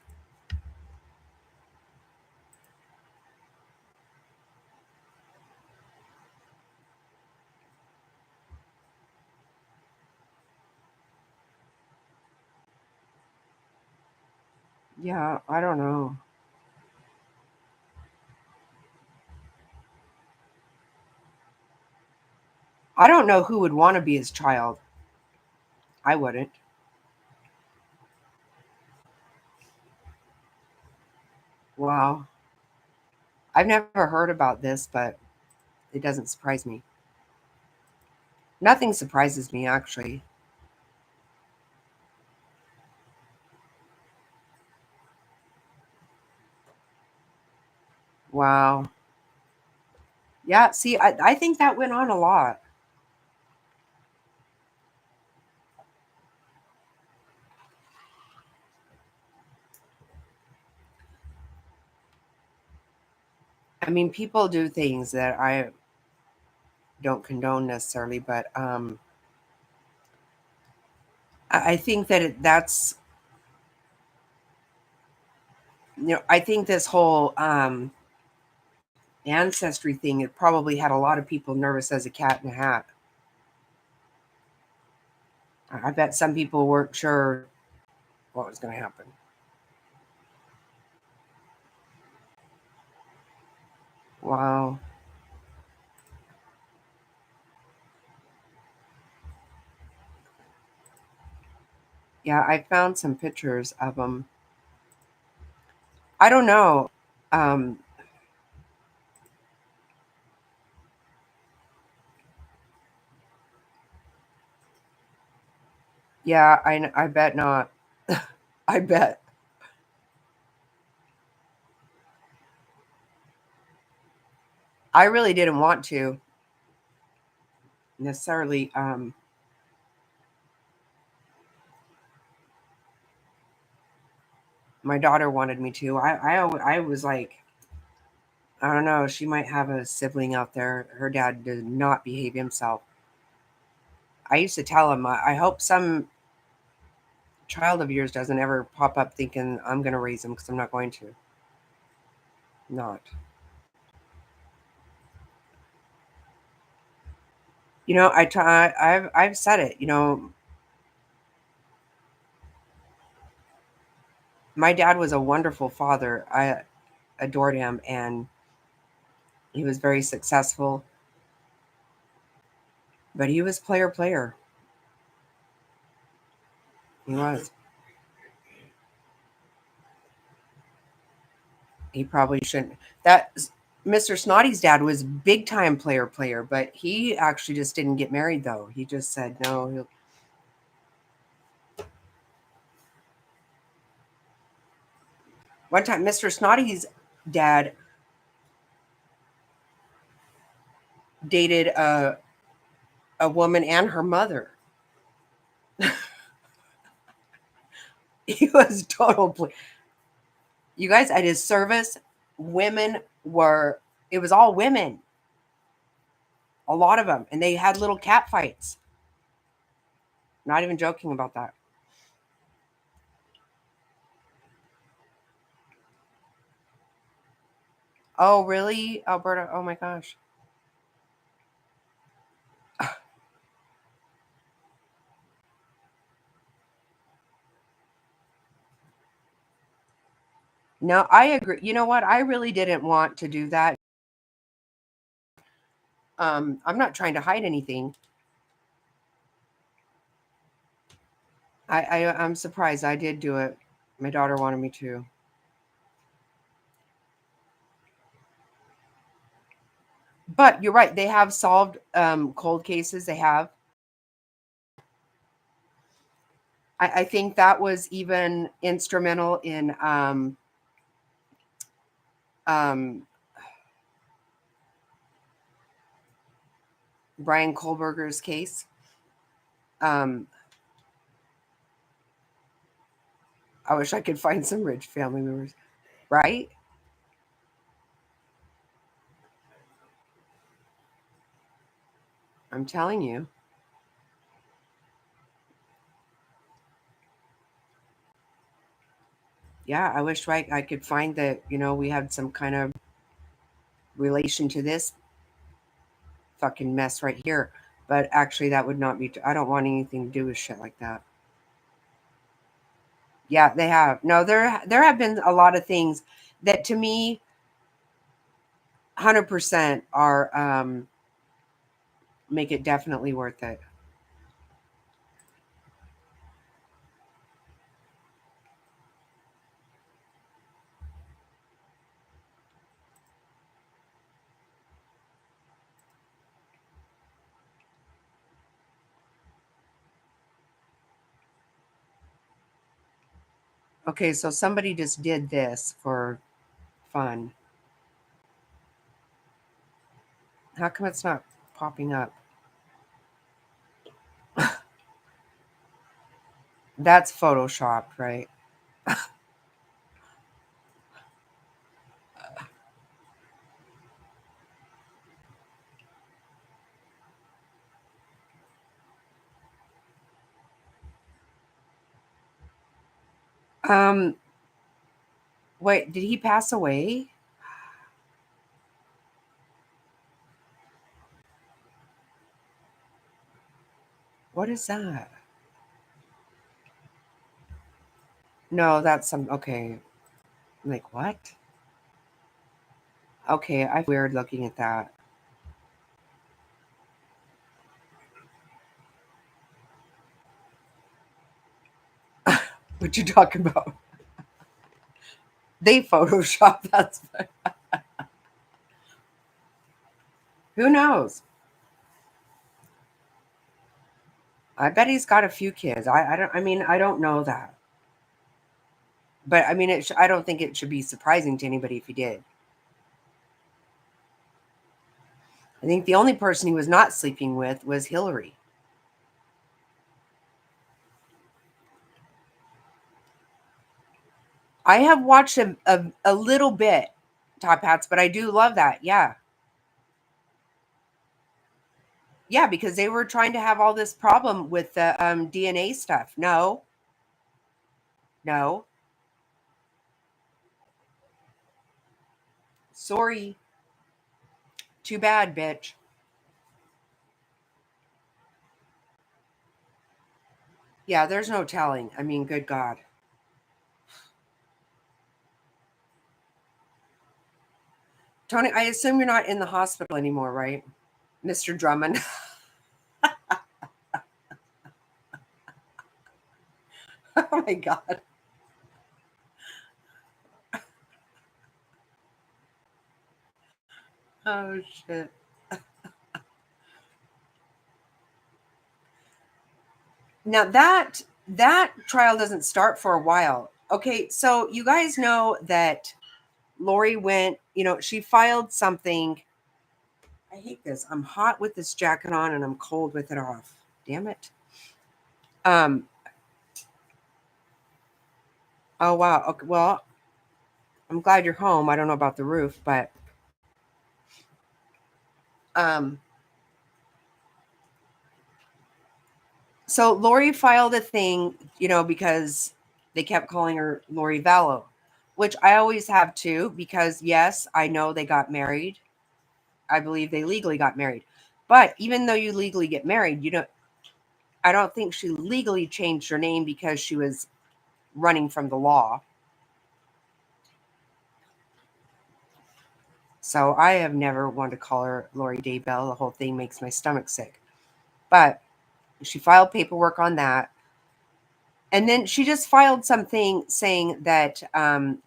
yeah, I don't know. I don't know who would want to be his child. I wouldn't. Wow. I've never heard about this, but it doesn't surprise me. Nothing surprises me, actually. Wow. Yeah, see, I think that went on a lot. I mean, people do things that I don't condone necessarily, but I think that that's, I think this whole ancestry thing, it probably had a lot of people nervous as a cat in a hat. I bet some people weren't sure what was going to happen. Wow. Yeah, I found some pictures of them. I don't know. Yeah, I bet not. I bet. I really didn't want to necessarily. My daughter wanted me to. I was like, I don't know. She might have a sibling out there. Her dad did not behave himself. I used to tell him, I hope some child of yours doesn't ever pop up thinking I'm going to raise him, because I'm not going to. Not. You know, I've said it. You know, my dad was a wonderful father. I adored him, and he was very successful. But he was player. He was. He probably shouldn't. That Mr. Snotty's dad was big time player, but he actually just didn't get married though. He just said no. One time, Mr. Snotty's dad dated a woman and her mother. He was total. You guys, at his service, women were. It was all women. A lot of them, and they had little cat fights. Not even joking about that. Oh, really, Alberta? Oh my gosh. No, I agree. You know what? I really didn't want to do that. I'm not trying to hide anything. I'm surprised I did do it. My daughter wanted me to. But you're right. They have solved cold cases. They have. I think that was even instrumental in Brian Kohlberger's case. I wish I could find some rich family members, right? I'm telling you. Yeah, I wish I could find that, we had some kind of relation to this fucking mess right here. But actually, that would not be. I don't want anything to do with shit like that. Yeah, they have. No, there have been a lot of things that to me 100% are make it definitely worth it. Okay, so somebody just did this for fun. How come it's not popping up? That's photoshopped, right? Wait, did he pass away? What is that? No, that's some. Okay. Like, what? Okay, I feel weird looking at that. What you talking about? They Photoshop. That's who knows. I bet he's got a few kids. I don't. I mean, I don't know that. But I mean, I don't think it should be surprising to anybody if he did. I think the only person he was not sleeping with was Hillary. I have watched a little bit, Top Hats, but I do love that. Yeah. Yeah, because they were trying to have all this problem with the DNA stuff. No. Sorry. Too bad, bitch. Yeah, there's no telling. I mean, good God. Tony, I assume you're not in the hospital anymore, right? Mr. Drummond. Oh my God. Oh shit. Now that trial doesn't start for a while. Okay, so you guys know that Lori went, she filed something. I hate this. I'm hot with this jacket on and I'm cold with it off. Damn it. Oh wow. Okay, well, I'm glad you're home. I don't know about the roof, but so Lori filed a thing, because they kept calling her Lori Vallow, which I always have too, because yes, I know they got married. I believe they legally got married. But even though you legally get married, I don't think she legally changed her name because she was running from the law. So I have never wanted to call her Lori Daybell. The whole thing makes my stomach sick. But she filed paperwork on that. And then she just filed something saying that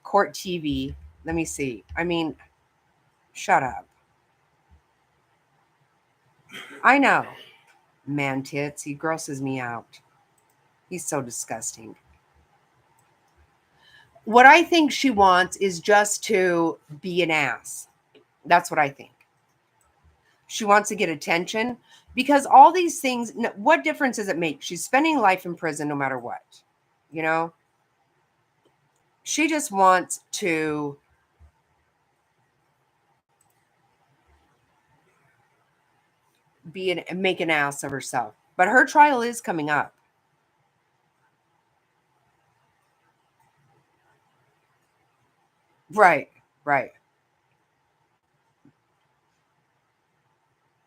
Court TV, let me see. I mean, shut up. I know. Man tits, he grosses me out. He's so disgusting. What I think she wants is just to be an ass. That's what I think. She wants to get attention because all these things, what difference does it make? She's spending life in prison no matter what, She just wants to make an ass of herself. But her trial is coming up. Right.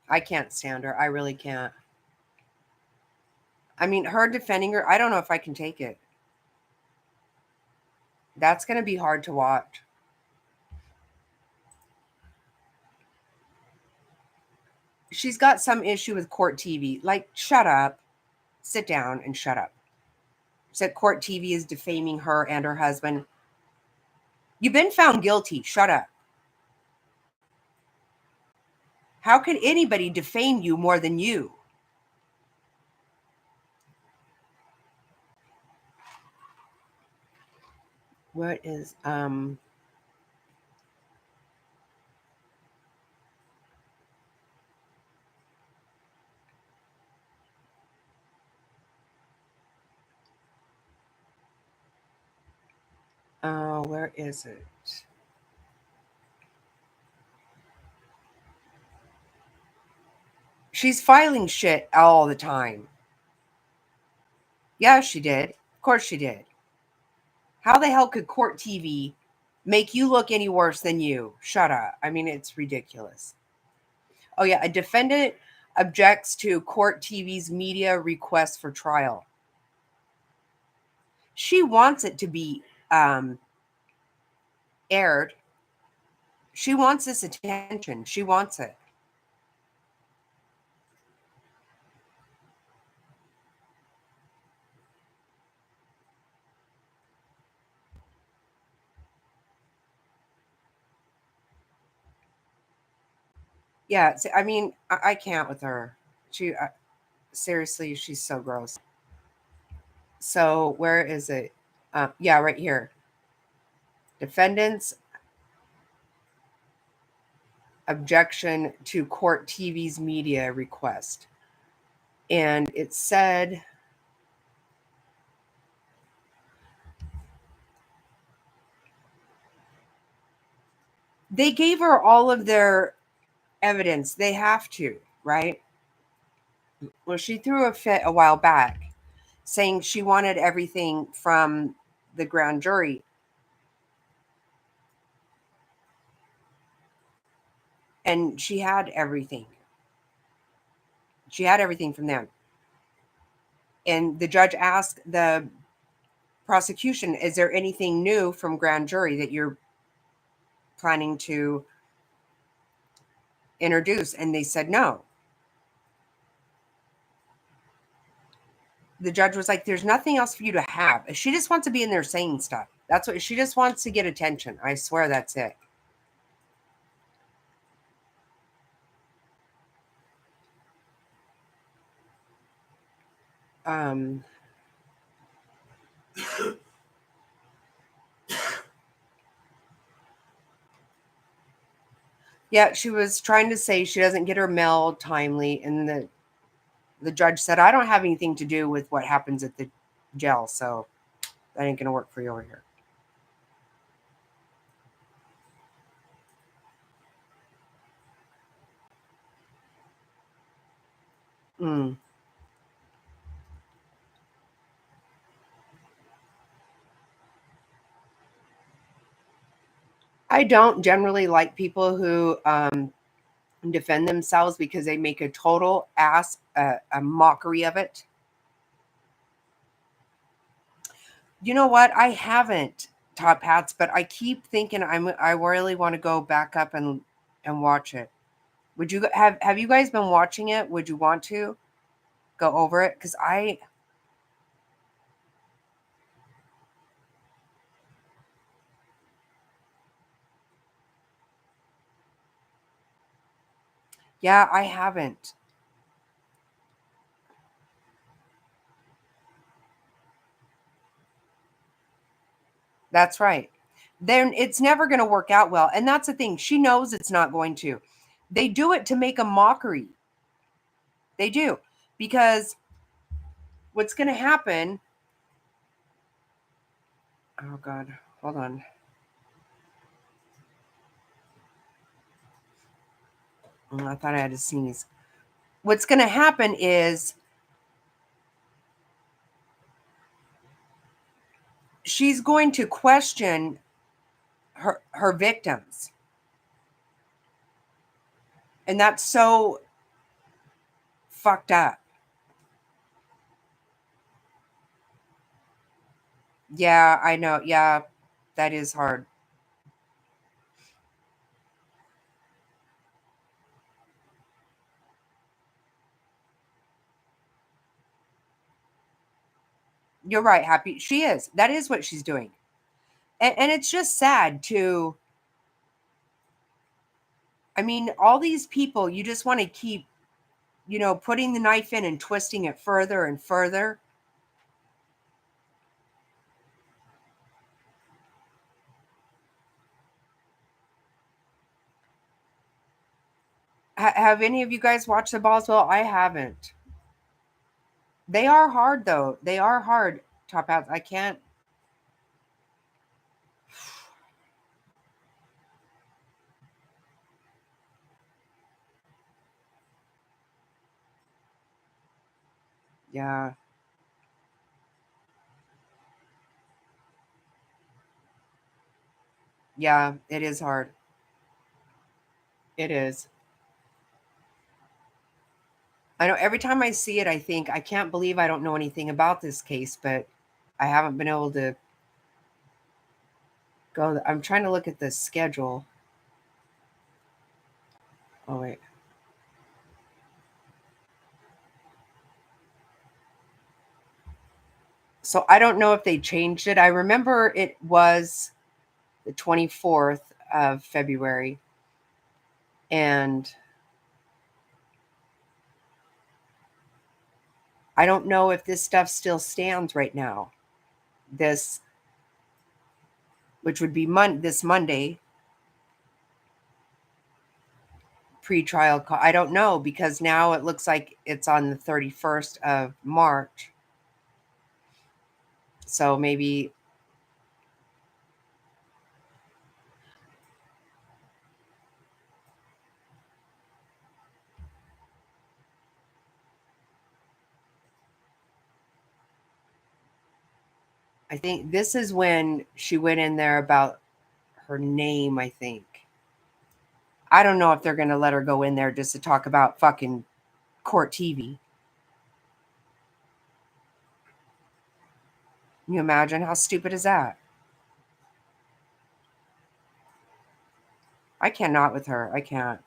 I can't stand her. I really can't. I mean, her defending her, I don't know if I can take it. That's going to be hard to watch. She's got some issue with Court TV. Like, shut up. Sit down and shut up. Said Court TV is defaming her and her husband. You've been found guilty. Shut up. How could anybody defame you more than you? What is where is it? She's filing shit all the time. Yeah, she did. Of course she did. How the hell could Court TV make you look any worse than you? Shut up. I mean, it's ridiculous. Oh, yeah. A defendant objects to Court TV's media request for trial. She wants it to be aired. She wants this attention. She wants it. Yeah, I mean, I can't with her. Seriously, she's so gross. So where is it? Yeah, right here. Defendants. objection to court TV's media request. And it said, they gave her all of their evidence. They have to, right? Well, she threw a fit a while back saying she wanted everything from the grand jury. And she had everything. She had everything from them. And the judge asked the prosecution, is there anything new from grand jury that you're planning to introduce? And they said no. The judge was like, there's nothing else for you to have. She just wants to be in there saying stuff. That's what she just wants to get attention. I swear that's it. Yeah, she was trying to say she doesn't get her mail timely, and the judge said, I don't have anything to do with what happens at the jail, so that ain't gonna work for you over here. I don't generally like people who defend themselves because they make a total ass, a mockery of it. You know what? I haven't, Top Hats, but I keep thinking I really want to go back up and watch it. Would you have you guys been watching it? Would you want to go over it? Because yeah, I haven't. That's right. Then it's never going to work out well. And that's the thing. She knows it's not going to. They do it to make a mockery. They do. Because what's going to happen... Oh, God. Hold on. I thought I had to sneeze. What's going to happen is she's going to question her victims. And that's so fucked up. Yeah, I know. Yeah, that is hard. You're right, Happy. She is. That is what she's doing. And it's just sad to... I mean, all these people, you just want to keep, putting the knife in and twisting it further and further. Have any of you guys watched the Boswell? I haven't. They are hard, though. They are hard, Top Hats. I can't. Yeah. Yeah, it is hard. It is. I know every time I see it, I think, I can't believe I don't know anything about this case, but I haven't been able to go. I'm trying to look at the schedule. Oh, wait. So I don't know if they changed it. I remember it was the 24th of February. And I don't know if this stuff still stands right now. This, which would be this Monday. pre-trial call. I don't know, because now it looks like it's on the 31st of March. So maybe I think this is when she went in there about her name, I think. I don't know if they're going to let her go in there just to talk about fucking court TV. Can you imagine how stupid is that? I cannot with her. I can't.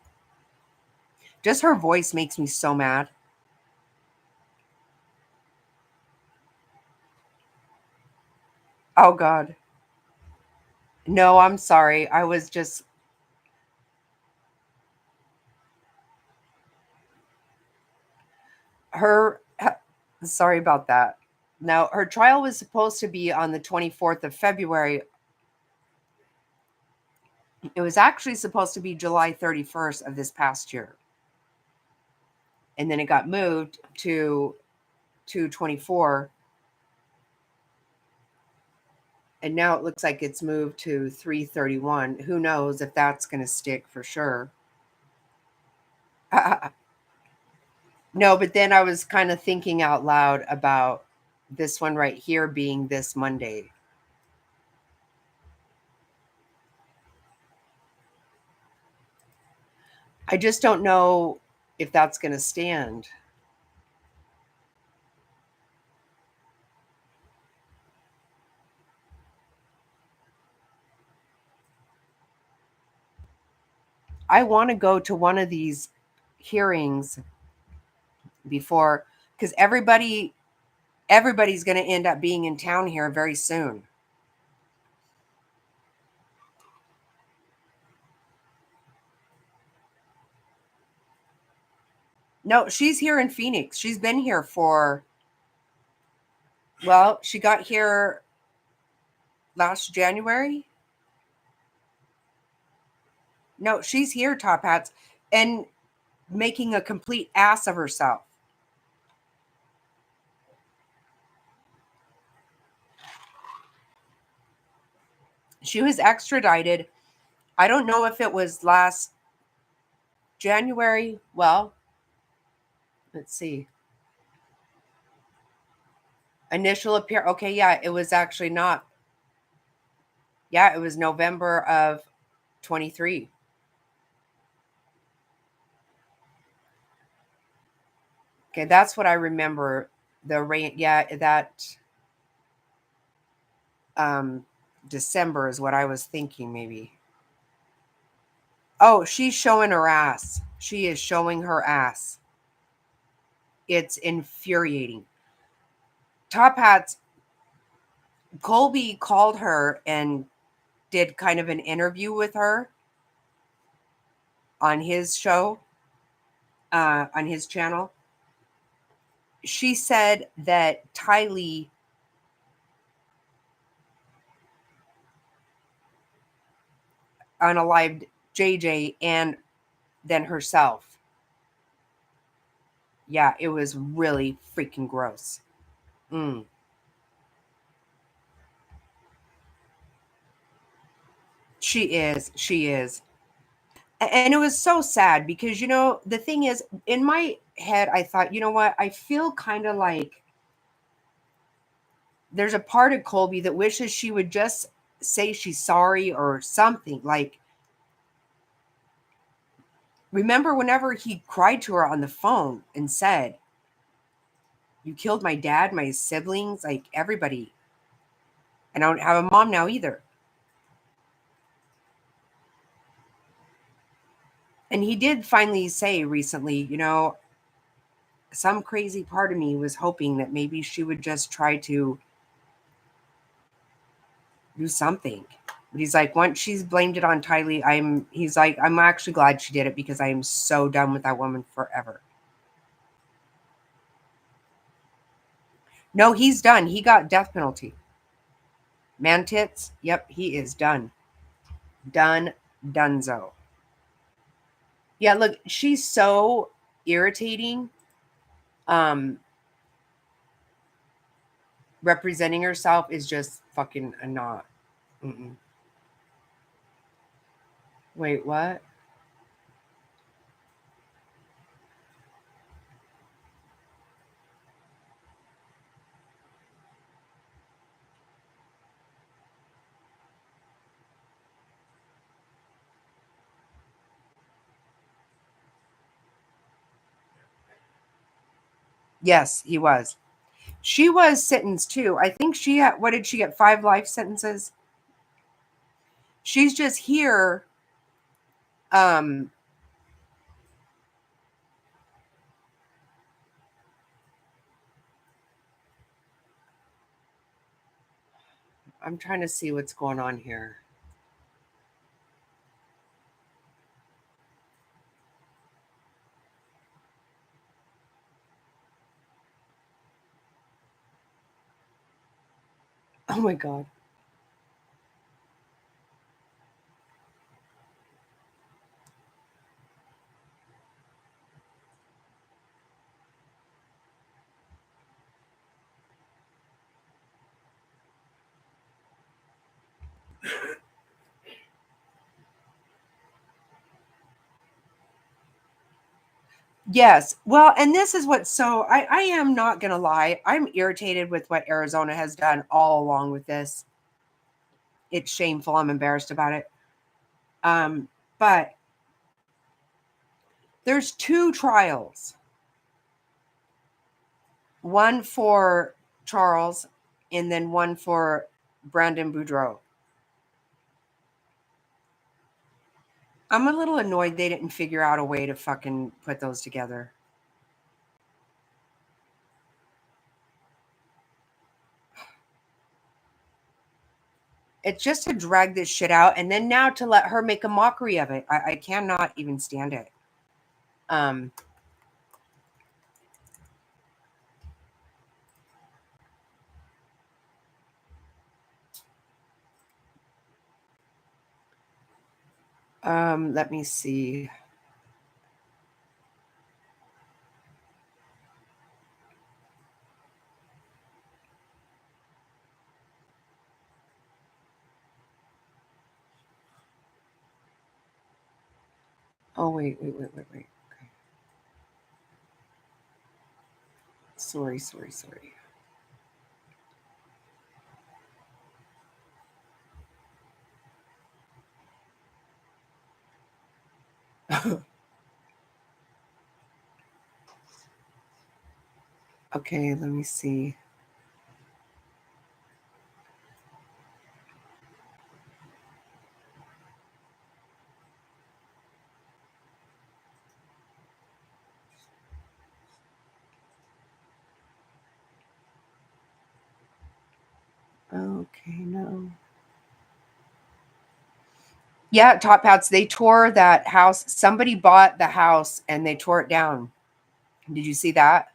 Just her voice makes me so mad. Oh, God. No, I'm sorry. I was just... Sorry about that. Now, her trial was supposed to be on the 24th of February. It was actually supposed to be July 31st of this past year. And then it got moved to 2/24. And now it looks like it's moved to 3/31. Who knows if that's going to stick for sure. No, but then I was kind of thinking out loud about this one right here being this Monday. I just don't know if that's going to stand. I want to go to one of these hearings before, because everybody's going to end up being in town here very soon. No, she's here in Phoenix. She's been here for, well, she got here last January. No, she's here, Top Hats, and making a complete ass of herself. She was extradited. I don't know if it was last January. Well, let's see. Initial appear. Okay, yeah, it was actually not. Yeah, it was November of 23. Okay, that's what I remember. The rain, yeah, that December is what I was thinking, maybe. Oh, she's showing her ass. She is showing her ass. It's infuriating. Top Hats, Colby called her and did kind of an interview with her on his show, on his channel. She said that Tylee unalived JJ and then herself. Yeah, it was really freaking gross. She is. And it was so sad because, you know, the thing is, in my head, I thought, you know what? I feel kind of like there's a part of Colby that wishes she would just say she's sorry or something. Like, remember whenever he cried to her on the phone and said, "You killed my dad, my siblings, like everybody. And I don't have a mom now either." And he did finally say recently, you know, some crazy part of me was hoping that maybe she would just try to do something. But he's like, once she's blamed it on Tylee, I'm actually glad she did it because I am so done with that woman forever. No, he's done. He got death penalty. Man tits, yep, he is done. Done, donezo. Yeah, look, she's so irritating. Representing herself is just fucking a not. Mm-mm. Wait, what? Yes, he was. She was sentenced too. I think she had, what did she get? 5 life sentences. She's just here. I'm trying to see what's going on here. Oh my God. Yes. Well, and this is what, so I am not going to lie. I'm irritated with what Arizona has done all along with this. It's shameful. I'm embarrassed about it. But there's 2 trials. One for Charles and then one for Brandon Boudreaux. I'm a little annoyed they didn't figure out a way to fucking put those together. It's just to drag this shit out and then now to let her make a mockery of it. I cannot even stand it. Let me see. Oh, wait. Okay. Sorry. Okay, let me see. Okay, no. Yeah, Top Hats, they tore that house. Somebody bought the house and they tore it down. Did you see that?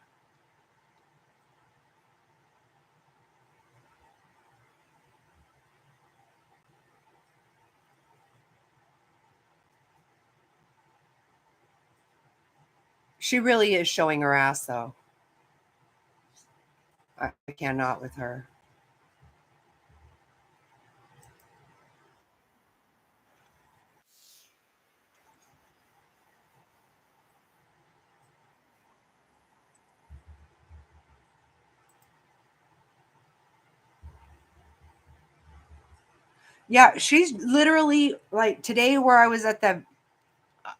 She really is showing her ass, though. I cannot with her. Yeah, she's literally like today where I was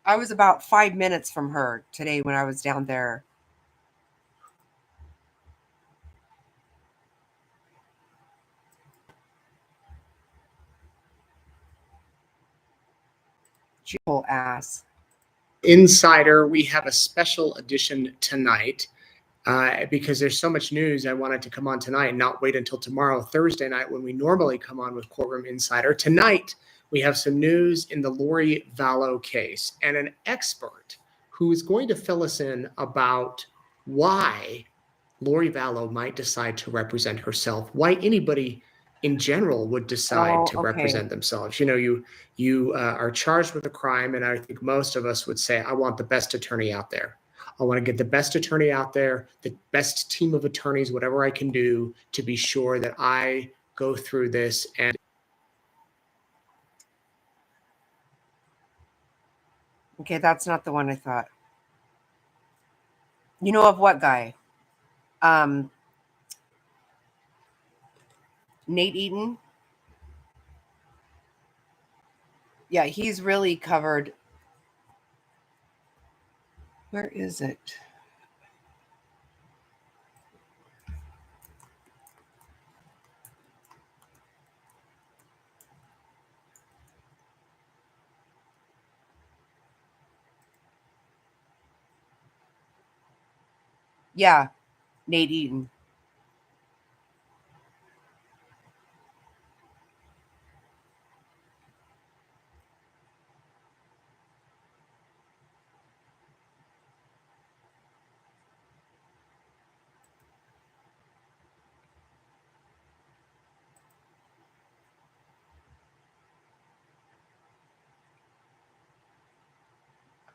I was about 5 minutes from her today when I was down there. She whole ass. Insider, we have a special edition tonight because there's so much news. I wanted to come on tonight and not wait until tomorrow, Thursday night, when we normally come on with Courtroom Insider. Tonight, we have some news in the Lori Vallow case and an expert who is going to fill us in about why Lori Vallow might decide to represent herself, why anybody in general would decide Oh, to okay. represent themselves. You know, you are charged with a crime, and I think most of us would say, I want the best attorney out there. I want to get the best attorney out there, the best team of attorneys, whatever I can do to be sure that I go through this. And Okay, that's not the one I thought. You know of what guy? Nate Eaton. Yeah, he's really covered. Where is it? Yeah, Nate Eaton.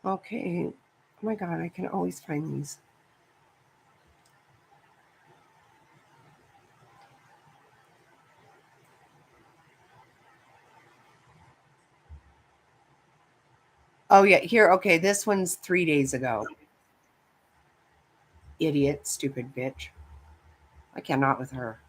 Okay. Oh my God, I can always find these. Oh, yeah, here. Okay, this one's 3 days ago. Idiot, stupid bitch. I cannot with her.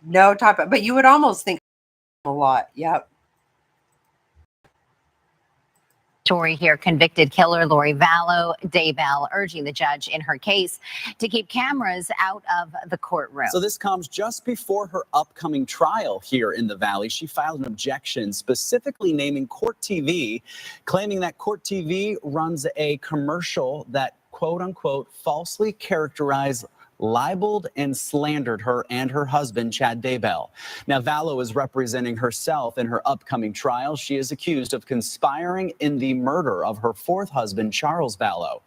No topic, but you would almost think a lot. Yep. Story here, convicted killer Lori Vallow Daybell urging the judge in her case to keep cameras out of the courtroom. So this comes just before her upcoming trial here in the Valley. She filed an objection specifically naming Court TV, claiming that Court TV runs a commercial that, quote unquote, falsely characterized, libeled, and slandered her and her husband, Chad Daybell. Now, Vallow is representing herself in her upcoming trial. She is accused of conspiring in the murder of her fourth husband, Charles Vallow.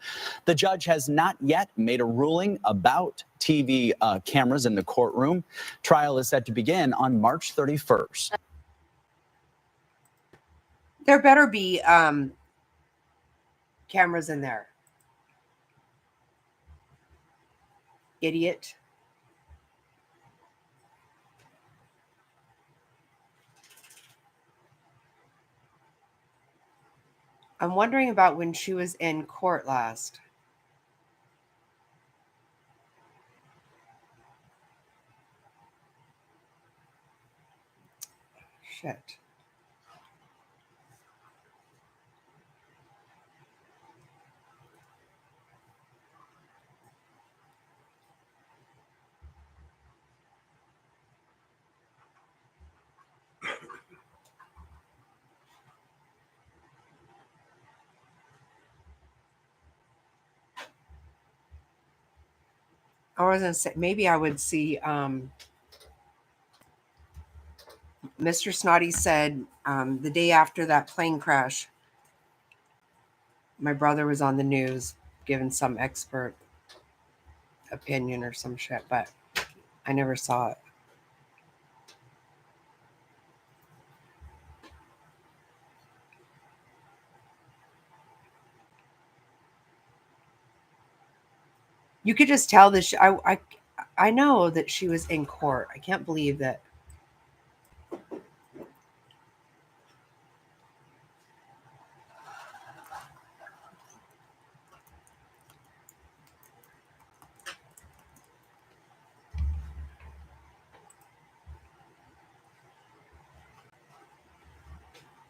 The judge has not yet made a ruling about TV cameras in the courtroom. Trial is set to begin on March 31st. There better be cameras in there. Idiot. I'm wondering about when she was in court last. Shit. I was gonna say maybe I would see Mr. Snotty said the day after that plane crash, my brother was on the news giving some expert opinion or some shit, but I never saw it. You could just tell that I know that she was in court. I can't believe that.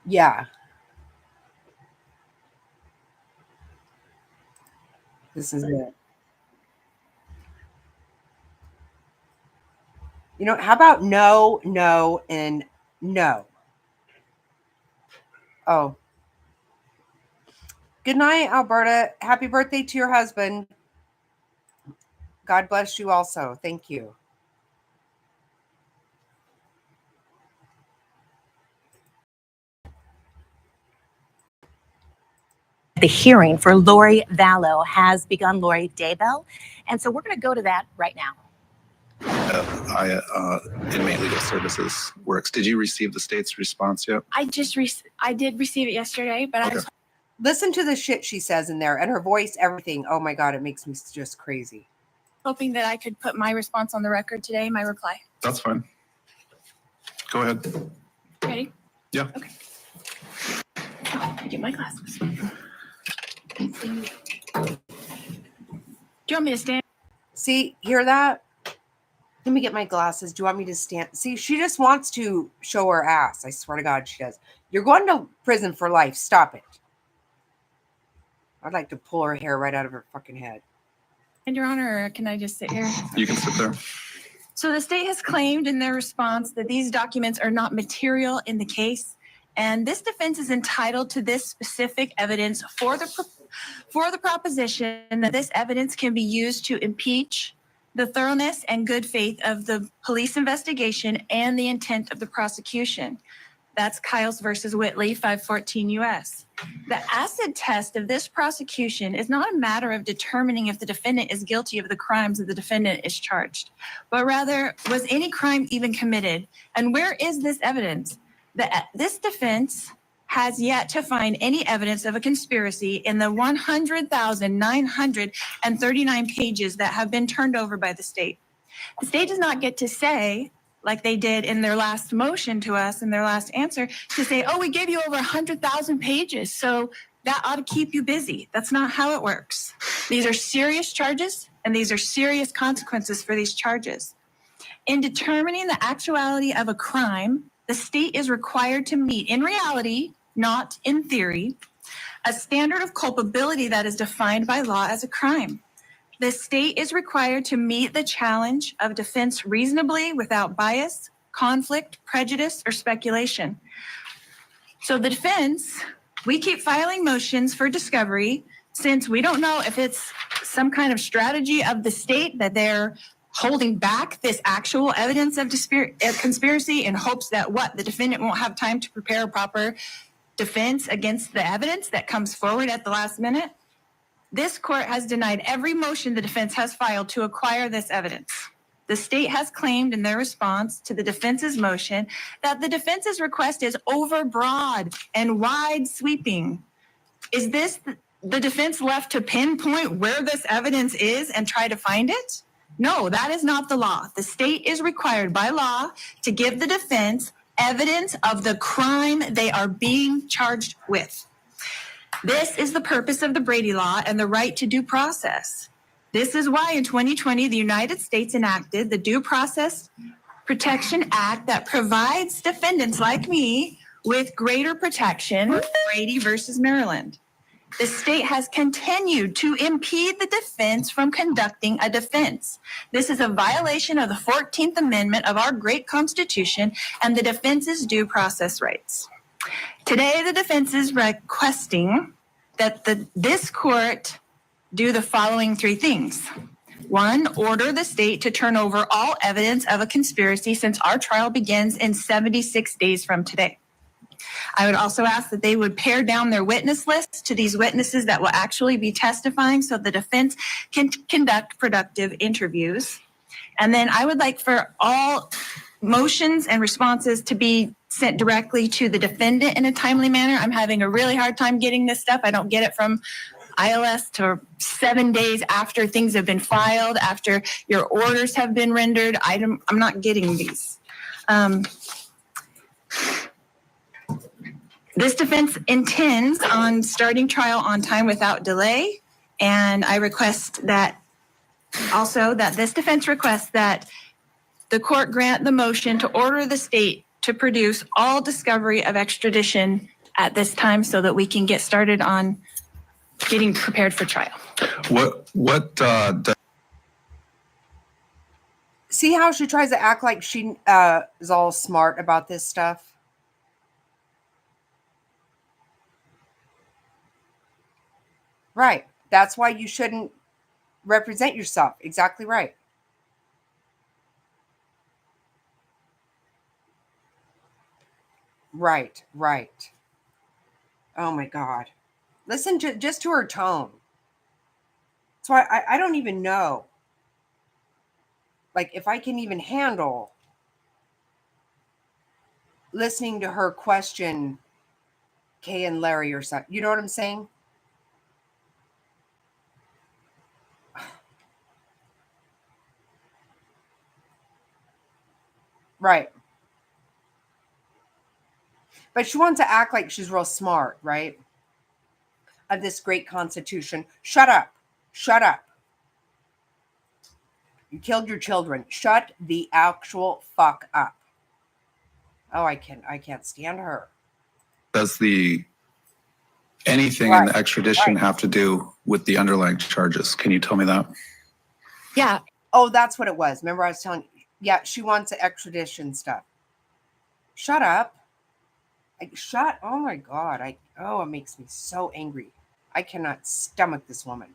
Yeah. This is it. You know, how about no, no, and no? Oh. Good night, Alberta. Happy birthday to your husband. God bless you also. Thank you. The hearing for Lori Vallow has begun, Lori Daybell. And so we're going to go to that right now. Inmate Legal Services works. Did you receive the state's response yet? I did receive it yesterday, but Okay. Listen to the shit she says in there and her voice, everything. Oh my God, it makes me just crazy. hoping that I could put my response on the record today, my reply. That's fine. Go ahead. Ready? Yeah. Okay. Oh, let me get my glasses. Do you want me to stand? See, hear that? Let me get my glasses. Do you want me to stand? See, she just wants to show her ass. I swear to God, she does. You're going to prison for life. Stop it. I'd like to pull her hair right out of her fucking head. And Your Honor, or can I just sit here? You can sit there. So the state has claimed in their response that these documents are not material in the case, and this defense is entitled to this specific evidence for the proposition that this evidence can be used to impeach the thoroughness and good faith of the police investigation and the intent of the prosecution. That's Kyles versus Whitley, 514 U.S. The acid test of this prosecution is not a matter of determining if the defendant is guilty of the crimes that the defendant is charged, but rather, was any crime even committed? And where is this evidence? This defense has yet to find any evidence of a conspiracy in the 100,939 pages that have been turned over by the state. The state does not get to say, like they did in their last motion to us, in their last answer, to say, oh, we gave you over 100,000 pages, so that ought to keep you busy. That's not how it works. These are serious charges, and these are serious consequences for these charges. In determining the actuality of a crime, the state is required to meet, in reality, not in theory, a standard of culpability that is defined by law as a crime. The state is required to meet the challenge of defense reasonably without bias, conflict, prejudice, or speculation. So the defense, we keep filing motions for discovery since we don't know if it's some kind of strategy of the state that they're holding back this actual evidence of conspiracy in hopes that the defendant won't have time to prepare a proper defense against the evidence that comes forward at the last minute. This court has denied every motion the defense has filed to acquire this evidence. The state has claimed in their response to the defense's motion that the defense's request is overbroad and wide sweeping. Is this the defense left to pinpoint where this evidence is and try to find it? No, that is not the law. The state is required by law to give the defense evidence of the crime they are being charged with. This is the purpose of the Brady Law and the right to due process. This is why in 2020, the United States enacted the Due Process Protection Act that provides defendants like me with greater protection, Brady versus Maryland. The state has continued to impede the defense from conducting a defense. This is a violation of the 14th Amendment of our great Constitution and the defense's due process rights. Today, the defense is requesting that this court do the following three things. One, order the state to turn over all evidence of a conspiracy since our trial begins in 76 days from today. I would also ask that they would pare down their witness list to these witnesses that will actually be testifying so the defense can conduct productive interviews. And then I would like for all motions and responses to be sent directly to the defendant in a timely manner. I'm having a really hard time getting this stuff. I don't get it from ILS to 7 days after things have been filed, after your orders have been rendered. I'm not getting these. This defense intends on starting trial on time without delay. And I request that also that this defense requests that the court grant the motion to order the state to produce all discovery of extradition at this time so that we can get started on getting prepared for trial. See how she tries to act like she is all smart about this stuff? Right. That's why you shouldn't represent yourself. Exactly right. Right. Oh my God. Listen to just to her tone. So I don't even know. Like if I can even handle listening to her question Kay and Larry or something. You know what I'm saying? Right. But she wants to act like she's real smart, right? Of this great constitution. Shut up. Shut up. You killed your children. Shut the actual fuck up. Oh, I can't stand her. Does the anything in the extradition have to do with the underlying charges? Can you tell me that? Yeah. Oh, that's what it was. Remember I was telling you. Yeah, she wants the extradition stuff. Shut up. Oh my God. It makes me so angry. I cannot stomach this woman.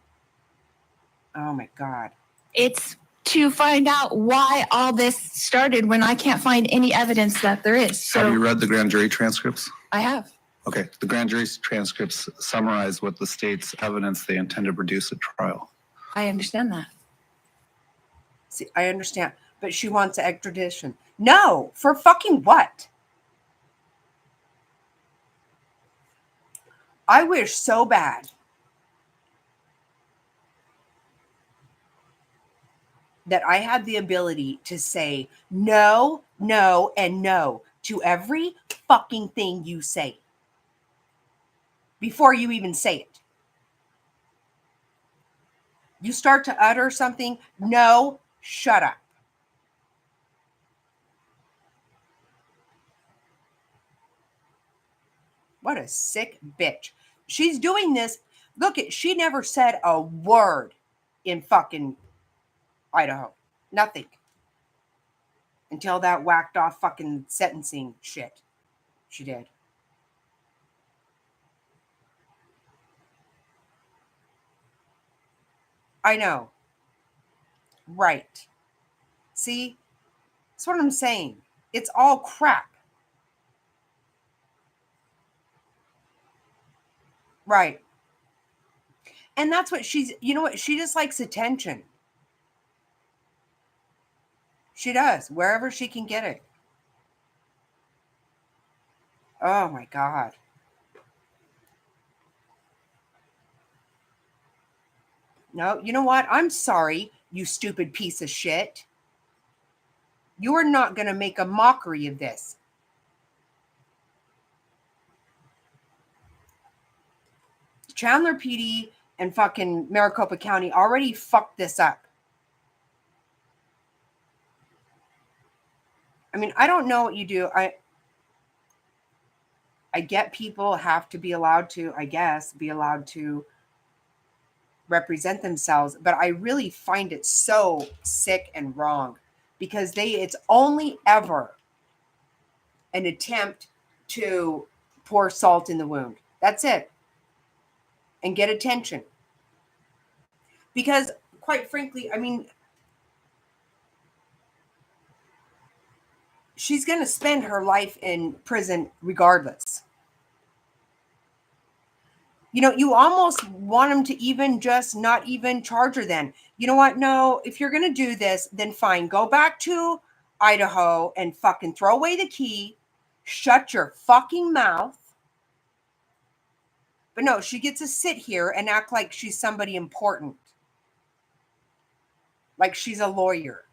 Oh my God. It's to find out why all this started when I can't find any evidence that there is. So Have you read the grand jury transcripts? I have. Okay. The grand jury transcripts summarize what the state's evidence they intend to produce at trial. I understand that. See, I understand. But she wants extradition. No, for fucking what? I wish so bad that I had the ability to say no, no, and no to every fucking thing you say before you even say it. You start to utter something, no, shut up. What a sick bitch. She's doing this. Look, she never said a word in fucking Idaho. Nothing. Until that whacked off fucking sentencing shit. She did. I know. Right. See? That's what I'm saying. It's all crap. Right. And that's what you know what? She just likes attention. She does, wherever she can get it. Oh my God. No, you know what? I'm sorry, you stupid piece of shit. You are not going to make a mockery of this. Chandler PD and fucking Maricopa County already fucked this up. I mean, I don't know what you do. I get people have to be allowed to, I guess, be allowed to represent themselves, but I really find it so sick and wrong because it's only ever an attempt to pour salt in the wound. That's it. And get attention. Because quite frankly, I mean, she's going to spend her life in prison regardless. You know, you almost want them to even just not even charge her then. You know what? No, if you're going to do this, then fine. Go back to Idaho and fucking throw away the key. Shut your fucking mouth. But no, she gets to sit here and act like she's somebody important. Like she's a lawyer.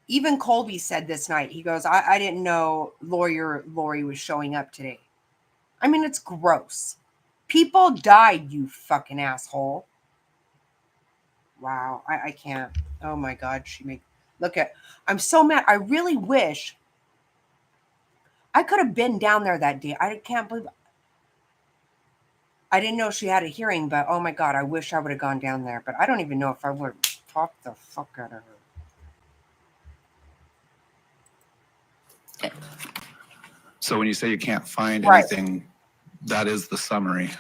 Even Colby said this night, he goes, I didn't know lawyer Lori was showing up today. I mean, it's gross. People died, you fucking asshole. Wow, I can't. Oh my God, I'm so mad. I really wish I could have been down there that day. I can't believe I didn't know she had a hearing, but oh my God, I wish I would have gone down there. But I don't even know if I would have talked the fuck out of her. So when you say you can't find anything, that is the summary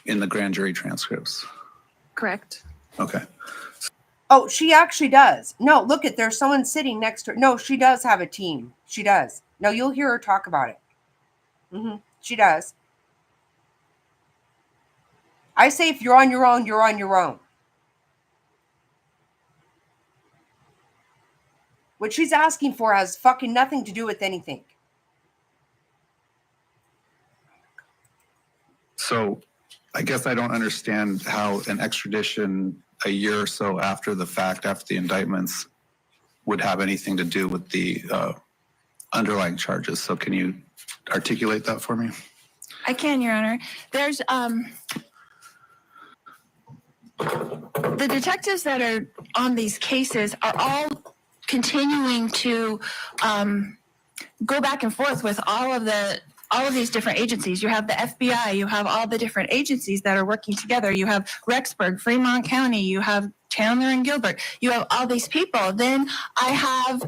in the grand jury transcripts. Correct. Okay. Oh, she actually does. No, look there's someone sitting next to her. No, she does have a team. She does. No, you'll hear her talk about it. She does. I say if you're on your own, you're on your own. What she's asking for has fucking nothing to do with anything. So I guess I don't understand how an extradition a year or so after the fact, after the indictments, would have anything to do with the underlying charges. So can you articulate that for me? I can, Your Honor. There's the detectives that are on these cases are all continuing to go back and forth with all of these different agencies. You have the FBI, you have all the different agencies that are working together. You have Rexburg, Fremont County, you have Chandler and Gilbert. You have all these people. Then I have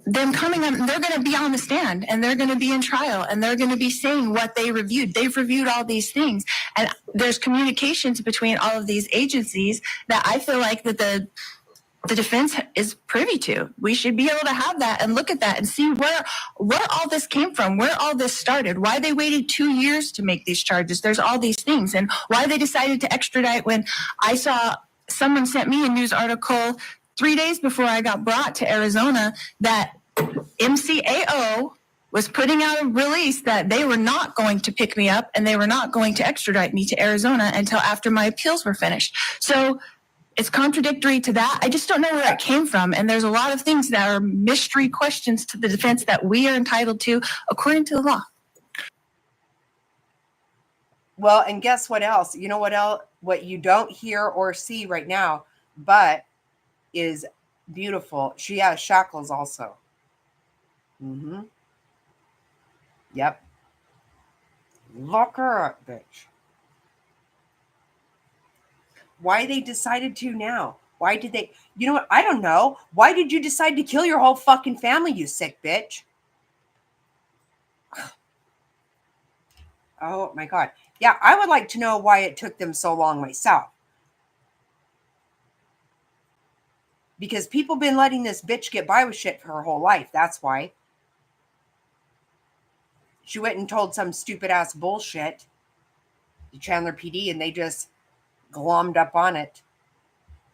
them coming up, and they're going to be on the stand, and they're going to be in trial, and they're going to be saying what they reviewed. They've reviewed all these things, and there's communications between all of these agencies that I feel like that the defense is privy to. We should be able to have that and look at that and see where all this came from, where all this started, why they waited 2 years to make these charges. There's all these things, and why they decided to extradite when I saw someone sent me a news article 3 days before I got brought to Arizona that MCAO was putting out a release that they were not going to pick me up and they were not going to extradite me to Arizona until after my appeals were finished. So it's contradictory to that. I just don't know where it came from. And there's a lot of things that are mystery questions to the defense that we are entitled to according to the law. Well, and guess what else? You know what else? What you don't hear or see right now, but is beautiful. She has shackles also. Mm-hmm. Yep. Lock her up, bitch. Why they decided to now? Why did they? You know what? I don't know. Why did you decide to kill your whole fucking family, you sick bitch? Oh my God. Yeah, I would like to know why it took them so long myself. Because people been letting this bitch get by with shit for her whole life. That's why. She went and told some stupid ass bullshit to Chandler PD and they just glommed up on it.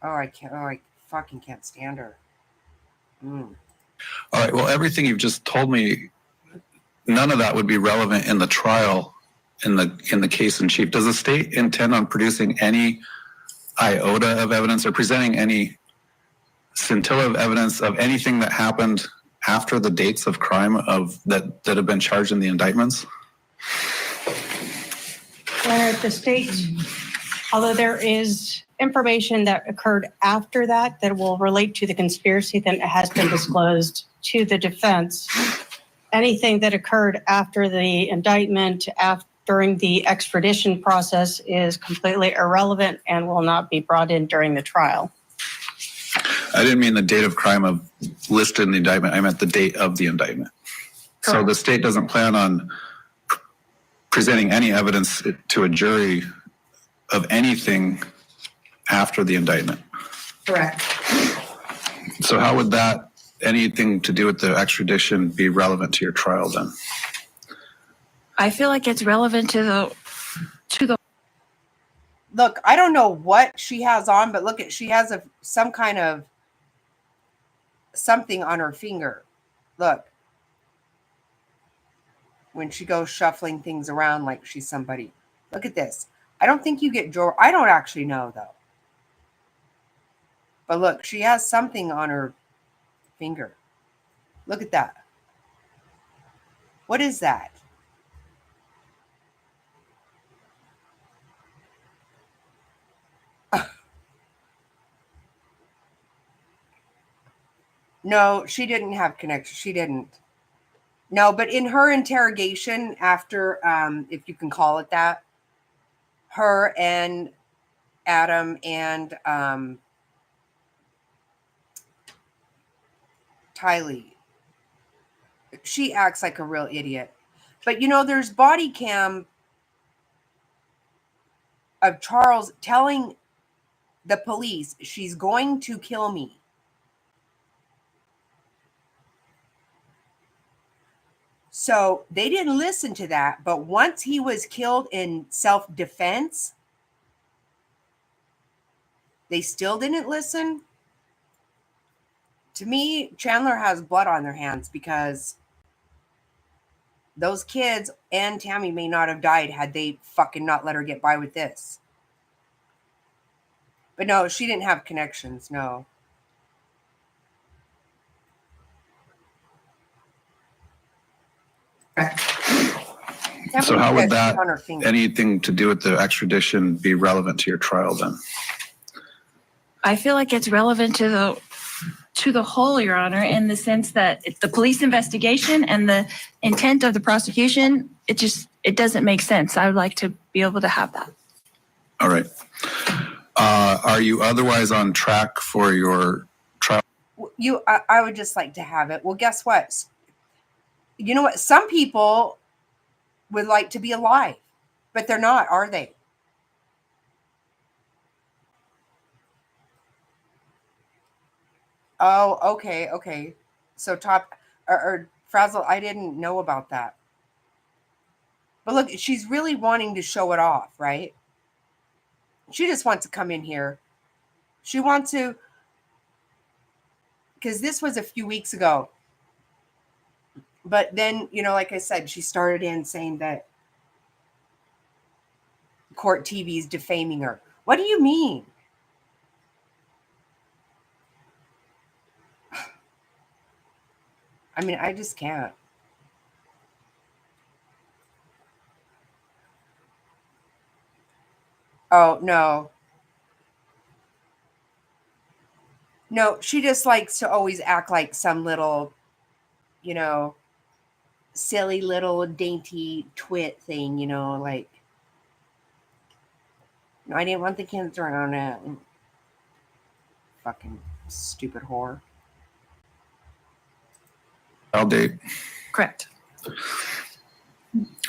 Oh, I fucking can't stand her. All right. Well, everything you've just told me, none of that would be relevant in the trial, in the case in chief. Does the state intend on producing any iota of evidence or presenting any scintilla of evidence of anything that happened after the dates of crime that have been charged in the indictments? The state, although there is information that occurred after that will relate to the conspiracy that has been disclosed to the defense, anything that occurred after the indictment, during the extradition process is completely irrelevant and will not be brought in during the trial. I didn't mean the date of crime listed in the indictment. I meant the date of the indictment. Correct. So the state doesn't plan on presenting any evidence to a jury of anything after the indictment. Correct. So how would that, anything to do with the extradition, be relevant to your trial then? I feel like it's relevant to the. Look, I don't know what she has on, but look, she has some kind of something on her finger. Look. When she goes shuffling things around like she's somebody. Look at this. I don't think you get I don't actually know though. But look, she has something on her finger. Look at that. What is that? No, she didn't have connection. She didn't. No, but in her interrogation after, if you can call it that, her and Adam and Tylee, she acts like a real idiot. But you know, there's body cam of Charles telling the police she's going to kill me. So they didn't listen to that. But once he was killed in self-defense, they still didn't listen. To me, Chandler has blood on their hands because those kids and Tammy may not have died had they fucking not let her get by with this. But no, she didn't have connections, no. So how would that, anything to do with the extradition, be relevant to your trial then? I feel like it's relevant to the whole, Your Honor, in the sense that it's the police investigation and the intent of the prosecution, it doesn't make sense. I would like to be able to have that. All right. Are you otherwise on track for your trial? I would just like to have it. Well, guess what? You know what? Some people would like to be alive, but they're not, are they? Oh, okay. So or Frazzle, I didn't know about that. But look, she's really wanting to show it off, right? She just wants to come in here. She wants to, because this was a few weeks ago. But then, like I said, she started in saying that Court TV is defaming her. What do you mean? I mean, I just can't. Oh, no. No, she just likes to always act like some little, silly little dainty twit thing, like, no, I didn't want the kids around it. Fucking stupid whore. Trial date. Correct.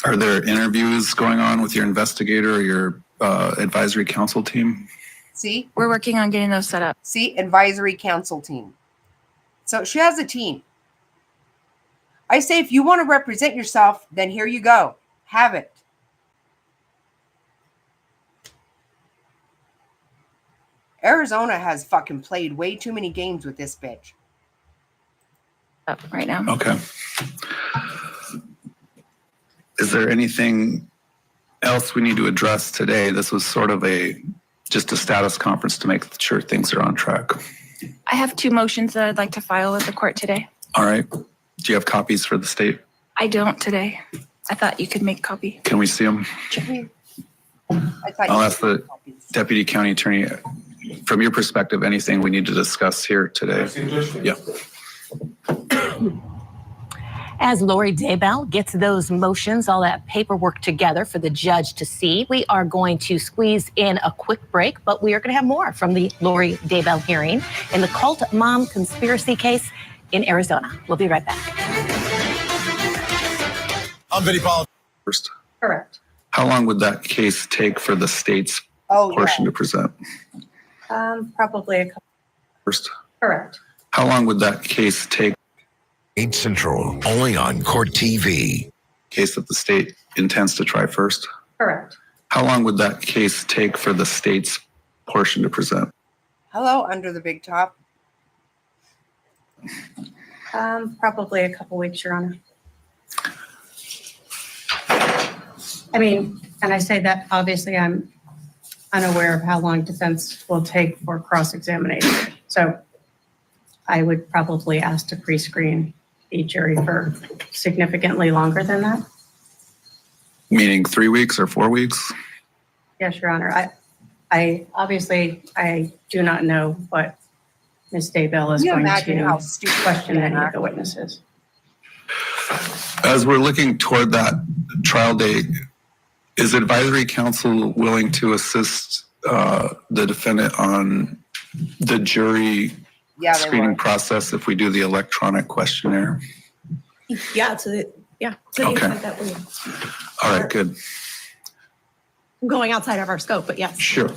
Are there interviews going on with your investigator or your advisory council team? See? We're working on getting those set up. See? Advisory council team. So she has a team. I say if you want to represent yourself, then here you go. Have it. Arizona has fucking played way too many games with this bitch. Up right now. Okay. Is there anything else we need to address today? This was sort of just a status conference to make sure things are on track. I have 2 motions that I'd like to file with the court today. All right. Do you have copies for the state? I don't today. I thought you could make a copy. Can we see them? I'll ask the deputy county attorney, from your perspective, anything we need to discuss here today? Yeah. As Lori Daybell gets those motions, all that paperwork together for the judge to see, we are going to squeeze in a quick break, but we are going to have more from the Lori Daybell hearing in the cult mom conspiracy case in Arizona. We'll be right back. I'm Vinnie Paul. First. Correct. How long would that case take for the state's portion to present? Probably a couple. First. Correct. How long would that case take? 8 Central, only on Court TV. Case that the state intends to try first? Correct. How long would that case take for the state's portion to present? Hello, under the big top. Probably a couple weeks, Your Honor. I mean, and I say that obviously I'm unaware of how long defense will take for cross-examination. So I would probably ask to pre-screen the jury for significantly longer than that. Meaning 3 weeks or 4 weeks? Yes, Your Honor. I obviously, I do not know what Ms. Daybell is going to question any of the witnesses. As we're looking toward that trial date, is advisory council willing to assist the defendant on the jury screening process if we do the electronic questionnaire? Yeah, to the Okay. extent that we All right, good. going outside of our scope, but yes. Sure.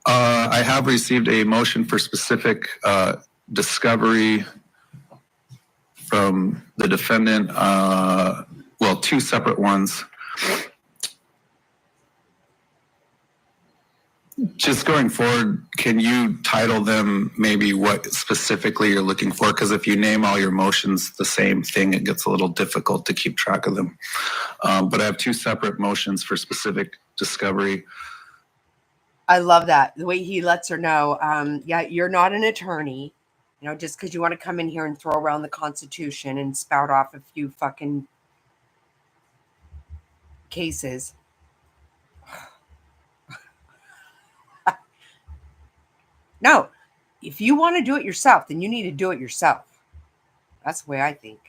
I have received a motion for specific discovery from the defendant, well, two separate ones. Just going forward, can you title them maybe what specifically you're looking for? Because if you name all your motions the same thing, it gets a little difficult to keep track of them. But I have two separate motions for specific discovery. I love that. The way he lets her know, yeah, you're not an attorney. You know, just because you want to come in here and throw around the Constitution and spout off a few fucking cases. No, if you want to do it yourself, then you need to do it yourself. That's the way I think.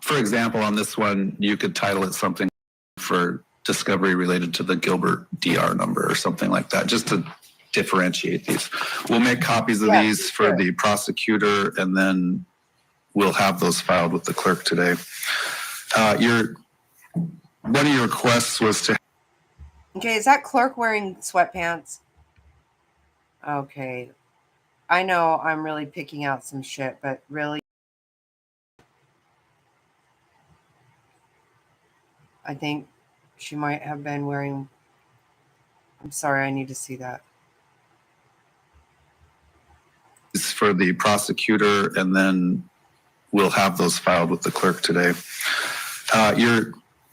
For example, on this one, you could title it something for discovery related to the Gilbert DR number or something like that, just to differentiate these. We'll make copies of these for the prosecutor, and then we'll have those filed with the clerk today. One of your requests was to. Okay, is that clerk wearing sweatpants? Okay. I know I'm really picking out some shit, but really, I think she might have been wearing. I'm sorry, I need to see that. For the prosecutor, and then we'll have those filed with the clerk today.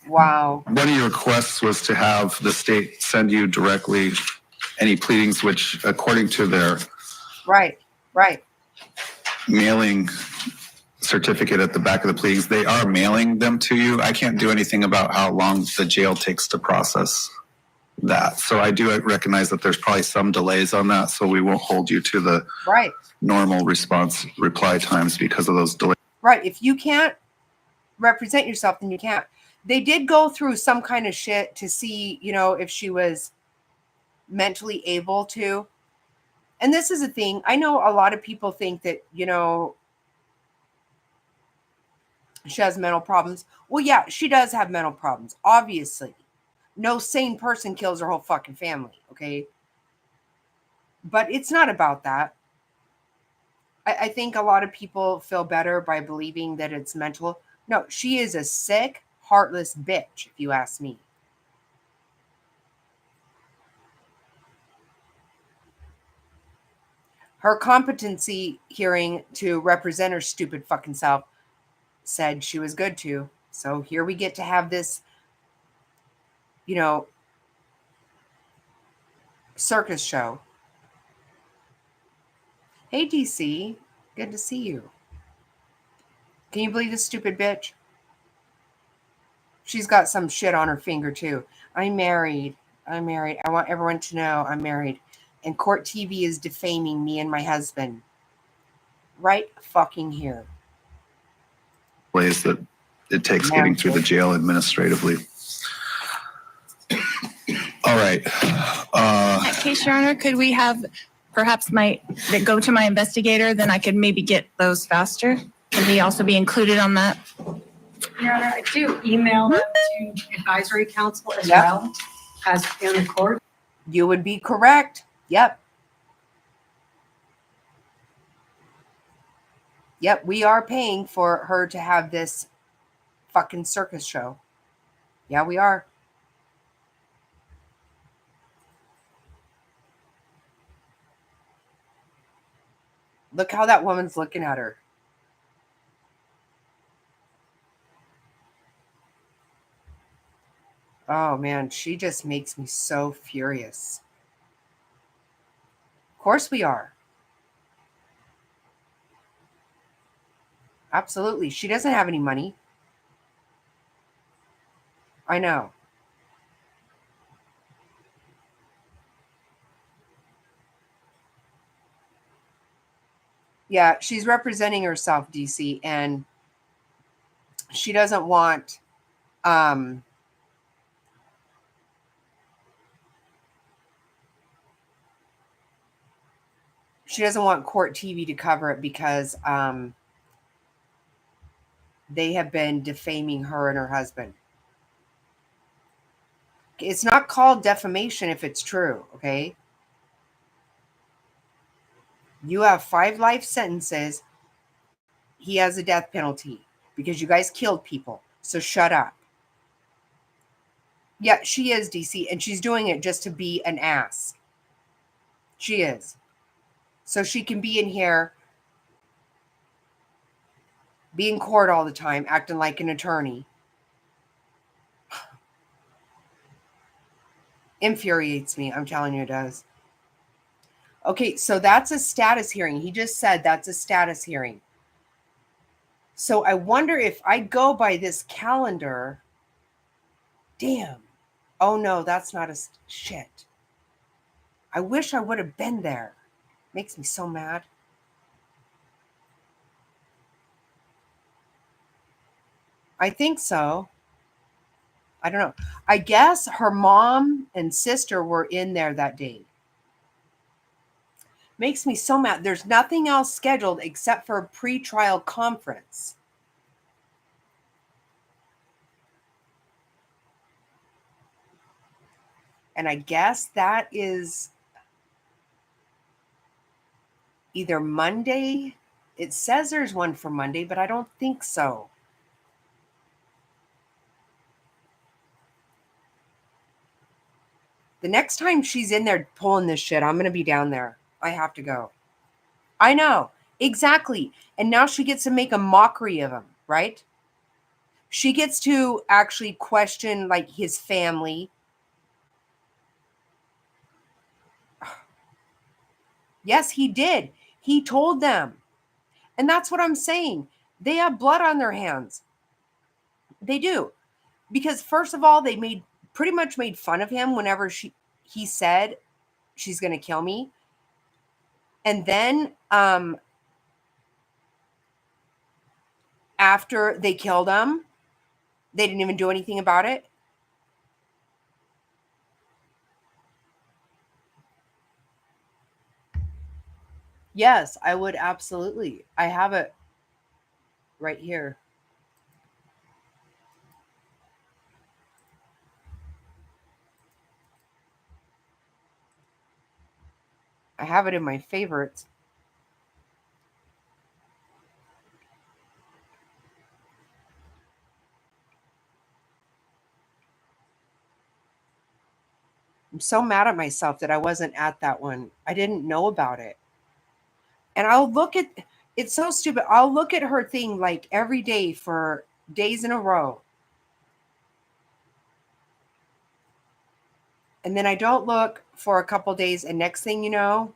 Wow. One of your requests was to have the state send you directly any pleadings, which according to their Right. mailing certificate at the back of the pleadings, they are mailing them to you. I can't do anything about how long the jail takes to process that. So I do recognize that there's probably some delays on that, so we won't hold you to the normal reply times because of those delays. Right. If you can't represent yourself, then you can't. They did go through some kind of shit to see, you know, if she was mentally able to. And this is a thing. I know a lot of people think that, you know, she has mental problems. Well, yeah, she does have mental problems, obviously. No sane person kills her whole fucking family, okay? But it's not about that. I think a lot of people feel better by believing that it's mental. No, she is a sick, heartless bitch, if you ask me. Her competency hearing to represent her stupid fucking self said she was good to. So here we get to have this, you know, circus show. Hey, DC. Good to see you. Can you believe this stupid bitch? She's got some shit on her finger, too. I'm married. I want everyone to know I'm married. And Court TV is defaming me and my husband. Right fucking here. Ways that it takes getting through the jail administratively. All right. In that case, Your Honor, could we have perhaps that go to my investigator, then I could maybe get those faster? Can he also be included on that? Your Honor, I do email them to advisory council as well as in the court. You would be correct. Yep. Yep, we are paying for her to have this fucking circus show. Yeah, we are. Look how that woman's looking at her. Oh, man, she just makes me so furious. Of course we are. Absolutely. She doesn't have any money. I know. Yeah, she's representing herself, DC, and she doesn't want Court TV to cover it because they have been defaming her and her husband. It's not called defamation if it's true, okay? You have 5 life sentences. He has a death penalty because you guys killed people. So shut up. Yeah, she is, DC, and she's doing it just to be an ass. She is. So she can be in here, be in court all the time, acting like an attorney. Infuriates me. I'm telling you it does. Okay, so that's a status hearing. He just said that's a status hearing. So I wonder if I go by this calendar. Damn. Oh no, that's not a shit. I wish I would have been there. Makes me so mad. I think so. I don't know. I guess her mom and sister were in there that day. Makes me so mad. There's nothing else scheduled except for a pre-trial conference. And I guess that is either Monday. It says there's one for Monday, but I don't think so. The next time she's in there pulling this shit, I'm going to be down there. I have to go. I know. Exactly. And now she gets to make a mockery of him, right? She gets to actually question like his family. Yes, he did. He told them. And that's what I'm saying. They have blood on their hands. They do. Because first of all, they pretty much made fun of him whenever he said she's going to kill me. And then after they killed him, they didn't even do anything about it. Yes, I would absolutely. I have it right here. I have it in my favorites. I'm so mad at myself that I wasn't at that one. I didn't know about it. And I'll look at, it's so stupid. I'll look at her thing like every day for days in a row. And then I don't look for a couple days. And next thing you know,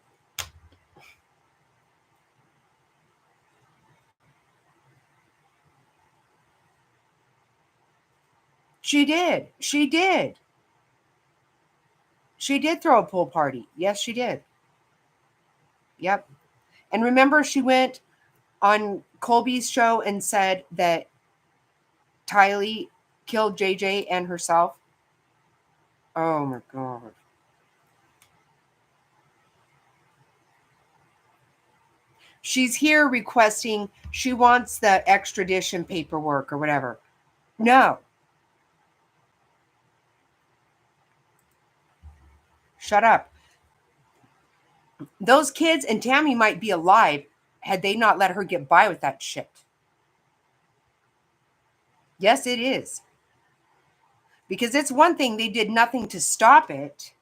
she did. She did. She did throw a pool party. Yes, she did. Yep. And remember, she went on Colby's show and said that Tylee killed JJ and herself. Oh my God. She's here requesting, she wants the extradition paperwork or whatever. No. Shut up. Those kids and Tammy might be alive had they not let her get by with that shit. Yes, it is. Because it's one thing, they did nothing to stop it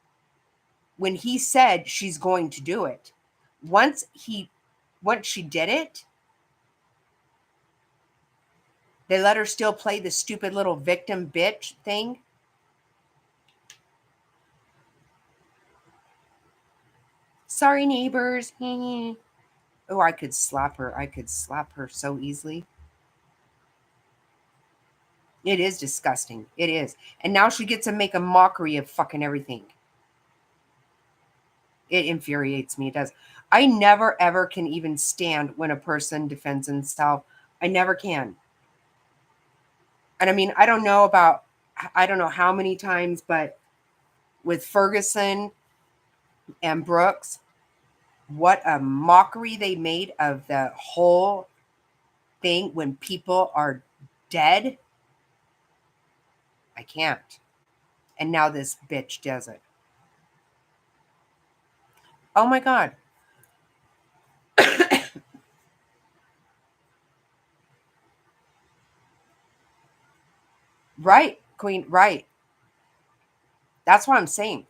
when he said she's going to do it. Once she did it, they let her still play the stupid little victim bitch thing. Sorry, neighbors. Oh, I could slap her. I could slap her so easily. It is disgusting. It is. And now she gets to make a mockery of fucking everything. It infuriates me. It does. I never, ever can even stand when a person defends himself. I never can. And I mean, I don't know how many times, but with Ferguson and Brooks, what a mockery they made of the whole thing when people are dead. I can't. And now this bitch does it. Oh my God. Right, Queen, right. That's what I'm saying.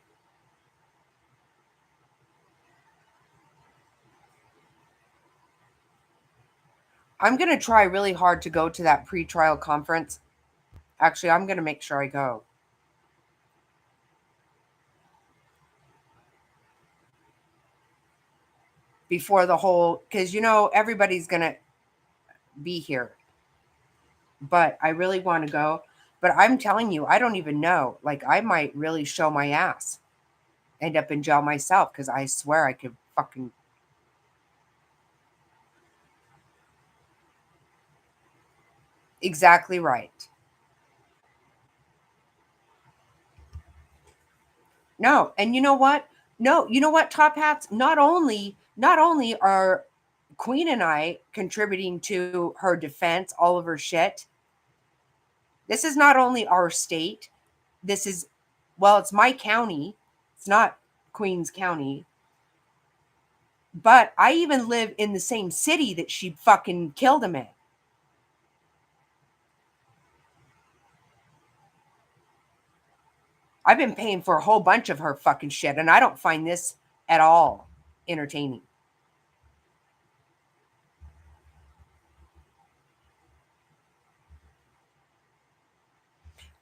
I'm going to try really hard to go to that pre-trial conference. Actually, I'm going to make sure I go. Before the whole, because, you know, everybody's going to be here. But I really want to go. But I'm telling you, I don't even know. Like, I might really show my ass. End up in jail myself, because I swear I could fucking... Exactly right. No, and you know what? No, you know what, Top Hats? Not only are Queen and I contributing to her defense, all of her shit. This is not only our state. This is, well, it's my county. It's not Queen's County. But I even live in the same city that she fucking killed him in. I've been paying for a whole bunch of her fucking shit, and I don't find this at all entertaining.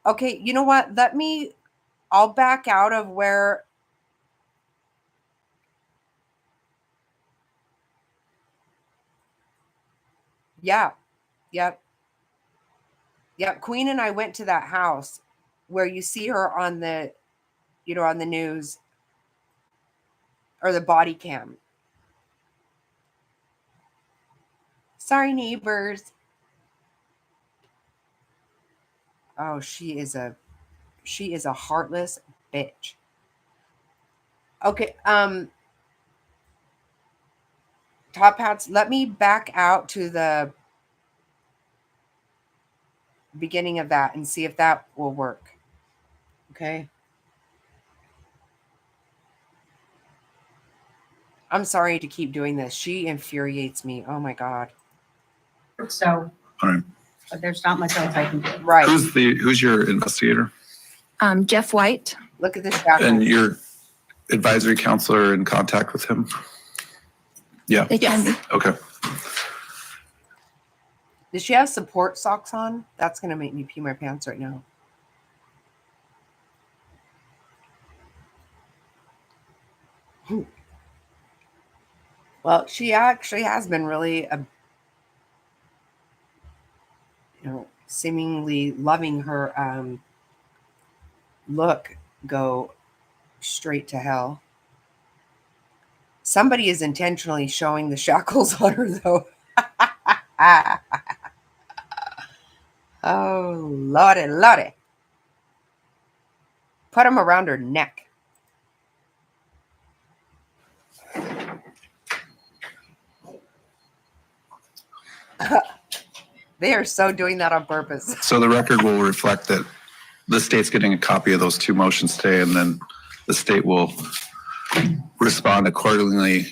Okay, you know what? I'll back out of where... Yeah. Yep. Yep. Queen and I went to that house where you see her on the, you know, on the news or the body cam. Sorry, neighbors. Oh, she is a heartless bitch. Okay, Top Hats, let me back out to the beginning of that and see if that will work. Okay. I'm sorry to keep doing this. She infuriates me. Oh my God. So, All right. but there's not much else I can do. Right. Who's your investigator? Jeff White. Look at this shackle. And your advisory counselor in contact with him? Yeah. They can be. Okay. Does she have support socks on? That's going to make me pee my pants right now. Well, she actually has been really, seemingly loving her look go straight to hell. Somebody is intentionally showing the shackles on her, though. Oh, lordy, lordy. Put them around her neck. They are so doing that on purpose. So the record will reflect that the state's getting a copy of those two motions today, and then the state will respond accordingly.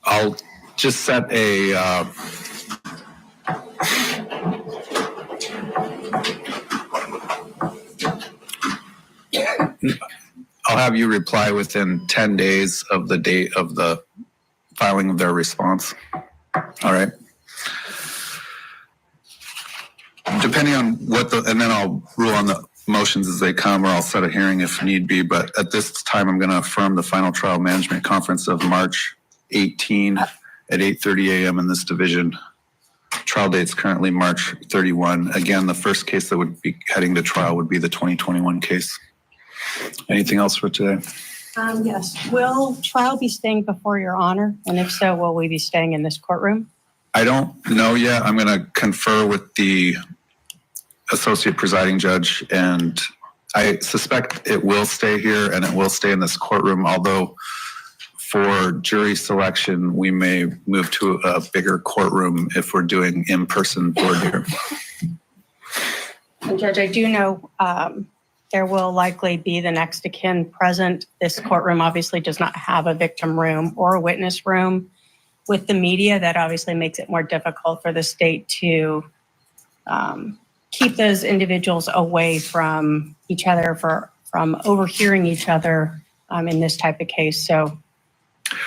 I'll just set a I'll have you reply within 10 days of the date of the filing of their response. All right. Depending on what and then I'll rule on the motions as they come, or I'll set a hearing if need be. But at this time, I'm going to affirm the final trial management conference of March 18 at 8:30 a.m. in this division. Trial date's currently March 31. Again, the first case that would be heading to trial would be the 2021 case. Anything else for today? Yes. Will trial be staying before Your Honor? And if so, will we be staying in this courtroom? I don't know yet. I'm going to confer with the associate presiding judge, and I suspect it will stay here and it will stay in this courtroom, although for jury selection, we may move to a bigger courtroom if we're doing in-person board here. And Judge, I do know there will likely be the next of kin present. This courtroom obviously does not have a victim room or a witness room. With the media, that obviously makes it more difficult for the state to keep those individuals away from each other, from overhearing each other in this type of case. So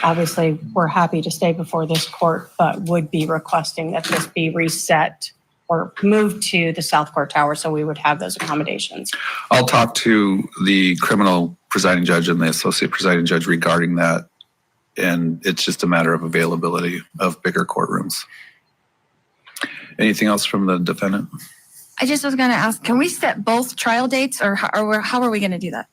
obviously, we're happy to stay before this court, but would be requesting that this be reset or moved to the South Court Tower so we would have those accommodations. I'll talk to the criminal presiding judge and the associate presiding judge regarding that. And it's just a matter of availability of bigger courtrooms. Anything else from the defendant? I just was going to ask, can we set both trial dates or how are we going to do that?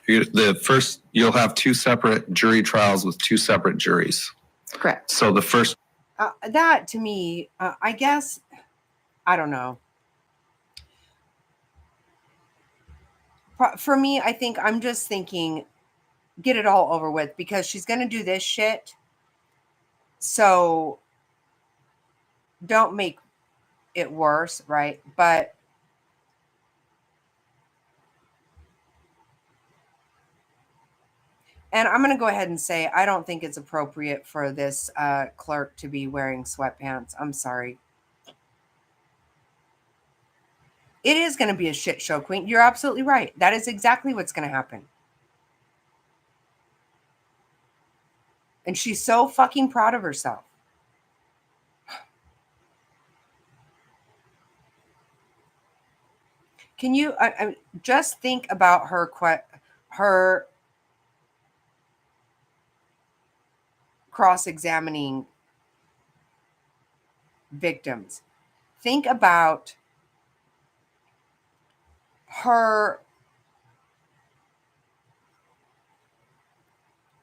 You'll have two separate jury trials with two separate juries. Correct. So the first. That to me, I guess, I don't know. For me, I think I'm just thinking, get it all over with because she's going to do this shit. So don't make it worse, right? But and I'm going to go ahead and say, I don't think it's appropriate for this clerk to be wearing sweatpants. I'm sorry. It is going to be a shit show, Queen. You're absolutely right. That is exactly what's going to happen. And she's so fucking proud of herself. Can you just think about her cross-examining victims? Think about her.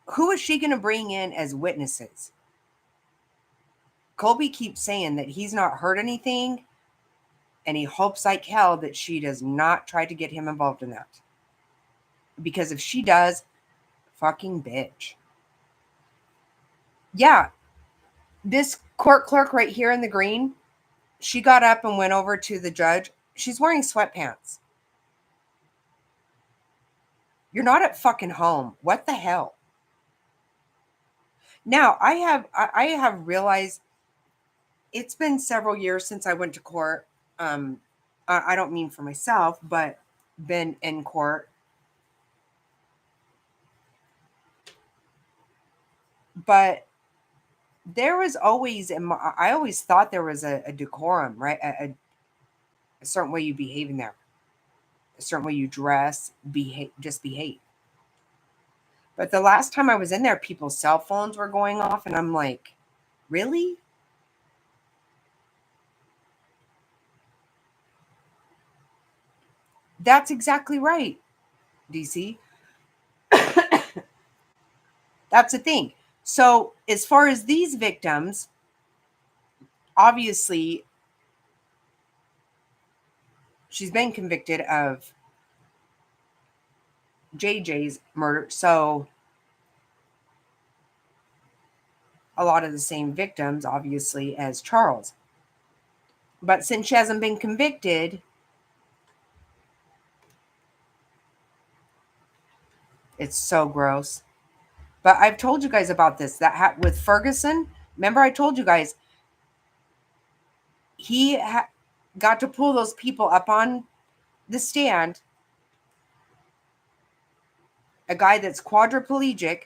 Who is she going to bring in as witnesses? Colby keeps saying that he's not heard anything, and he hopes like hell that she does not try to get him involved in that. Because if she does, fucking bitch. Yeah, this court clerk right here in the green, she got up and went over to the judge. She's wearing sweatpants. You're not at fucking home. What the hell? Now, I have realized it's been several years since I went to court. I don't mean for myself, but been in court. But there was always, I always thought there was a decorum, right? A certain way you behave in there. A certain way you dress, just behave. But the last time I was in there, people's cell phones were going off, and I'm like, really? That's exactly right, DC. That's the thing. So as far as these victims, obviously, she's been convicted of JJ's murder. So a lot of the same victims, obviously, as Charles. But since she hasn't been convicted, it's so gross. But I've told you guys about this. That with Ferguson, remember I told you guys, he got to pull those people up on the stand. A guy that's quadriplegic,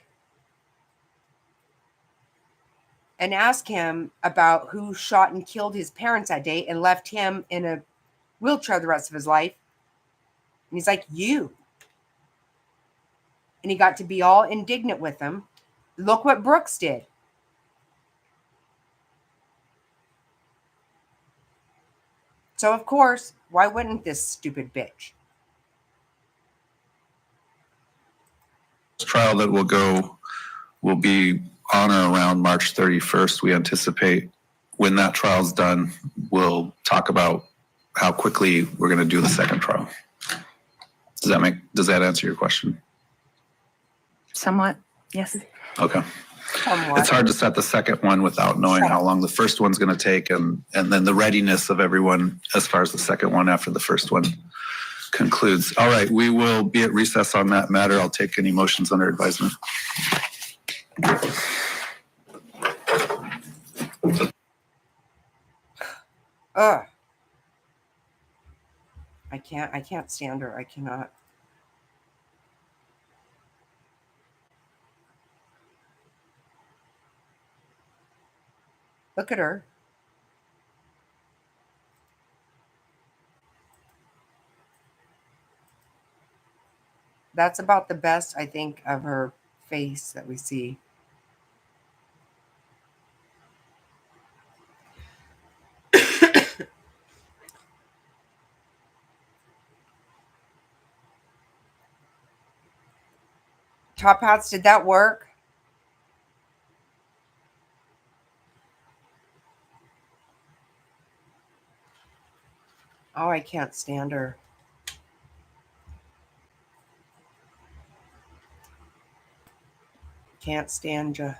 and ask him about who shot and killed his parents that day and left him in a wheelchair the rest of his life. And he's like, you. And he got to be all indignant with him. Look what Brooks did. So, of course, why wouldn't this stupid bitch? Trial that will be on or around March 31st. We anticipate when that trial's done, we'll talk about how quickly we're going to do the second trial. Does that answer your question? Somewhat, yes. Okay. Somewhat. It's hard to set the second one without knowing how long the first one's going to take and then the readiness of everyone as far as the second one after the first one concludes. All right, we will be at recess on that matter. I'll take any motions under advisement. Ugh. I can't stand her. I cannot. Look at her. That's about the best, I think, of her face that we see. Top hats, did that work? Oh, I can't stand her. Can't stand you.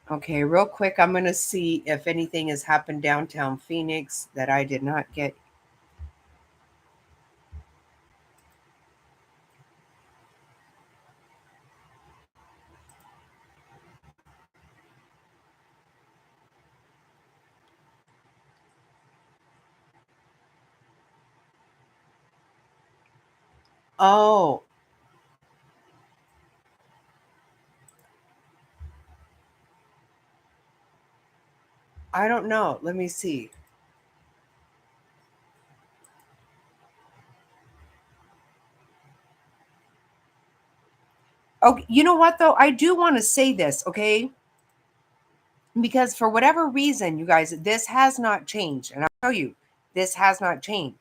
Okay, real quick, I'm going to see if anything has happened downtown Phoenix that I did not get. Oh. I don't know. Let me see. Okay, you know what though? I do want to say this, okay? Because for whatever reason, you guys, this has not changed. And I'll tell you, this has not changed.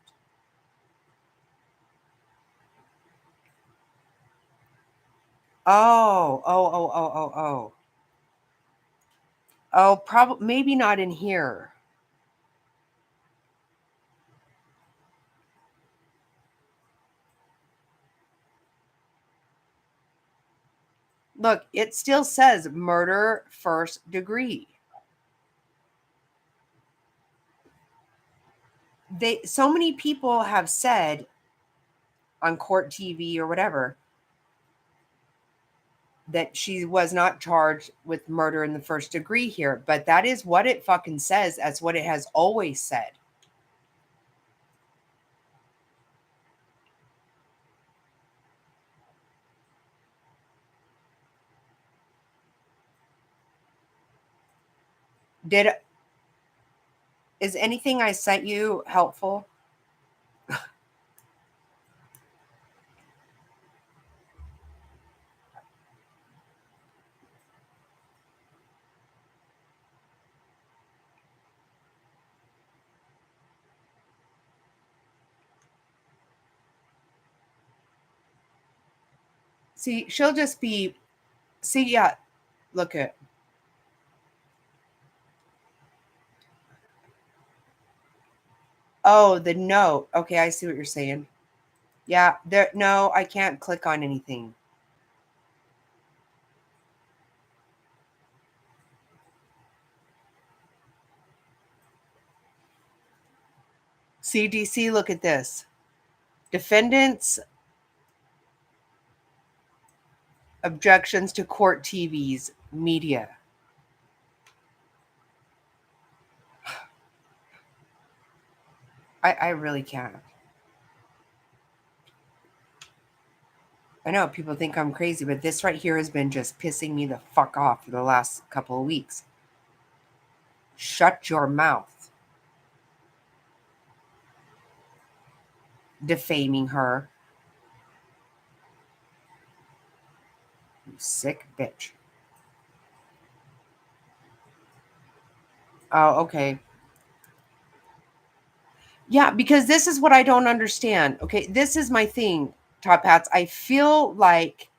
Oh. Oh, probably, maybe not in here. Look, it still says murder first degree. So many people have said on court TV or whatever that she was not charged with murder in the first degree here, but that is what it fucking says. That's what it has always said. Is anything I sent you helpful? See, she'll just be, yeah, look at. Oh, the note. Okay, I see what you're saying. Yeah, no, I can't click on anything. CDC, look at this. Defendants' objections to court TVs, media. I really can't. I know people think I'm crazy, but this right here has been just pissing me the fuck off for the last couple of weeks. Shut your mouth. Defaming her. You sick bitch. Oh, okay. Yeah, because this is what I don't understand. Okay, this is my thing, Top Hats. I feel like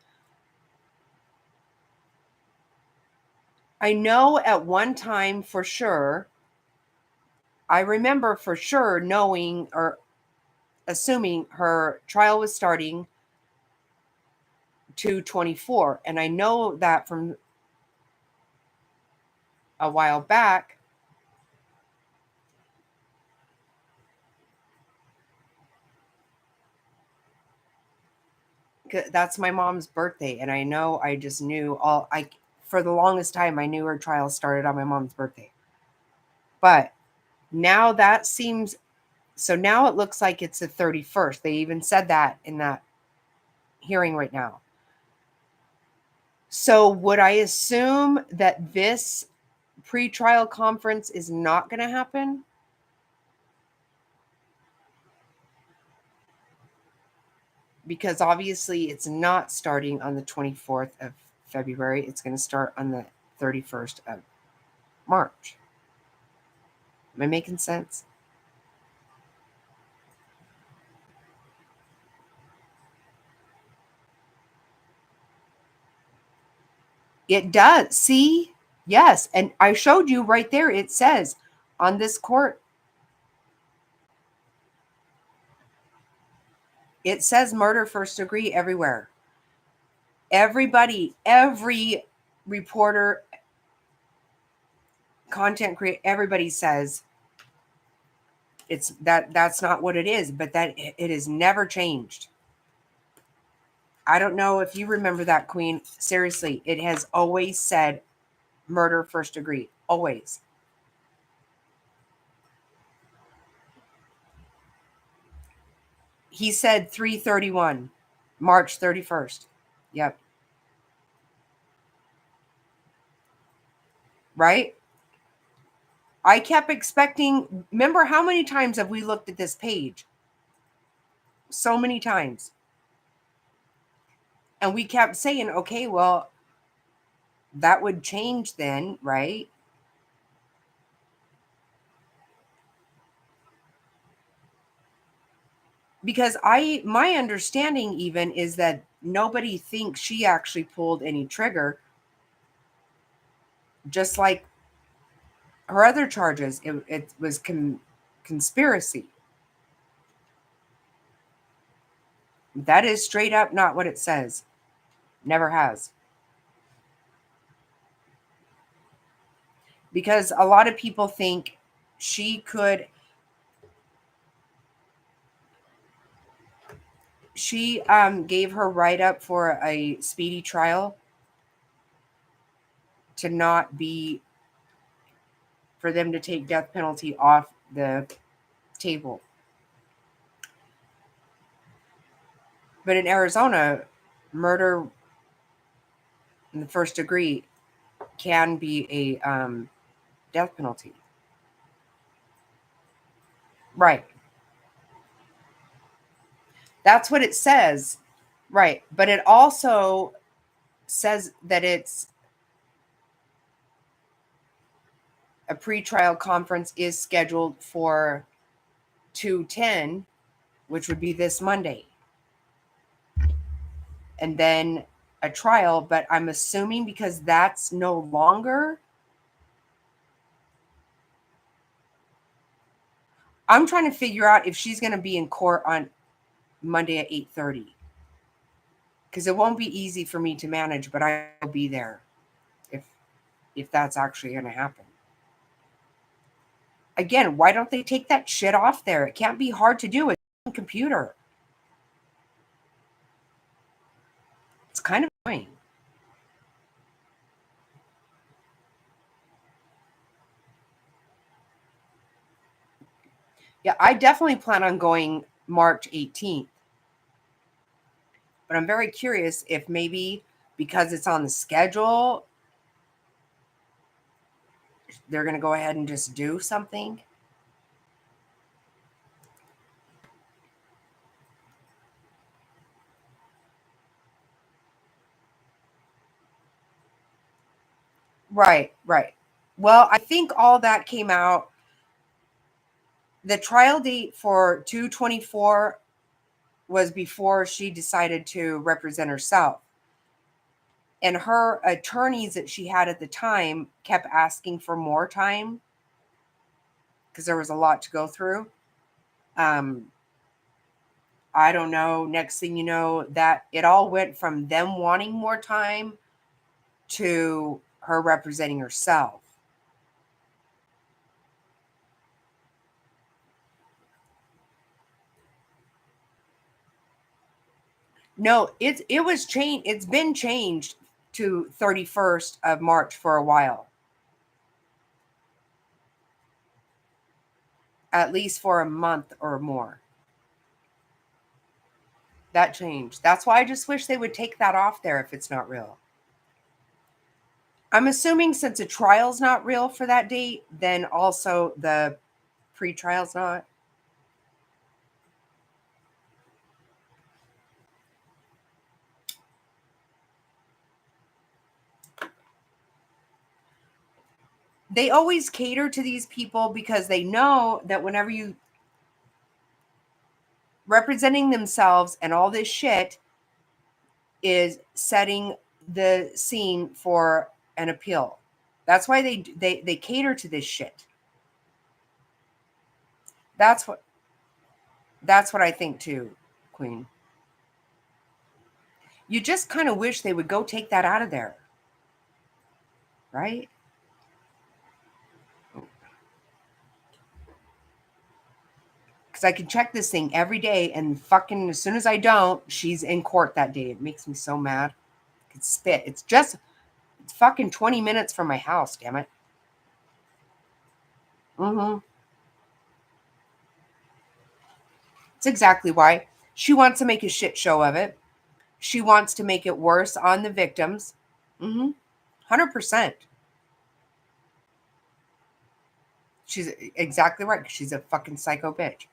I know at one time for sure, I remember for sure knowing or assuming her trial was starting 2/24. And I know that from a while back That's my mom's birthday, and I know I just knew for the longest time I knew her trial started on my mom's birthday. But now that seems so now it looks like it's the 31st. They even said that in that hearing right now. So would I assume that this pretrial conference is not going to happen? Because obviously it's not starting on the 24th of February. It's going to start on the 31st of March. Am I making sense? It does. See? Yes. And I showed you right there. It says on this court, it says murder first degree everywhere. Everybody, every reporter, content creator, everybody says that's not what it is, but that it has never changed. I don't know if you remember that, Queen. Seriously, it has always said murder first degree. Always. He said 3/31, March 31st. Yep. Right? I kept expecting, remember how many times have we looked at this page? So many times. And we kept saying, okay, well, that would change then, right? Because my understanding even is that nobody thinks she actually pulled any trigger, just like her other charges. It was conspiracy. That is straight up not what it says. Never has. Because a lot of people think she gave her write-up for a speedy trial to not be, for them to take death penalty off the table. But in Arizona, murder in the first degree can be a death penalty. Right. That's what it says. Right. But it also says that it's a pretrial conference is scheduled for 2/10, which would be this Monday. And then a trial, but I'm assuming because that's no longer. I'm trying to figure out if she's going to be in court on Monday at 8:30. Because it won't be easy for me to manage, but I'll be there if that's actually going to happen. Again, why don't they take that shit off there? It can't be hard to do. It's a computer. It's kind of annoying. Yeah, I definitely plan on going March 18th. But I'm very curious if maybe because it's on the schedule, they're going to go ahead and just do something. Right. Well, I think all that came out. The trial date for 2/24 was before she decided to represent herself. And her attorneys that she had at the time kept asking for more time because there was a lot to go through. I don't know. Next thing you know, that it all went from them wanting more time to her representing herself. No, it was changed. It's been changed to 31st of March for a while. At least for a month or more. That changed. That's why I just wish they would take that off there if it's not real. I'm assuming since a trial's not real for that date, then also the pre-trial's not. They always cater to these people because they know that whenever you representing themselves and all this shit is setting the scene for an appeal. That's why they cater to this shit. That's what I think too, Queen. You just kind of wish they would go take that out of there. Right? Because I can check this thing every day and fucking as soon as I don't, she's in court that day. It makes me so mad. I could spit. It's fucking 20 minutes from my house, damn it. Mm-hmm. That's exactly why. She wants to make a shit show of it. She wants to make it worse on the victims. 100%. She's exactly right. She's a fucking psycho bitch.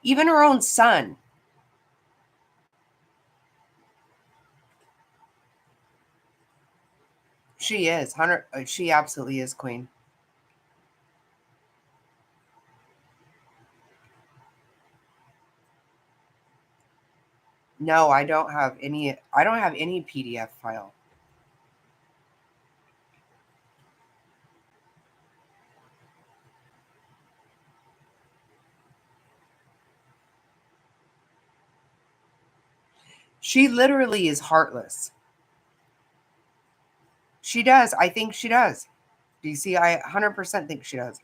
Even her own son. She is. She absolutely is, Queen. No, I don't have any PDF file. She literally is heartless. She does. I think she does. DC, I 100% think she does.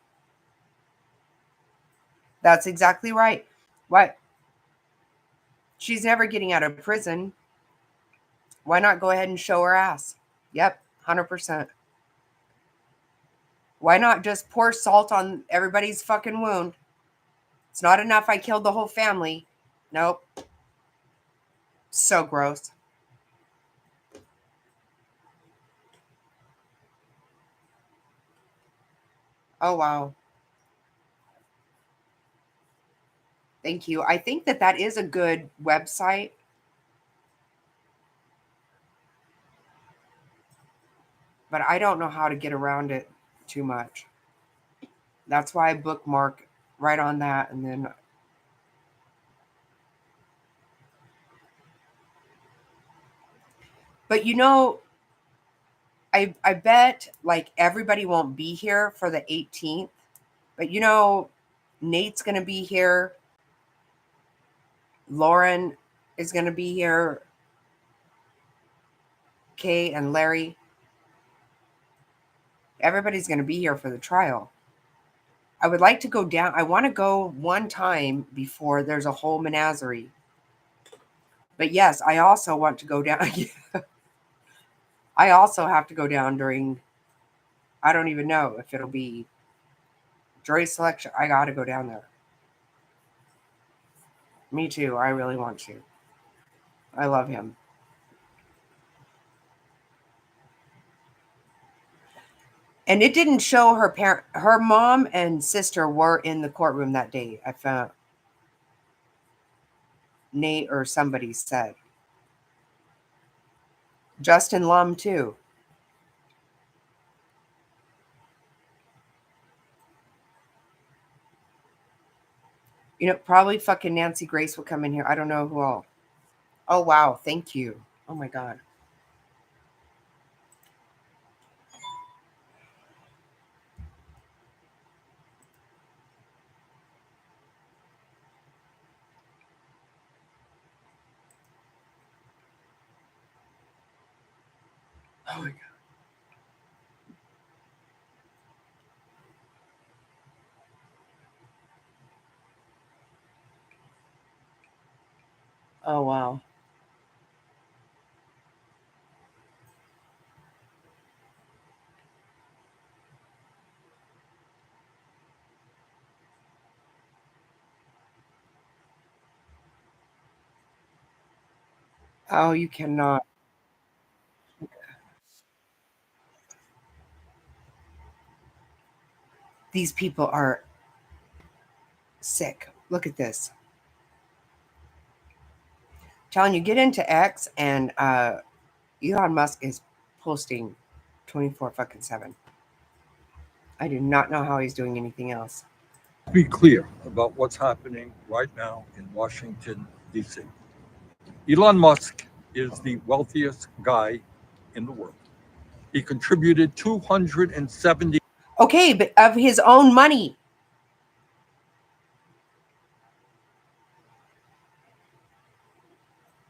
That's exactly right. What? She's never getting out of prison. Why not go ahead and show her ass? Yep, 100%. Why not just pour salt on everybody's fucking wound? It's not enough I killed the whole family. Nope. So gross. Oh, wow. Thank you. I think that is a good website. But I don't know how to get around it too much. That's why I bookmark right on that and then but I bet like everybody won't be here for the 18th. But Nate's going to be here. Lauren is going to be here. Kay and Larry. Everybody's going to be here for the trial. I would like to go down. I want to go one time before there's a whole menagerie. But yes, I also want to go down. I also have to go down during, I don't even know if it'll be jury selection. I got to go down there. Me too. I really want to. I love him. And it didn't show her mom and sister were in the courtroom that day. I found Nate or somebody said. Justin Lum too. Probably fucking Nancy Grace will come in here. I don't know who all. Oh, wow. Thank you. Oh, my God. Oh, my God. Oh, wow. Oh, you cannot. These people are sick. Look at this. Telling you, get into X, and Elon Musk is posting 24/7. I do not know how he's doing anything else. Be clear about what's happening right now in Washington, D.C. Elon Musk is the wealthiest guy in the world. He contributed 270. Okay, but of his own money.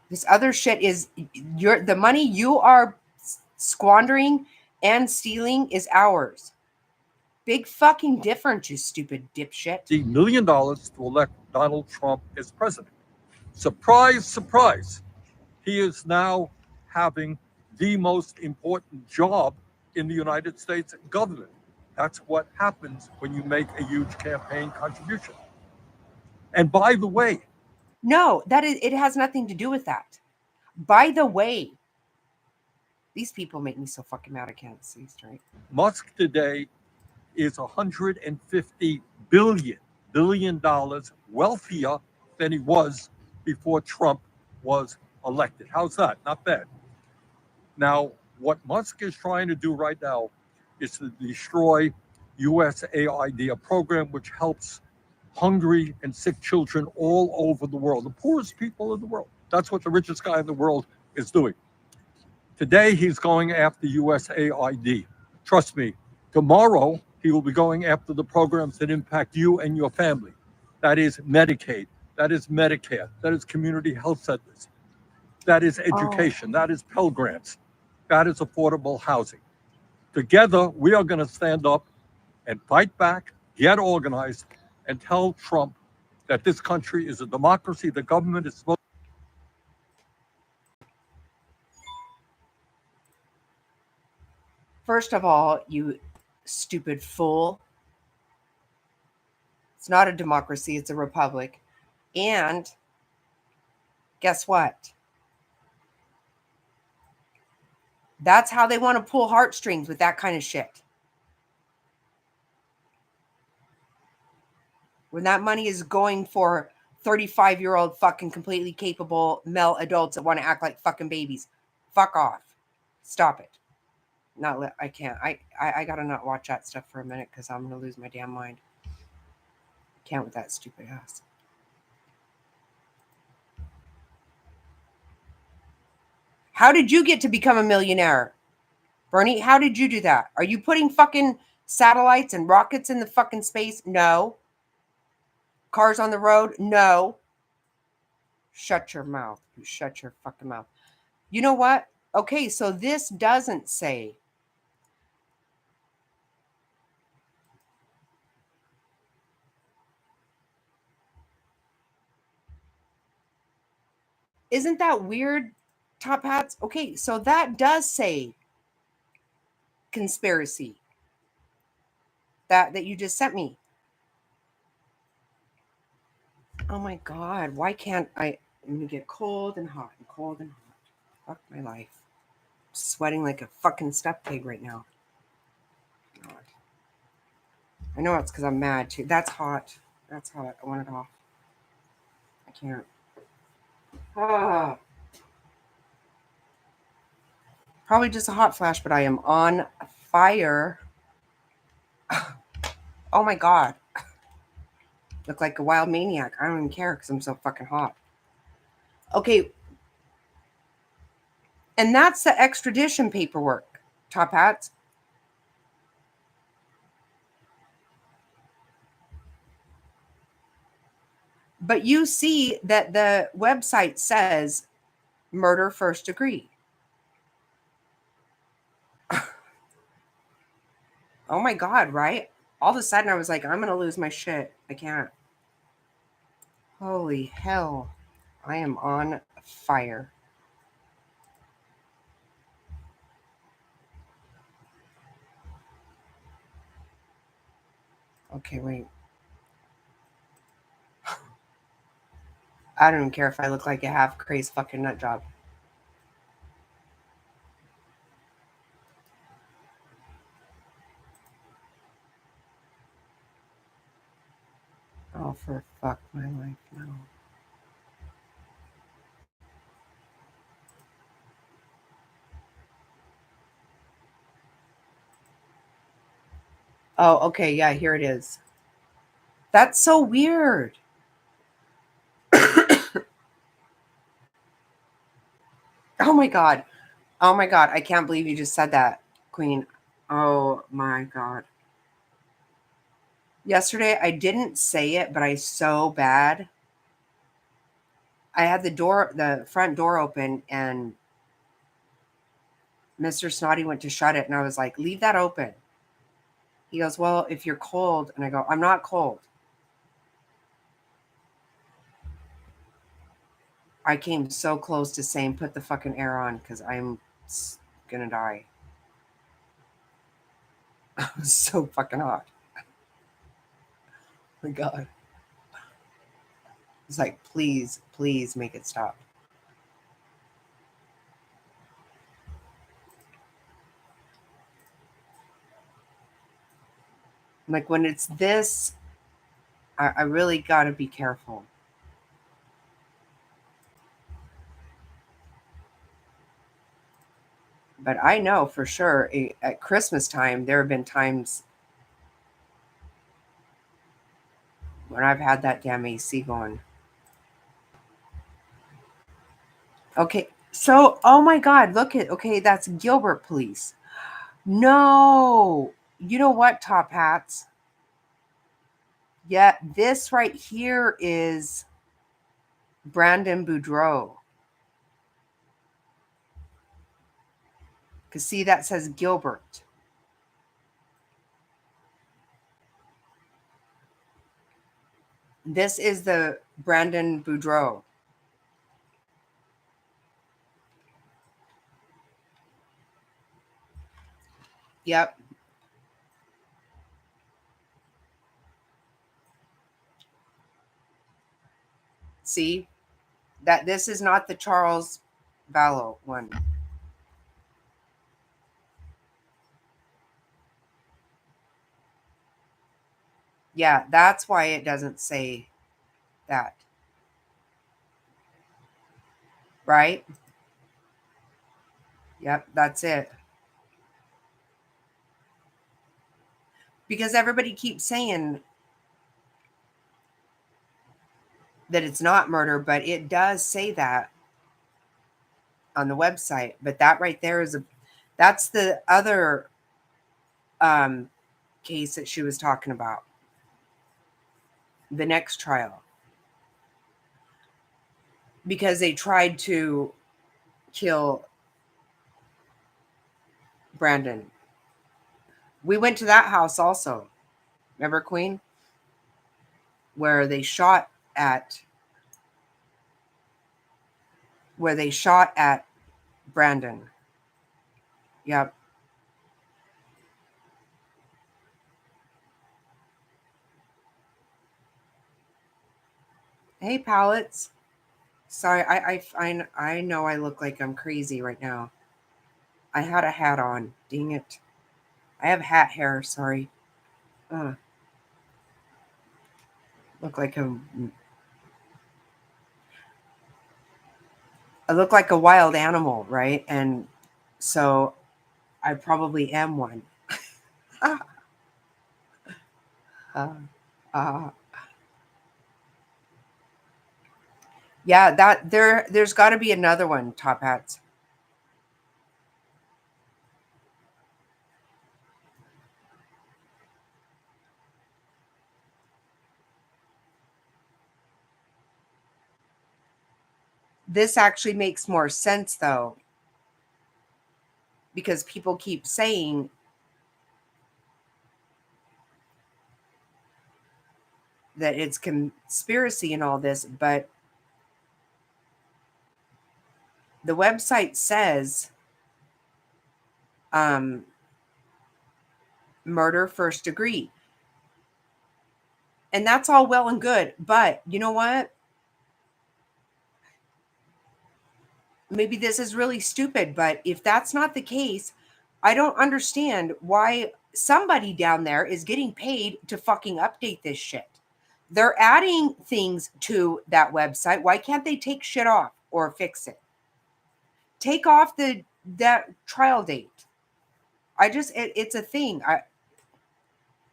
This other shit is the money you are squandering and stealing is ours. Big fucking difference, you stupid dipshit. $1 million to elect Donald Trump as president. Surprise, surprise. He is now having the most important job in the United States government. That's what happens when you make a huge campaign contribution. And by the way, no, it has nothing to do with that. By the way, these people make me so fucking mad I can't see straight. Musk today is $150 billion wealthier than he was before Trump was elected. How's that? Not bad. Now, what Musk is trying to do right now is to destroy USAID, a program which helps hungry and sick children all over the world, the poorest people in the world. That's what the richest guy in the world is doing. Today, he's going after USAID. Trust me, tomorrow, he will be going after the programs that impact you and your family. That is Medicaid, that is Medicare, that is community health centers, that is education, that is Pell Grants, that is affordable housing. Together, we are going to stand up and fight back, get organized, and tell Trump that this country is a democracy. The government is supposed. First of all, you stupid fool. It's not a democracy, it's a republic. And guess what? That's how they want to pull heartstrings with that kind of shit. When that money is going for 35-year-old fucking completely capable male adults that want to act like fucking babies. Fuck off. Stop it. I can't. I gotta not watch that stuff for a minute because I'm gonna lose my damn mind. Can't with that stupid ass. How did you get to become a millionaire? Bernie, how did you do that? Are you putting fucking satellites and rockets in the fucking space? No. Cars on the road? No. Shut your mouth. You shut your fucking mouth. You know what? Okay, so this doesn't say isn't that weird, Top Hats? Okay, so that does say conspiracy that you just sent me. Oh my God, why can't I? I'm gonna get cold and hot and cold and hot. Fuck my life. I'm sweating like a fucking stuffed pig right now. God. I know it's because I'm mad too. That's hot. That's hot. I want it off. I can't. Ah. Probably just a hot flash, but I am on fire. Oh my God. Look like a wild maniac. I don't even care because I'm so fucking hot. Okay. And that's the extradition paperwork, Top Hats. But you see that the website says murder first degree. Oh my God, right? All of a sudden I was like, I'm going to lose my shit. I can't. Holy hell. I am on fire. Okay, wait. I don't even care if I look like a half crazed fucking nut job. Oh, for fuck my life, no. Oh, okay, yeah, here it is. That's so weird. Oh my god. Oh my god, I can't believe you just said that, Queen. Oh my god. Yesterday I didn't say it, but I so bad. I had the front door open, and Mr. Snotty went to shut it, and I was like, leave that open. He goes, well, if you're cold. And I go, I'm not cold. I came so close to saying, put the fucking air on, because I'm gonna die. It was so fucking hot. Oh my god. It's like, please, please make it stop. Like, when it's this, I really got to be careful. But I know for sure at Christmas time, there have been times when I've had that damn AC going. Okay, so, oh my God, look at, okay, that's Gilbert Police. No, you know what, Top Hats? Yeah, this right here is Brandon Boudreaux. Because see, that says Gilbert. This is the Brandon Boudreaux. Yep. See, that this is not the Charles Vallow one. Yeah, that's why it doesn't say that. Right? Yep, that's it. Because everybody keeps saying that it's not murder, but it does say that on the website. But that right there is that's the other case that she was talking about. The next trial. Because they tried to kill Brandon. We went to that house also. Remember, Queen? Where they shot at Brandon. Yep. Hey, pallets. Sorry, I know I look like I'm crazy right now. I had a hat on. Dang it. I have hat hair, sorry. Look like I look like a wild animal, right? And so I probably am one. Yeah, that there's got to be another one, Top Hats. This actually makes more sense, though, because people keep saying that it's conspiracy and all this, but The website says murder first degree. And that's all well and good. But you know what? Maybe this is really stupid, but if that's not the case, I don't understand why somebody down there is getting paid to fucking update this shit. They're adding things to that website. Why can't they take shit off or fix it? Take off that trial date. It's a thing.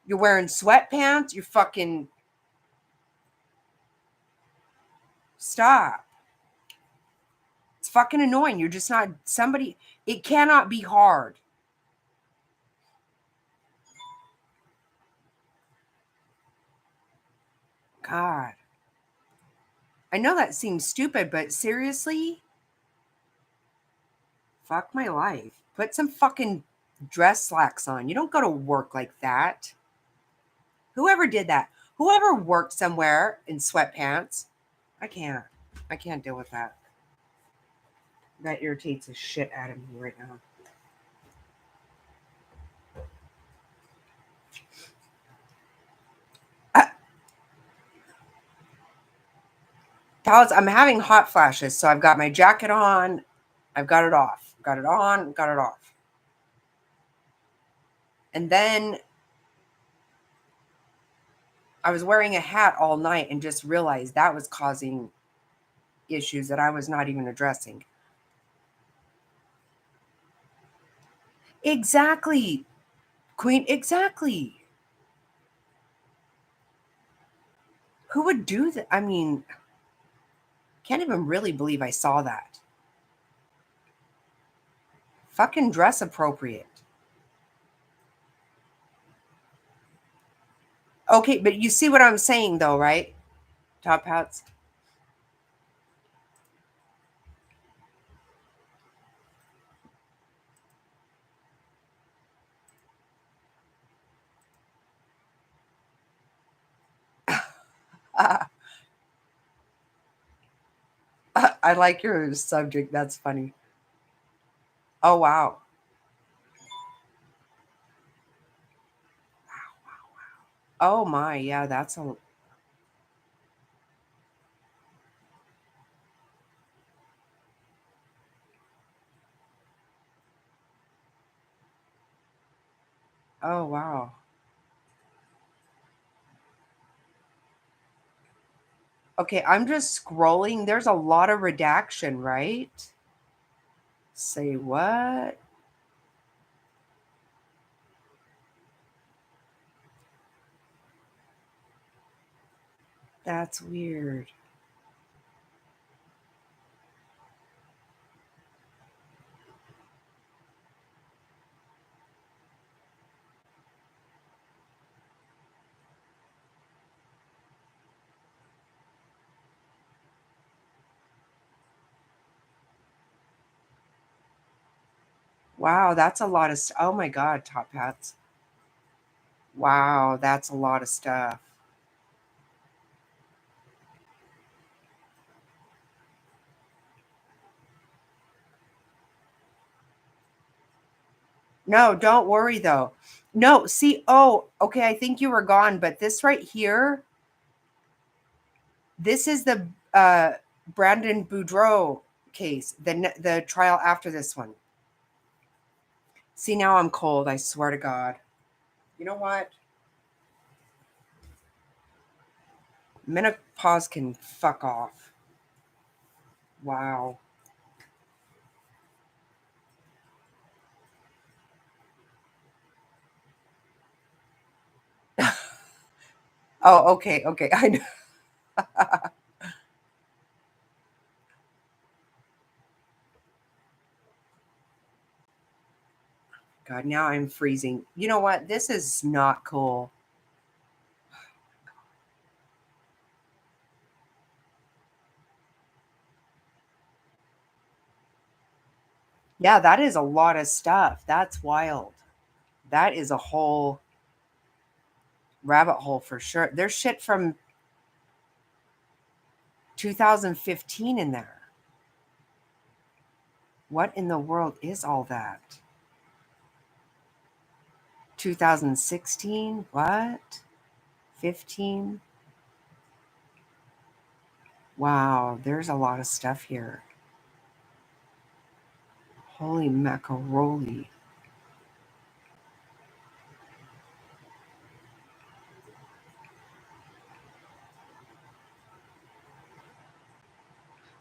You're wearing sweatpants. You're fucking stop. It's fucking annoying. You're just not somebody. It cannot be hard. God. I know that seems stupid, but seriously? Fuck my life. Put some fucking dress slacks on. You don't go to work like that. Whoever did that, whoever worked somewhere in sweatpants, I can't deal with that. That irritates the shit out of me right now. Pals, I'm having hot flashes, so I've got my jacket on. I've got it off. Got it on, got it off. And then I was wearing a hat all night and just realized that was causing issues that I was not even addressing. Exactly, Queen, exactly. Who would do that? I mean, can't even really believe I saw that. Fucking dress appropriate. Okay, but you see what I'm saying though, right? Top hats. I like your subject. That's funny. Oh, wow. Oh my, yeah, that's a... Oh, wow. Okay, I'm just scrolling. There's a lot of redaction, right? Say what? That's weird. Wow, that's a lot of... Oh my God, top hats. Wow, that's a lot of stuff. No, don't worry though. No, see, oh, okay, I think you were gone, but this right here, this is the Brandon Boudreaux case, the trial after this one. See, now I'm cold, I swear to God. You know what? Menopause can fuck off. Wow. Oh, okay, okay. I know. God, now I'm freezing. You know what? This is not cool. Yeah, that is a lot of stuff. That's wild. That is a whole rabbit hole for sure. There's shit from 2015 in there. What in the world is all that? 2016? What? 15? Wow, there's a lot of stuff here. Holy macaroni.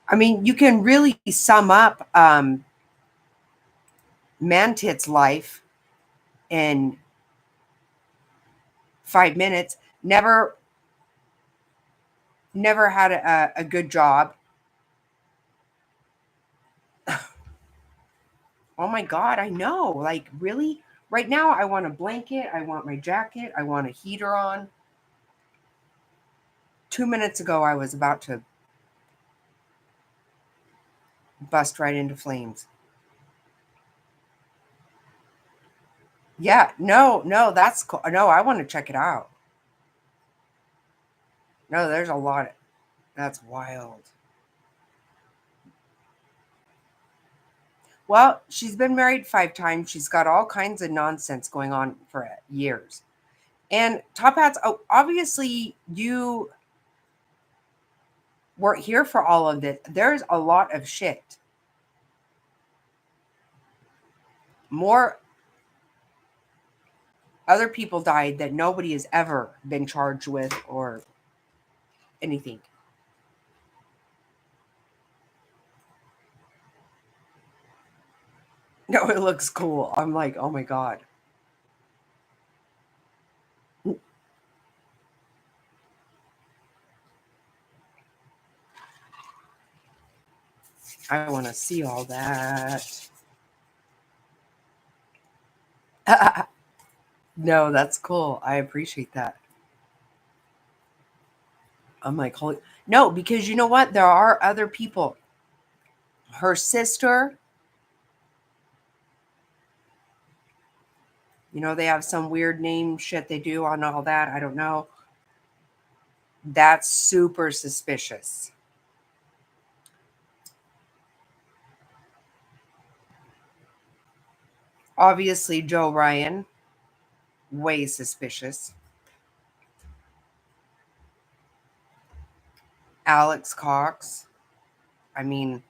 I mean, you can really sum up Mantit's life in 5 minutes. Never had a good job. Oh my God, I know. Like, really? Right now, I want a blanket. I want my jacket. I want a heater on. 2 minutes ago, I was about to bust right into flames. Yeah, no, that's cool. No, I want to check it out. No, there's a lot. That's wild. Well, she's been married 5 times. She's got all kinds of nonsense going on for years. And Top Hats, obviously you weren't here for all of this. There's a lot of shit. More other people died that nobody has ever been charged with or anything. No, it looks cool. I'm like, oh my God. I want to see all that. No, that's cool. I appreciate that. I'm like, holy. No, because you know what? There are other people. Her sister. You know, they have some weird name shit they do on all that. I don't know. That's super suspicious. Obviously, Joe Ryan, way suspicious. Alex Cox. I mean,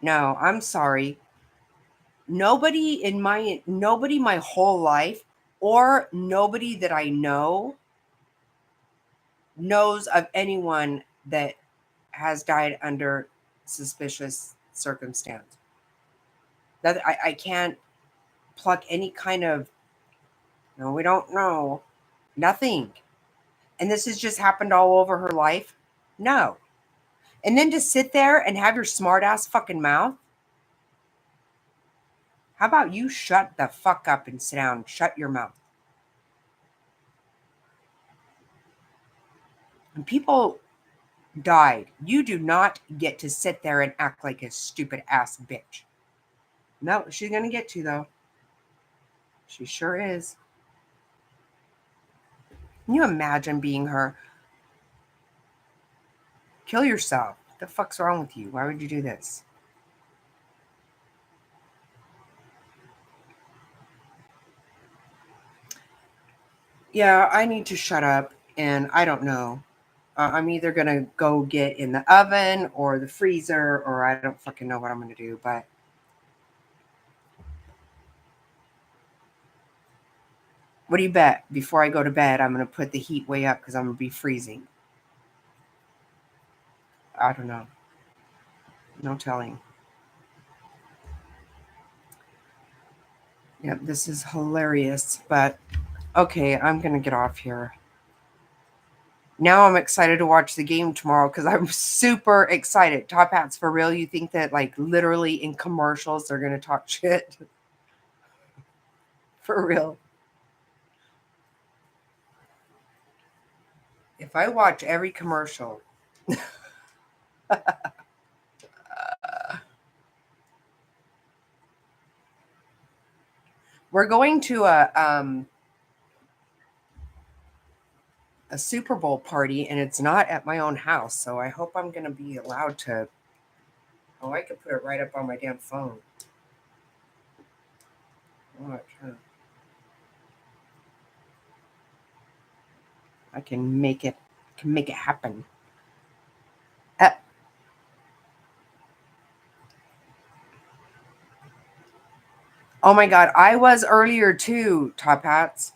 no, I'm sorry. Nobody my whole life, or nobody that I know knows of anyone that has died under suspicious circumstance. That I can't pluck any kind of, no, we don't know. Nothing. And this has just happened all over her life? No. And then to sit there and have your smart ass fucking mouth? How about you shut the fuck up and sit down? Shut your mouth. When people died, you do not get to sit there and act like a stupid ass bitch. No, she's going to get to, though. She sure is. Can you imagine being her? Kill yourself. What the fuck's wrong with you? Why would you do this? Yeah, I need to shut up, and I don't know. I'm either going to go get in the oven or the freezer, or I don't fucking know what I'm going to do, but what do you bet? Before I go to bed, I'm going to put the heat way up because I'm going to be freezing. I don't know. No telling. Yep, this is hilarious, but okay, I'm going to get off here. Now I'm excited to watch the game tomorrow because I'm super excited. Top Hats, for real? You think that, like, literally in commercials they're going to talk shit? For real. If I watch every commercial... We're going to a Super Bowl party, and it's not at my own house, so I hope I'm going to be allowed to Oh, I could put it right up on my damn phone. Watch, huh? I can make it happen. Oh my God, I was earlier too, Top Hats.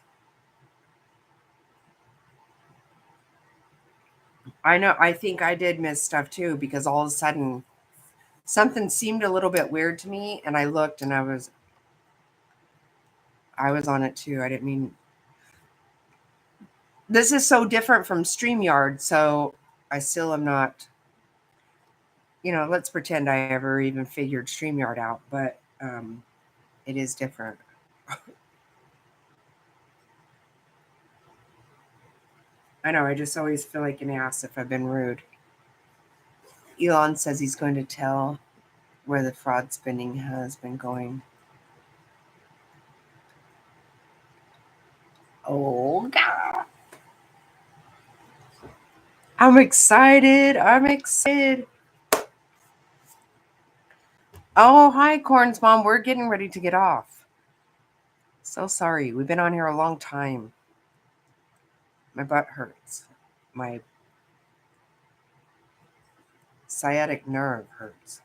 I know, I think I did miss stuff too, because all of a sudden something seemed a little bit weird to me, and I looked and I was on it too. I didn't mean. This is so different from StreamYard, so I still am not, let's pretend I ever even figured StreamYard out, but it is different. I know, I just always feel like an ass if I've been rude. Elon says he's going to tell where the fraud spending has been going. Oh, God. I'm excited. Oh, hi, Corn's mom. We're getting ready to get off. So sorry. We've been on here a long time. My butt hurts. My sciatic nerve hurts.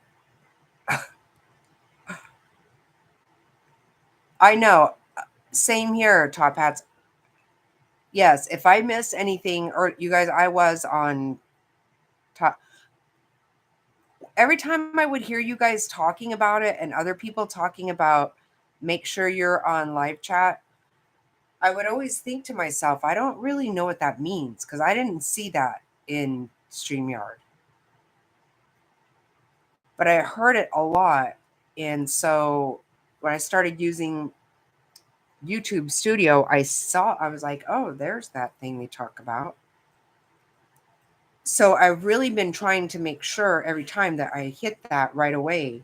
I know. Same here, Top Hats. Yes, if I miss anything, or you guys, I was on top. Every time I would hear you guys talking about it and other people talking about make sure you're on live chat, I would always think to myself, I don't really know what that means because I didn't see that in StreamYard. But I heard it a lot. And so when I started using YouTube Studio, I was like, oh, there's that thing they talk about. So I've really been trying to make sure every time that I hit that right away.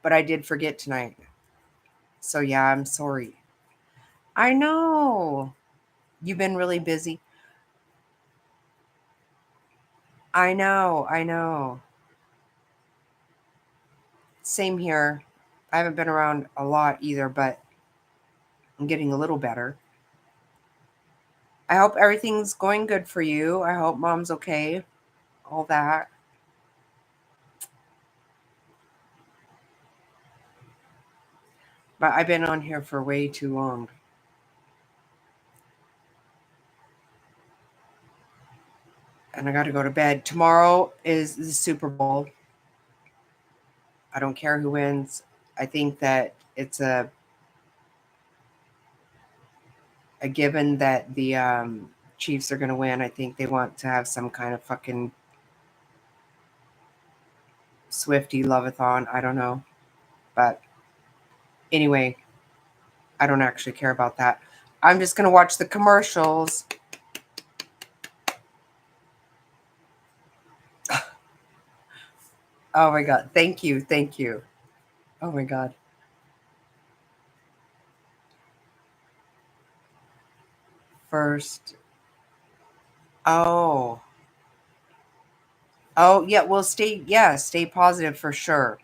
But I did forget tonight. So yeah, I'm sorry. I know. You've been really busy. I know. Same here. I haven't been around a lot either, but I'm getting a little better. I hope everything's going good for you. I hope mom's okay. All that. But I've been on here for way too long. And I got to go to bed. Tomorrow is the Super Bowl. I don't care who wins. I think that it's a given that the Chiefs are going to win. I think they want to have some kind of fucking Swiftie love-a-thon. I don't know. But anyway, I don't actually care about that. I'm just going to watch the commercials. Oh my God. Thank you. Oh my God. First. Oh, yeah. Well, stay positive for sure.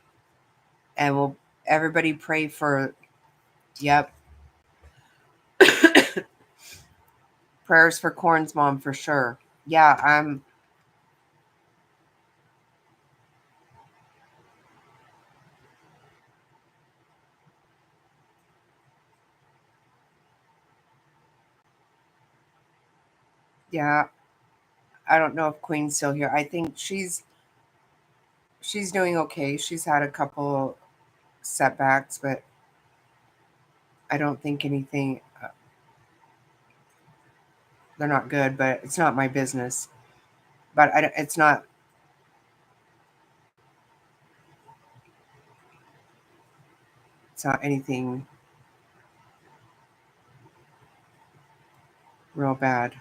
And everybody pray for, yep. Prayers for Corn's mom for sure. Yeah, yeah. I don't know if Queen's still here. I think she's doing okay. She's had a couple setbacks, but I don't think anything. They're not good, but it's not my business. But it's not. It's not anything real bad.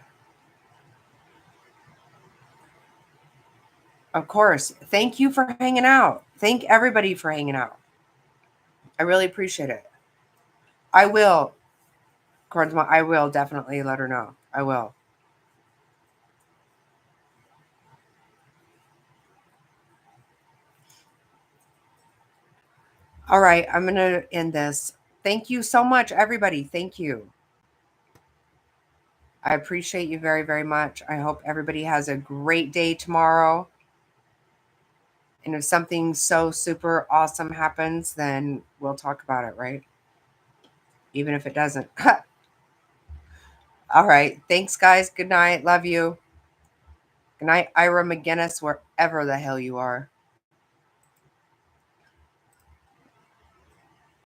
Of course. Thank you for hanging out. Thank everybody for hanging out. I really appreciate it. I will. Corn's mom, I will definitely let her know. I will. All right, I'm going to end this. Thank you so much, everybody. Thank you. I appreciate you very, very much. I hope everybody has a great day tomorrow. And if something so super awesome happens, then we'll talk about it, right? Even if it doesn't. All right. Thanks, guys. Good night. Love you. Good night, Ira McGinnis, wherever the hell you are.